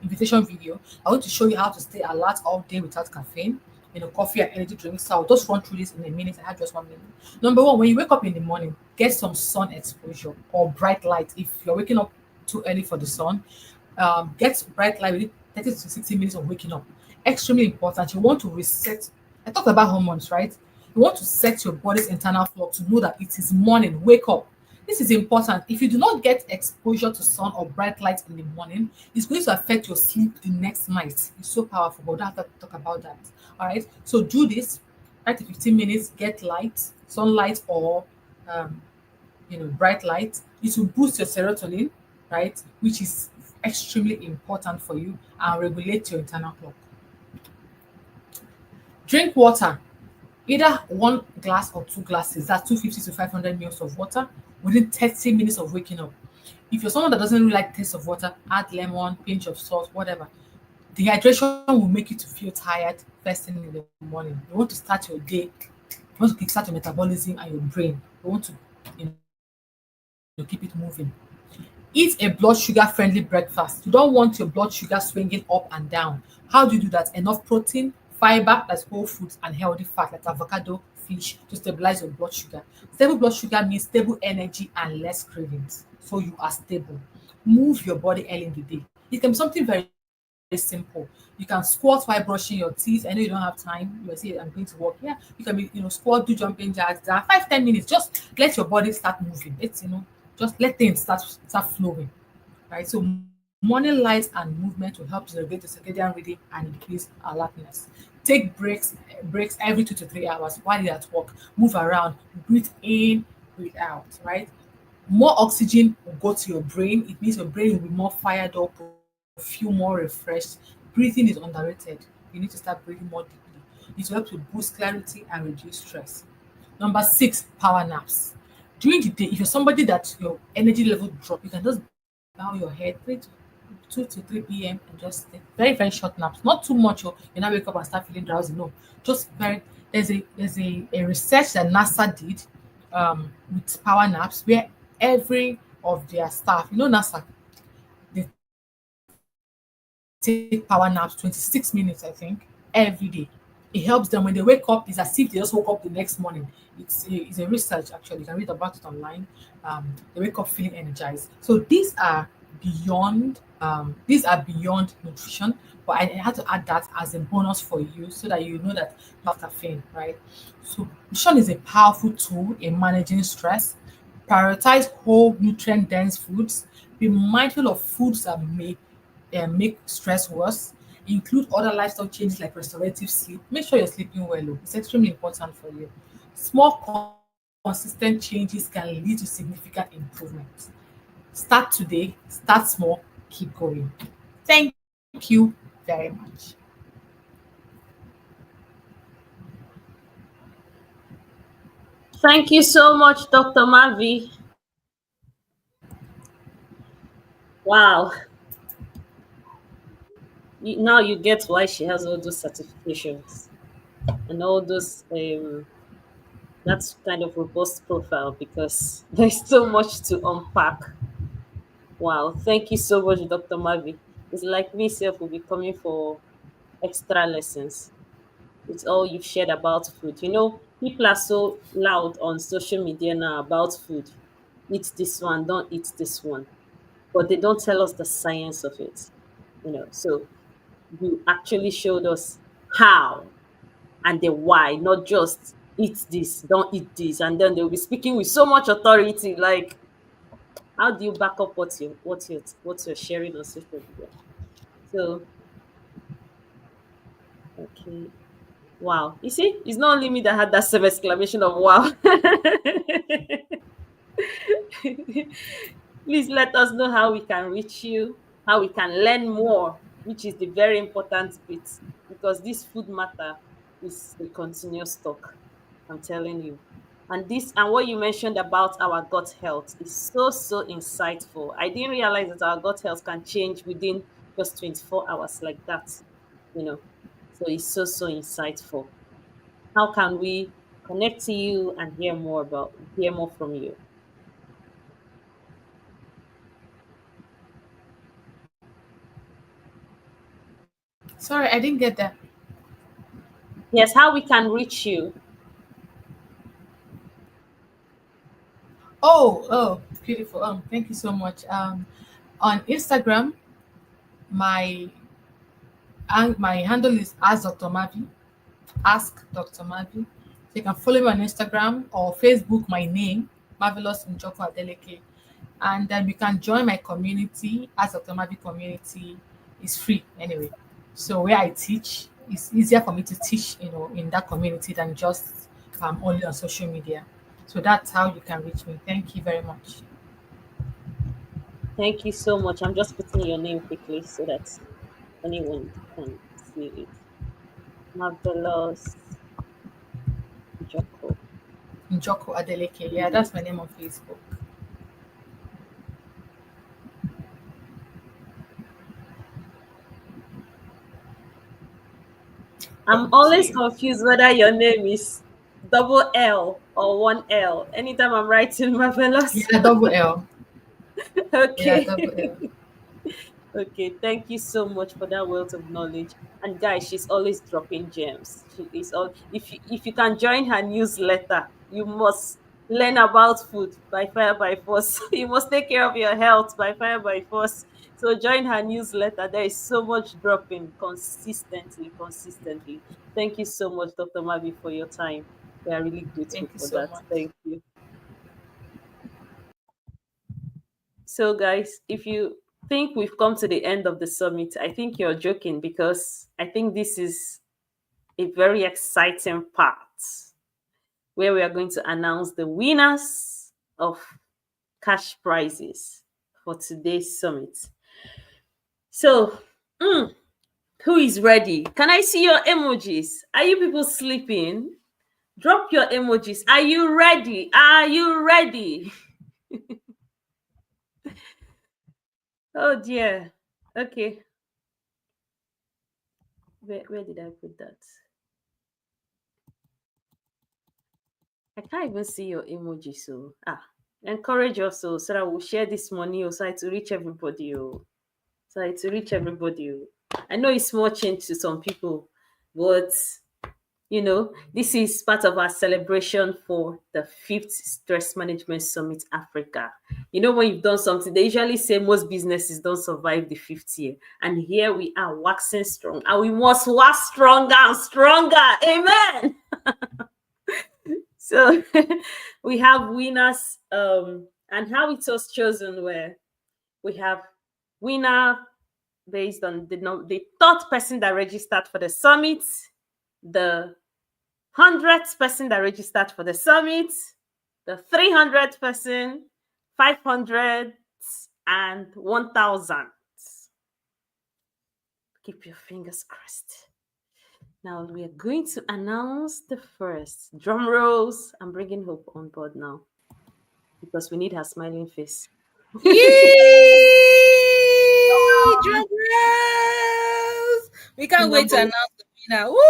invitation video, I want to show you how to stay alert all day without caffeine. Coffee and energy drinks. So I'll just run through this in a minute. I have just 1 minute. Number one, when you wake up in the morning, get some sun exposure or bright light. If you're waking up too early for the sun, get bright light within 30 to 60 minutes of waking up. Extremely important. You want to reset. I talked about hormones, right? You want to set your body's internal clock to know that it is morning. Wake up. This is important. If you do not get exposure to sun or bright light in the morning, it's going to affect your sleep the next night. It's so powerful, but we don't have to talk about that. All right. So do this. 15 minutes, get light, sunlight or bright light. It will boost your serotonin, right? Which is extremely important for you and regulate your internal clock. Drink water. Either 1 glass or 2 glasses, that's 250 to 500 mils of water within 30 minutes of waking up. If you're someone that doesn't really like taste of water, add lemon, pinch of salt, whatever. Dehydration will make you to feel tired first thing in the morning. You want to start your day, you want to kickstart your metabolism and your brain. You want to keep it moving. Eat a blood sugar friendly breakfast. You don't want your blood sugar swinging up and down. How do you do that? Enough protein, fiber, that's whole foods, and healthy fat like avocado, fish to stabilize your blood sugar. Stable blood sugar means stable energy and less cravings. So you are stable. Move your body early in the day. It can be something very simple. You can squat while brushing your teeth. I know you don't have time. You say I'm going to work. Yeah, you can be, squat, do jumping jacks, 5-10 minutes. Just let your body start moving. Just let things start flowing. Right. So morning light and movement will help to regulate the circadian rhythm and increase alertness. Take breaks every 2 to 3 hours while you're at work. Move around, breathe in, breathe out, right? More oxygen will go to your brain. It means your brain will be more fired up, will feel more refreshed. Breathing is underrated. You need to start breathing more deeply. It will help to boost clarity and reduce stress. Number 6, power naps. During the day, if you're somebody that your energy level drop, you can just bow your head, 2 to 3 p.m. and just take very, very short naps. Not too much, you now wake up and start feeling drowsy. No, just very. There's a research that NASA did with power naps where every of their staff, NASA, they take power naps 26 minutes, I think, every day. It helps them when they wake up. It's as if they just woke up the next morning. It's a research actually. You can read about it online. They wake up feeling energized. So these are beyond nutrition, but I had to add that as a bonus for you so that you know that you have caffeine, right? So nutrition is a powerful tool in managing stress. Prioritize whole nutrient dense foods. Be mindful of foods that may make stress worse. Include other lifestyle changes like restorative sleep. Make sure you're sleeping well. It's extremely important for you. Small, consistent changes can lead to significant improvement. Start today, start small, keep going. Thank you very much. Thank you so much, Dr. Mavi. Wow. Now you get why she has all those certifications and all those that's kind of robust profile because there's so much to unpack. Wow, thank you so much, Dr. Mavi. It's like me self will be coming for extra lessons with all you've shared about food. People are so loud on social media now about food. Eat this one, don't eat this one. But they don't tell us the science of it. So you actually showed us how and the why, not just eat this, don't eat this, and then they'll be speaking with so much authority. Like, how do you back up what you're sharing on social media? So, okay, wow. You see, it's not only me that had that same exclamation of wow. Please let us know how we can reach you, how we can learn more, which is the very important bit, because this food matter is a continuous talk. I'm telling you. And what you mentioned about our gut health is so insightful. I didn't realize that our gut health can change within just 24 hours like that, you know. So it's so insightful. How can we connect to you and hear more from you? Sorry, I didn't get that. Yes, how we can reach you. Oh, beautiful. Thank you so much. On Instagram, my my handle is Ask Dr. Mavi. Ask Dr. Mavi. So you can follow me on Instagram or Facebook. My name, Marvelous Njoko Adeleke, and then you can join my community. Ask Dr. Mavi community is free anyway. So where I teach, it's easier for me to teach, in that community than just only on social media. So that's how you can reach me. Thank you very much. Thank you so much. I'm just putting your name quickly so that anyone can see it. Marvelous Joko. Njoko Adeleke. Yeah, that's my name on Facebook. I'm Thank always you. confused whether your name is double L or one L. Anytime I'm writing Marvelous. Yeah, double L. Yeah, double Okay. L. Okay, thank you so much for that wealth of knowledge. And guys, she's always dropping gems. She is all if you can join her newsletter, you must learn about food by fire by force. You must take care of your health by fire by force. So join her newsletter. There is so much dropping consistently. Thank you so much, Dr. Mabi, for your time. We are really grateful Thank you for so that. much. Thank you. So, guys, if you think we've come to the end of the summit, I think you're joking, because I think this is a very exciting part where we are going to announce the winners of cash prizes for today's summit. So, who is ready? Can I see your emojis? Are you people sleeping? Drop your emojis. Are you ready? Are you ready? Oh dear. Okay. Where did I put that? I can't even see your emoji. So encourage us, so that we'll share this money, so to reach everybody. I know it's small change to some people, but this is part of our celebration for the fifth Stress Management Summit Africa. When you've done something, they usually say most businesses don't survive the fifth year. And here we are waxing strong, and we must wax stronger and stronger. Amen. So we have winners, and how it was chosen, where we have winner based on the third person that registered for the summit, the 100th person that registered for the summit, the 300th person, 500, and 1,000. Keep your fingers crossed. Now we are going to announce the first. Drum rolls. I'm bringing Hope on board now, because we need her smiling face. Yay! Drum rolls! We can't wait to announce the winner. Woo!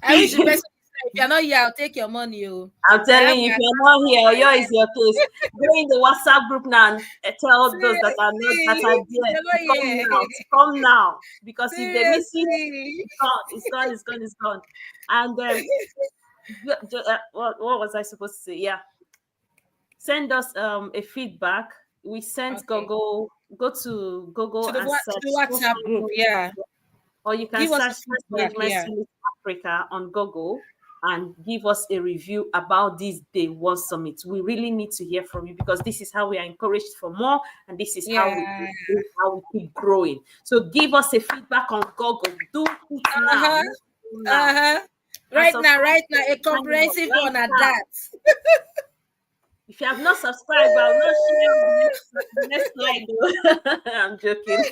I wish the person if you're not here, I'll take your money. Oh. I'm telling you, if you're not here, here is your case. Go in the WhatsApp group now and tell those that are not that are there to come now, because if they miss it, Seriously. it's gone. And what was I supposed to say? Yeah, send us a feedback We sent Okay. Google. Go to Google and To the search Stress WhatsApp group. Management, Yeah. or you can Give us search a Stress feedback. Management Yeah. Summit Africa on Google and give us a review about this Day One Summit. We really need to hear from you because this is how we are encouraged for more, and this is Yeah. how we keep growing. So give us a feedback on Google. Do it now. Uh-huh. Let's do now. Uh-huh. And subscribe Right now, a to the channel comprehensive right one at now. that. If you have not subscribed, I will not share the next slide. Though. I'm joking.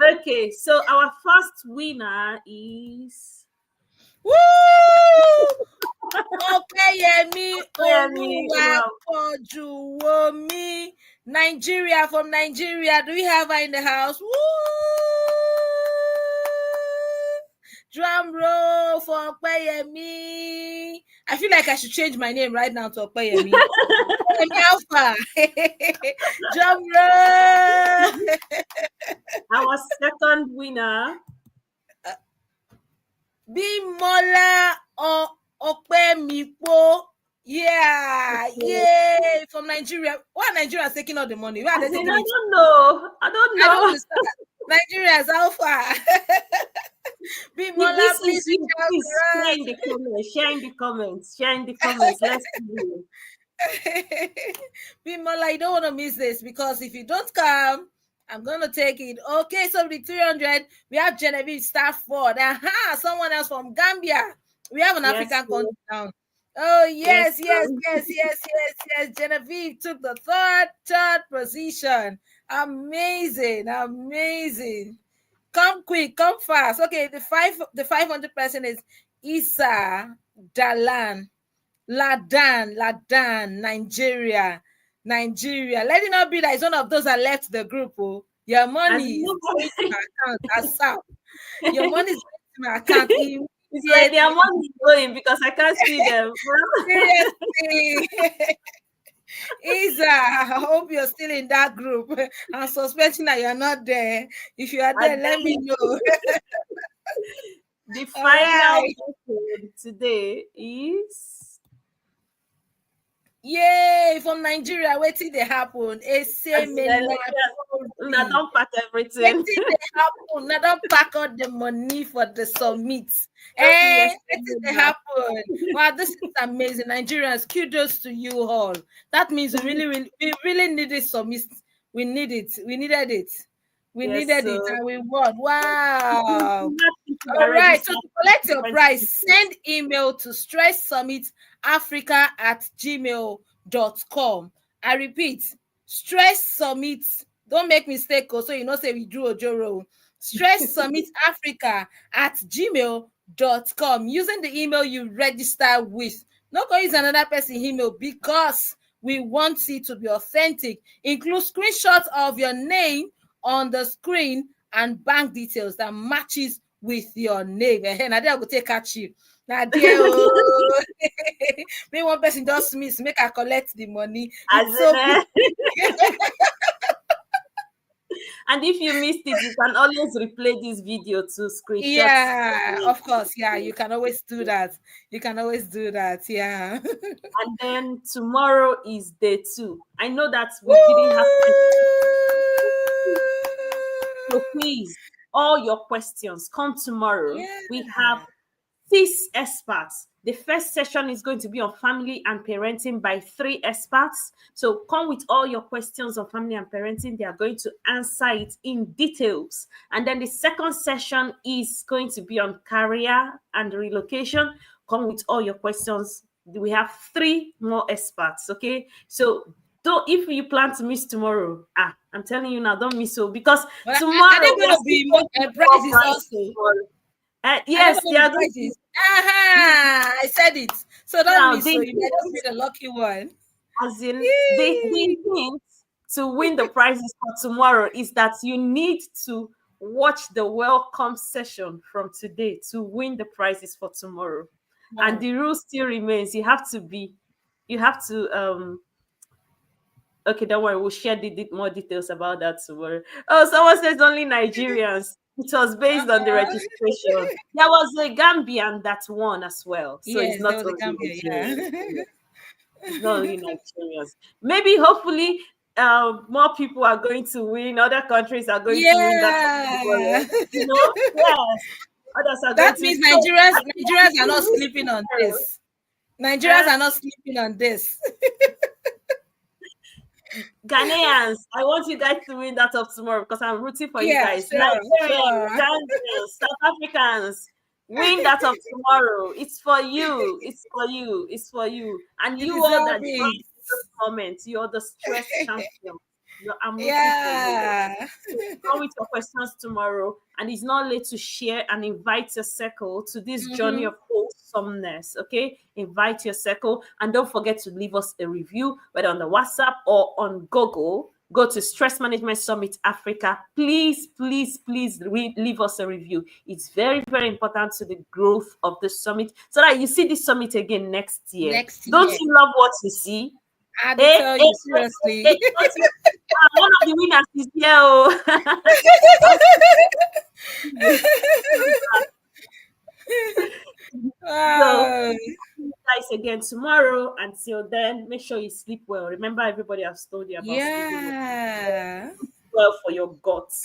Okay, so our first winner is Woo! Opeyemi Femi. Wow. Oluwapojuwomi. Nigeria, from Nigeria. Do we have her in the house? Woo! Drum roll for Opeyemi. I feel like I should change my name right now to Opeyemi. Opeyemi Alpha. Drum roll. Our second winner. Bimola Opemipo. Yeah, yay, from Nigeria. Why Nigeria taking all the money? Why are they I taking it? don't know. I don't I don't know. understand. Nigeria is how far? Bimola, This please is you. reach out Please to share us. in the comments. Share in the comments. Share in the comments. Let's see. Bimola, you don't want to miss this because if you don't come, I'm going to take it. Okay, so the 300, we have Genevieve Stafford. Aha, someone else from Gambia. We have an Yes, African sir. country now. Oh, yes, Yes, yes. Genevieve took the third position. Amazing. Come quick, come fast. Okay, the 500 person is Isa Dalan. Ladan, Nigeria. Let it not be that it's one of those that left the group. Oh, your money is going to my account ASAP. Your money is going to my account it's like their immediately. money is going because I can't see them. Seriously. Isa, I hope you're still in that group. I'm suspecting that you're not there. If you are there, let me know. The All final right. episode today is Yay, from Nigeria, waiting they happen. Una don't pack everything. Waiting they happen. Now don't pack out the money for the summit. Yes, Waiting they happen. Wow, this is amazing. Nigerians, kudos to you all. That means we really need this summit. We need it. We needed it. We Yes, needed it and we won. Wow. All Already right. So to collect your prize, send email to stresssummitafrica@gmail.com. I repeat, stress summit. Don't make mistake, so you know say we do Ojoro. stresssummitafrica@gmail.com. Using the email you register with. Not going to use another person's email because we want it to be authentic. Include screenshots of your name on the screen and bank details that matches with your name. And I will take at you. Now, dear, me one person just miss, make I collect the money. It's so good. And if you missed it, you can always replay this video to screenshot. Yeah, of course. Yeah, you can always do that. Yeah. And then tomorrow is day 2. I know that we didn't have time. So please, all your questions come tomorrow. Yeah. We have 6 experts. The first session is going to be on family and parenting by 3 experts. So come with all your questions on family and parenting. They are going to answer it in details. And then the second session is going to be on career and relocation. Come with all your questions. We have 3 more experts. Okay. So if you plan to miss tomorrow, I'm telling you now, don't miss so because tomorrow are they going to be prizes also? Yes, they are going to. I said it. So don't miss. So you might just be the lucky one. As in, the hint to win the prizes for tomorrow is that you need to watch the welcome session from today to win the prizes for tomorrow. Wow. And the rule still remains. You have to okay, don't worry, we'll share more details about that tomorrow. Oh, someone says only Nigerians. It was based on the registration. There was a Gambian that won as well. So yes, it's not only Gambia, yeah. It's not only Nigerians. Maybe, hopefully, more people are going to win. Other countries are going to win that Yeah. tomorrow. You know, yes. Others are going That to. means So, Nigerians are not sleeping on this. Nigerians uh, are not sleeping on this. Ghanaians, I want you guys to win that of tomorrow because I'm rooting for you Yeah, guys. sure, Nigerians, sure. Ghanaians, South Africans, win that of tomorrow. It's for you. It's for you. It's for you. And You you all deserve that it. joined this moment, you're the stress champion. I'm rooting for you. Yeah. Come with your questions tomorrow, and it's not late to share and invite your circle to this journey Mhm. of wholesomeness. Okay, invite your circle, and don't forget to leave us a review, whether on the WhatsApp or on Google. Go to Stress Management Summit Africa. Please, please, please leave us a review. It's very, very important to the growth of the summit, so that you see this summit again next year. Next Don't year. you love what you see? I did Hey, tell hey, you hey, hey, seriously. don't you? One of the winners is here. Oh. So, Wow. see you guys again tomorrow. Until then, make sure you sleep well. Remember, everybody has told you about sleeping well. Yeah. Sleep well for your guts.